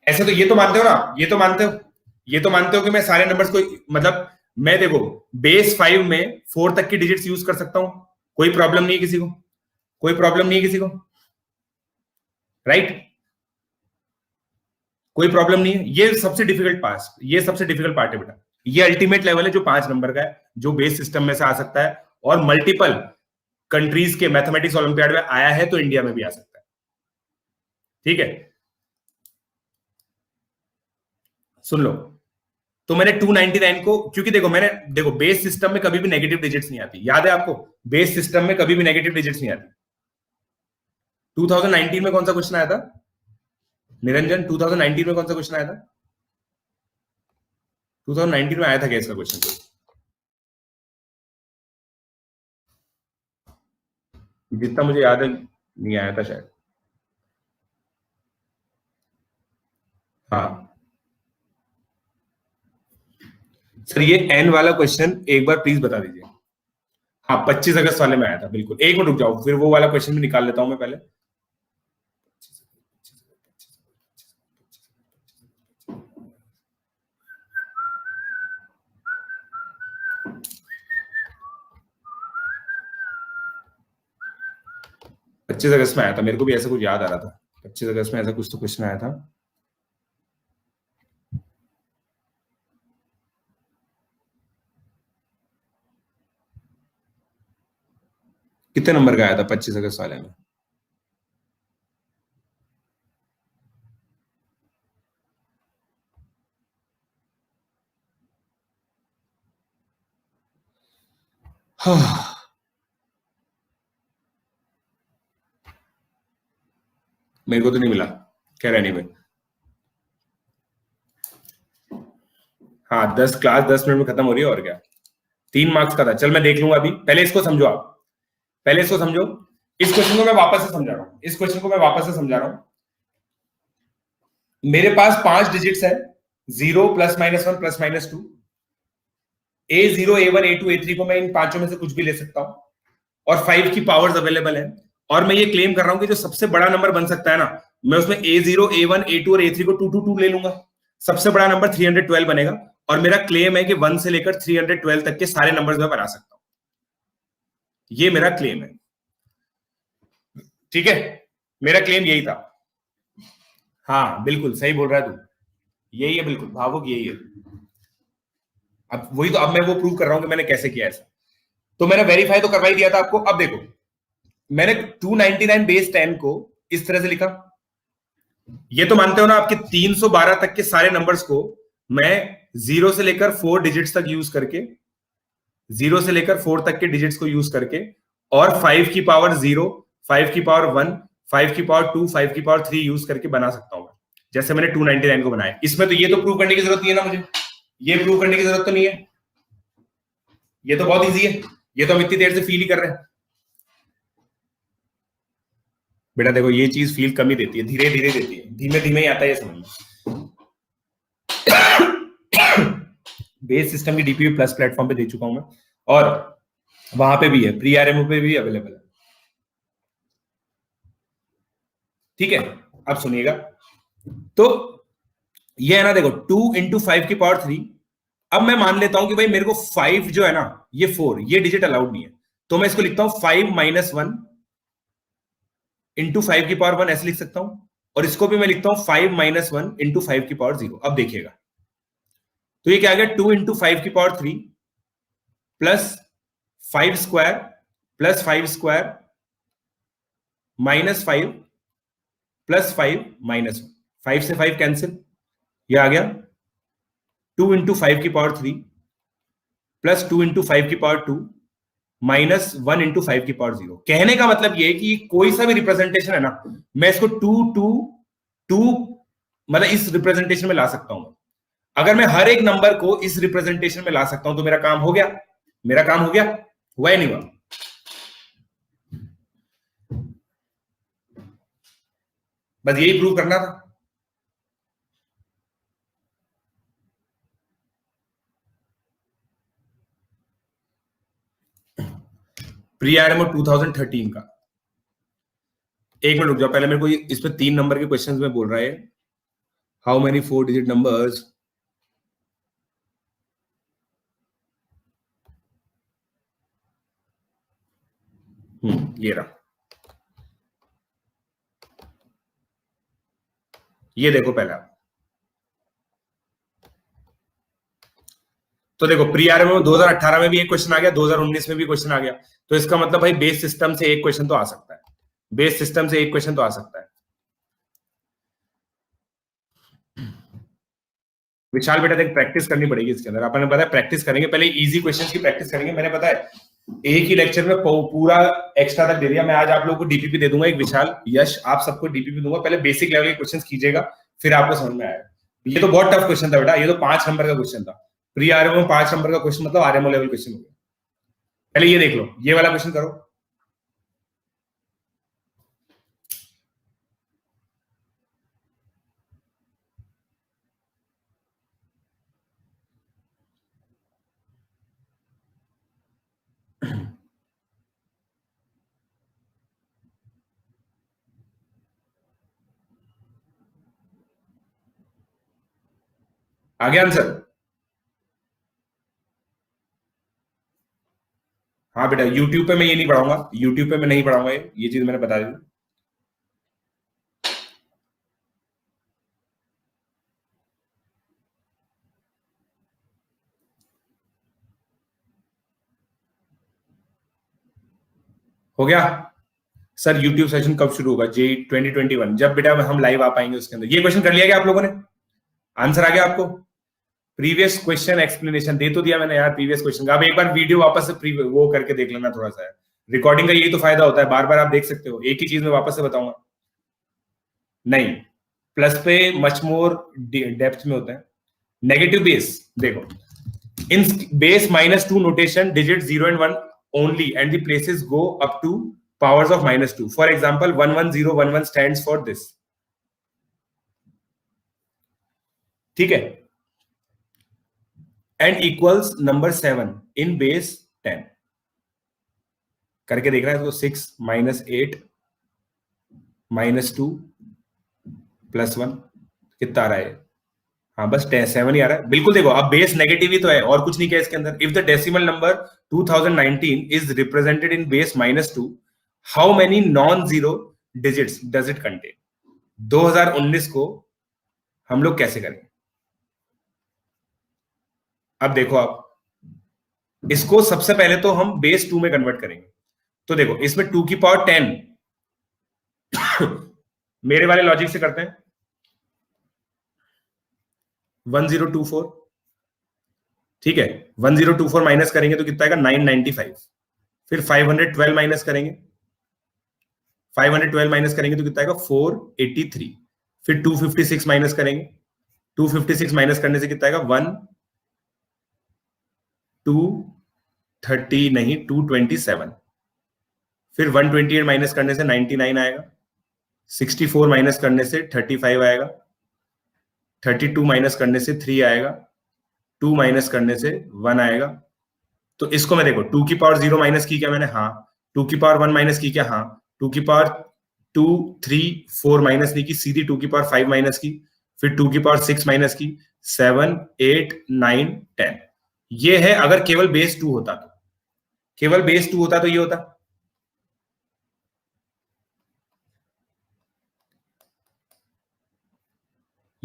ऐसे। तो ये तो मानते हो ना, ये तो मानते हो कि मैं सारे नंबर्स को, मतलब मैं देखो बेस 5 में 4 तक की डिजिट्स यूज कर सकता हूं, कोई प्रॉब्लम नहीं है किसी को, कोई प्रॉब्लम नहीं है किसी को, राइट? कोई प्रॉब्लम नहीं है। ये सबसे डिफिकल्ट पार्ट है बेटा। ये अल्टीमेट लेवल है जो 5 नंबर का है, जो बेस सिस्टम में से आ सकता है और मल्टीपल कंट्रीज के मैथमेटिक्स ओलंपियाड में आया है, तो इंडिया में भी आ सकता है। ठीक है, सुन लो। तो मैंने 299 को, क्योंकि देखो बेस सिस्टम में कभी भी नेगेटिव डिजिट्स नहीं आती, याद है आपको? बेस सिस्टम में कभी भी नेगेटिव डिजिट्स नहीं आती। 2019 में कौन सा क्वेश्चन आया था निरंजन? 2019 में कौन सा क्वेश्चन आया था? 2019 में आया था क्या इसका क्वेश्चन? जितना मुझे याद है नहीं आया था शायद। हाँ सर, ये एन वाला क्वेश्चन एक बार प्लीज बता दीजिए। हाँ 25 अगस्त वाले में आया था, बिल्कुल। एक मिनट रुक जाओ, फिर वो वाला क्वेश्चन भी निकाल लेता हूं मैं पहले। पच्चीस अगस्त में आया था, मेरे को भी ऐसा कुछ याद आ रहा था। 25 अगस्त में ऐसा कुछ तो क्वेश्चन आया था। कितने नंबर का आया था 25 अगस्त वाले में? हाँ मेरे को तो नहीं मिला, क्या रहने में। हाँ 10 क्लास 10 मिनट में खत्म हो रही है, और क्या। 3 मार्क्स का था। चल मैं देख लूंगा अभी, पहले इसको समझो आप, पहले इसको समझो। इस क्वेश्चन को मैं वापस से समझा रहा हूं, इस क्वेश्चन को मैं वापस से समझा रहा हूं। मेरे पास 5 डिजिट्स है, 0 plus minus 1 plus minus 2। A0 A1 A2 A3 को मैं इन पांचों में से कुछ भी ले सकता हूं, और 5 की पावर्स अवेलेबल है। और मैं ये क्लेम कर रहा हूं कि जो सबसे बड़ा नंबर बन सकता है ना, मैं उसमें A0 A1 A2 और A3 को 2 2 2 ले लूंगा। सबसे बड़ा नंबर 312 बनेगा, और मेरा क्लेम है कि 1 से लेकर 312 तक के सारे नंबर्स मैं बना सकता हूं। ये मेरा क्लेम है, ठीक है? मेरा क्लेम यही था। हाँ बिल्कुल सही बोल रहा है तू, यही है बिल्कुल भावुक, यही है। अब वही तो, अब मैं वो प्रूव कर रहा हूं कि मैंने कैसे किया ऐसा। तो मैंने वेरीफाई तो करवा ही दिया था आपको। अब देखो मैंने 299 बेस 10 को इस तरह से लिखा। ये तो मानते हो ना आपके 312 तक के सारे नंबर्स को मैं 0 से लेकर 4 डिजिट्स तक यूज करके, 0 से लेकर 4 तक के डिजिट्स को यूज करके, और 5 की पावर 0, 5 की पावर 1, 5 की पावर 2, 5 की पावर 3 यूज करके बना सकता हूं, जैसे मैंने 299 को बनाया। इसमें तो ये तो प्रूव करने की जरूरत नहीं है ना मुझे, ये प्रूव करने की जरूरत तो नहीं है, ये तो बहुत इजी है, ये तो हम इतनी देर से फील ही कर रहे हैं। बेटा देखो ये चीज फील कम ही देती है, धीरे धीरे देती है, धीमे धीमे ही आता है ये समझ में। बेस सिस्टम की डीपीयू प्लस प्लेटफॉर्म पे दे चुका हूं मैं, और वहां पे भी है, प्री आरएमओ पे भी अवेलेबल है। ठीक है, अब सुनिएगा। तो ये है ना, देखो 2 इंटू 5 की पावर 3। अब मैं मान लेता हूं कि भाई मेरे को 5 जो है ना, ये 4, ये डिजिट अलाउड नहीं है, तो मैं इसको लिखता हूं 5 माइनस 1 इंटू 5 की पावर 1 ऐसे लिख सकता हूं, और इसको भी मैं लिखता हूं 5 माइनस 1 इंटू 5 की पावर 0। अब देखिएगा, तो ये क्या आ गया, 2 इंटू 5 की power 3 plus 5 square plus 5 square minus 5 plus 5 minus 1, 5 से 5 कैंसिल, ये आ गया 2 इंटू 5 की पावर 3 प्लस 2 इंटू 5 की पावर 2 माइनस 1 इंटू 5 की पावर 0। कहने का मतलब ये है कि कोई सा भी रिप्रेजेंटेशन है ना, मैं इसको 2 मतलब इस रिप्रेजेंटेशन में ला सकता हूं। अगर मैं हर एक नंबर को इस रिप्रेजेंटेशन में ला सकता हूं तो मेरा काम हो गया। मेरा काम हो गया, हुआ या नहीं हुआ? बस यही प्रूव करना था। प्री आरएमओ 2013 का, एक मिनट रुक जाओ, पहले मेरे को इस पे 3 नंबर के क्वेश्चंस में बोल रहा है, हाउ मेनी 4 डिजिट नंबर्स। ये रहा, ये देखो पहले आप, तो देखो प्री आरएमओ 2018 में भी एक क्वेश्चन आ गया, 2019 में भी क्वेश्चन आ गया, तो इसका मतलब भाई बेस सिस्टम से एक क्वेश्चन तो आ सकता है, बेस सिस्टम से एक क्वेश्चन तो आ सकता है। विशाल बेटा देख, प्रैक्टिस करनी पड़ेगी इसके अंदर, अपन ने बताया प्रैक्टिस करेंगे, पहले इजी क्वेश्चंस की प्रैक्टिस करेंगे। मैंने पता है एक ही लेक्चर में पूरा एक्स्ट्रा तक दे दिया। मैं आज आप लोगों को डीपीपी दे दूंगा, एक विशाल, यश, आप सबको डीपीपी दूंगा। पहले बेसिक लेवल के क्वेश्चंस कीजिएगा, फिर आपको समझ में आएगा। ये तो बहुत टफ क्वेश्चन था बेटा, ये तो 5 नंबर का क्वेश्चन था। प्री आरएमओ में 5 नंबर का क्वेश्चन मतलब आरएमओ लेवल क्वेश्चन हो गया। पहले ये देख लो, ये वाला क्वेश्चन करो। आ गया आंसर? हाँ बेटा, यूट्यूब पे मैं ये नहीं पढ़ाऊंगा, यूट्यूब पे मैं नहीं पढ़ाऊंगा, ये चीज मैंने बता दी। हो गया सर? यूट्यूब सेशन कब शुरू होगा? जी 2021, जब बेटा हम लाइव आ पाएंगे उसके अंदर। ये क्वेश्चन कर लिया क्या आप लोगों ने? आंसर आ गया आपको? प्रीवियस क्वेश्चन एक्सप्लेनेशन दे तो दिया मैंने यार, प्रीवियस क्वेश्चन का। अब एक बार वीडियो वापस से वो करके देख लेना थोड़ा सा। रिकॉर्डिंग का यही तो फायदा होता है, बार बार आप देख सकते हो, एक ही चीज में वापस से बताऊंगा। नहीं, प्लस पे मच मोर डेप्थ में होता है। नेगेटिव बेस देखो, इन base -2 notation, digits 0 and 1 only, and the places go up to powers of -2. For example, 11011 stands for this. ठीक है? And equals number 7 in base 10. करके देख रहा है इसको। 6 -8 -2 +1 कितना आ रहा है? हाँ बस 7 ही आ रहा है। बिल्कुल देखो, अब बेस नेगेटिव ही तो है, और कुछ नहीं किया इसके अंदर। If the decimal number 2019 is represented in base -2, how many non zero digits does it contain? 2019 को हम लोग कैसे करेंगे? अब देखो, आप इसको सबसे पहले तो हम बेस 2 में कन्वर्ट करेंगे। तो देखो, इसमें 2 की पावर 10 मेरे वाले लॉजिक से करते हैं, 1024। ठीक है, 1024 माइनस करेंगे तो कितना आएगा? 995। फिर 512 माइनस करेंगे, 512 माइनस करेंगे तो कितना आएगा? 483। फिर 256 माइनस करेंगे, 256 माइनस करने से कितना आएगा? 230 नहीं, 227। फिर 128 माइनस करने से 99 आएगा, 64 माइनस करने से 35 आएगा, 32 माइनस करने से 3 आएगा, 2 माइनस करने से 1 आएगा। तो इसको मैं देखो, 2 की पावर 0 माइनस की क्या मैंने? हाँ। 2 की पावर 1 माइनस की क्या? हाँ। 2 की पावर 2 3 4 माइनस नहीं की, सीधी 2 की पावर 5 माइनस की, फिर 2 की पावर 6 माइनस की, 7 8 9 10। ये है अगर केवल बेस 2 होता तो, केवल बेस 2 होता तो ये होता।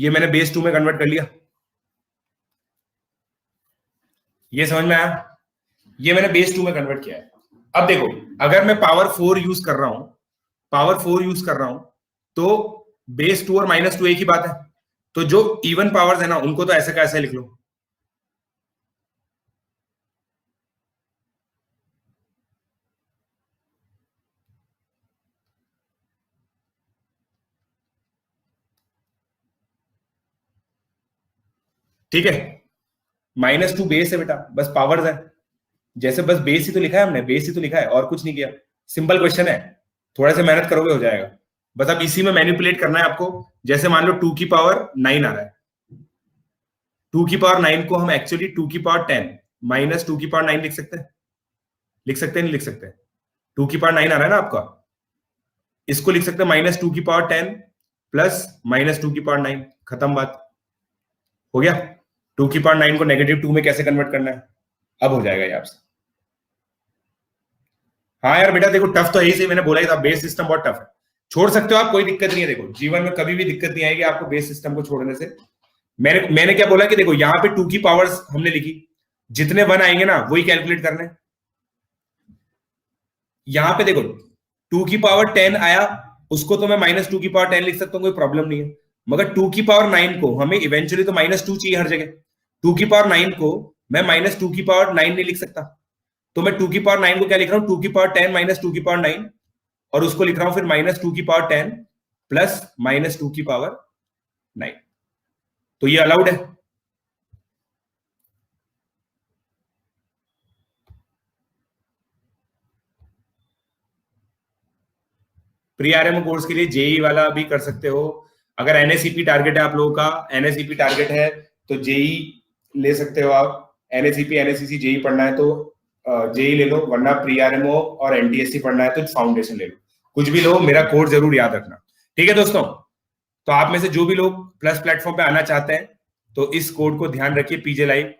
ये मैंने बेस 2 में कन्वर्ट कर लिया। ये समझ में आया? ये मैंने बेस 2 में कन्वर्ट किया है। अब देखो, अगर मैं पावर 4 यूज कर रहा हूं, तो बेस 2 और -2 एक ही बात है। तो जो इवन पावर्स है ना, उनको तो ऐसे का ऐसे लिख लो। ठीक है, -2 बेस है बेटा, बस पावर्स है। जैसे बस बेस ही तो लिखा है हमने, बेस ही तो लिखा है, और कुछ नहीं किया। सिंपल क्वेश्चन है, थोड़ा सा मेहनत करोगे हो जाएगा। बस अब इसी में मैनिपुलेट करना है आपको। जैसे मान लो 2 की पावर 9 आ रहा है, 2 की पावर 9 को हम एक्चुअली 2 की पावर 10 -2 की पावर 9 लिख सकते हैं। नहीं लिख सकते? 2 की पावर 9 आ रहा है ना आपका, इसको लिख सकते हैं -2 की पावर 10 प्लस -2 की पावर 9। खत्म बात, हो गया। 2 की पावर 9 को -2 में कैसे कन्वर्ट करना है, अब हो जाएगा ये आपसे। हाँ यार बेटा देखो, टफ तो यही से मैंने बोला ही था, बेस सिस्टम बहुत टफ है। छोड़ सकते हो आप, कोई दिक्कत नहीं है। देखो जीवन में कभी भी दिक्कत नहीं आएगी आपको बेस सिस्टम को छोड़ने से। मैंने क्या बोला कि देखो यहाँ पे 2 की पावर्स हमने लिखी, जितने 1 आएंगे ना वही कैलकुलेट करने। यहाँ पे देखो 2 की पावर 10 आया, उसको तो मैं -2 की पावर 10 लिख सकता हूँ, कोई प्रॉब्लम नहीं है। मगर 2 की पावर 9 को हमें इवेंचुअली तो -2 चाहिए हर जगह। 2 की पावर 9 को मैं -2 की पावर 9 नहीं लिख सकता, तो मैं 2 की पावर 9 को क्या लिख रहा हूँ, 2 की पावर 10 -2 की पावर 9, और उसको लिख रहा हूं फिर -2 की पावर 10 प्लस -2 की पावर 9। तो ये अलाउड है। प्री आरएमओ कोर्स के लिए जेई वाला भी कर सकते हो। अगर एनएसईपी टारगेट है आप लोगों का, एनएसईपी टारगेट है तो जेई ले सकते हो आप। एनएसईपी एनएसईसी जेई पढ़ना है तो जेई ले लो, वरना प्री आरएमओ और एनटीएससी पढ़ना है तो फाउंडेशन ले लो। कुछ भी लो, मेरा कोड जरूर याद रखना। ठीक है दोस्तों, तो आप में से जो भी लोग प्लस प्लेटफॉर्म पे आना चाहते हैं तो इस कोड को ध्यान रखिए, पीजे लाइव।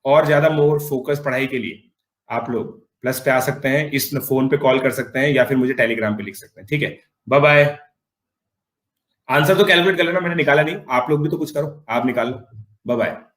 और ज्यादा मोर फोकस पढ़ाई के लिए आप लोग प्लस पे आ सकते हैं, इस फोन पे कॉल कर सकते हैं या फिर मुझे टेलीग्राम पे लिख सकते हैं। ठीक है, बाय बाय। आंसर तो कैलकुलेट कर लेना, मैंने निकाला नहीं, आप लोग भी तो कुछ करो, आप निकाल लो। Bye bye.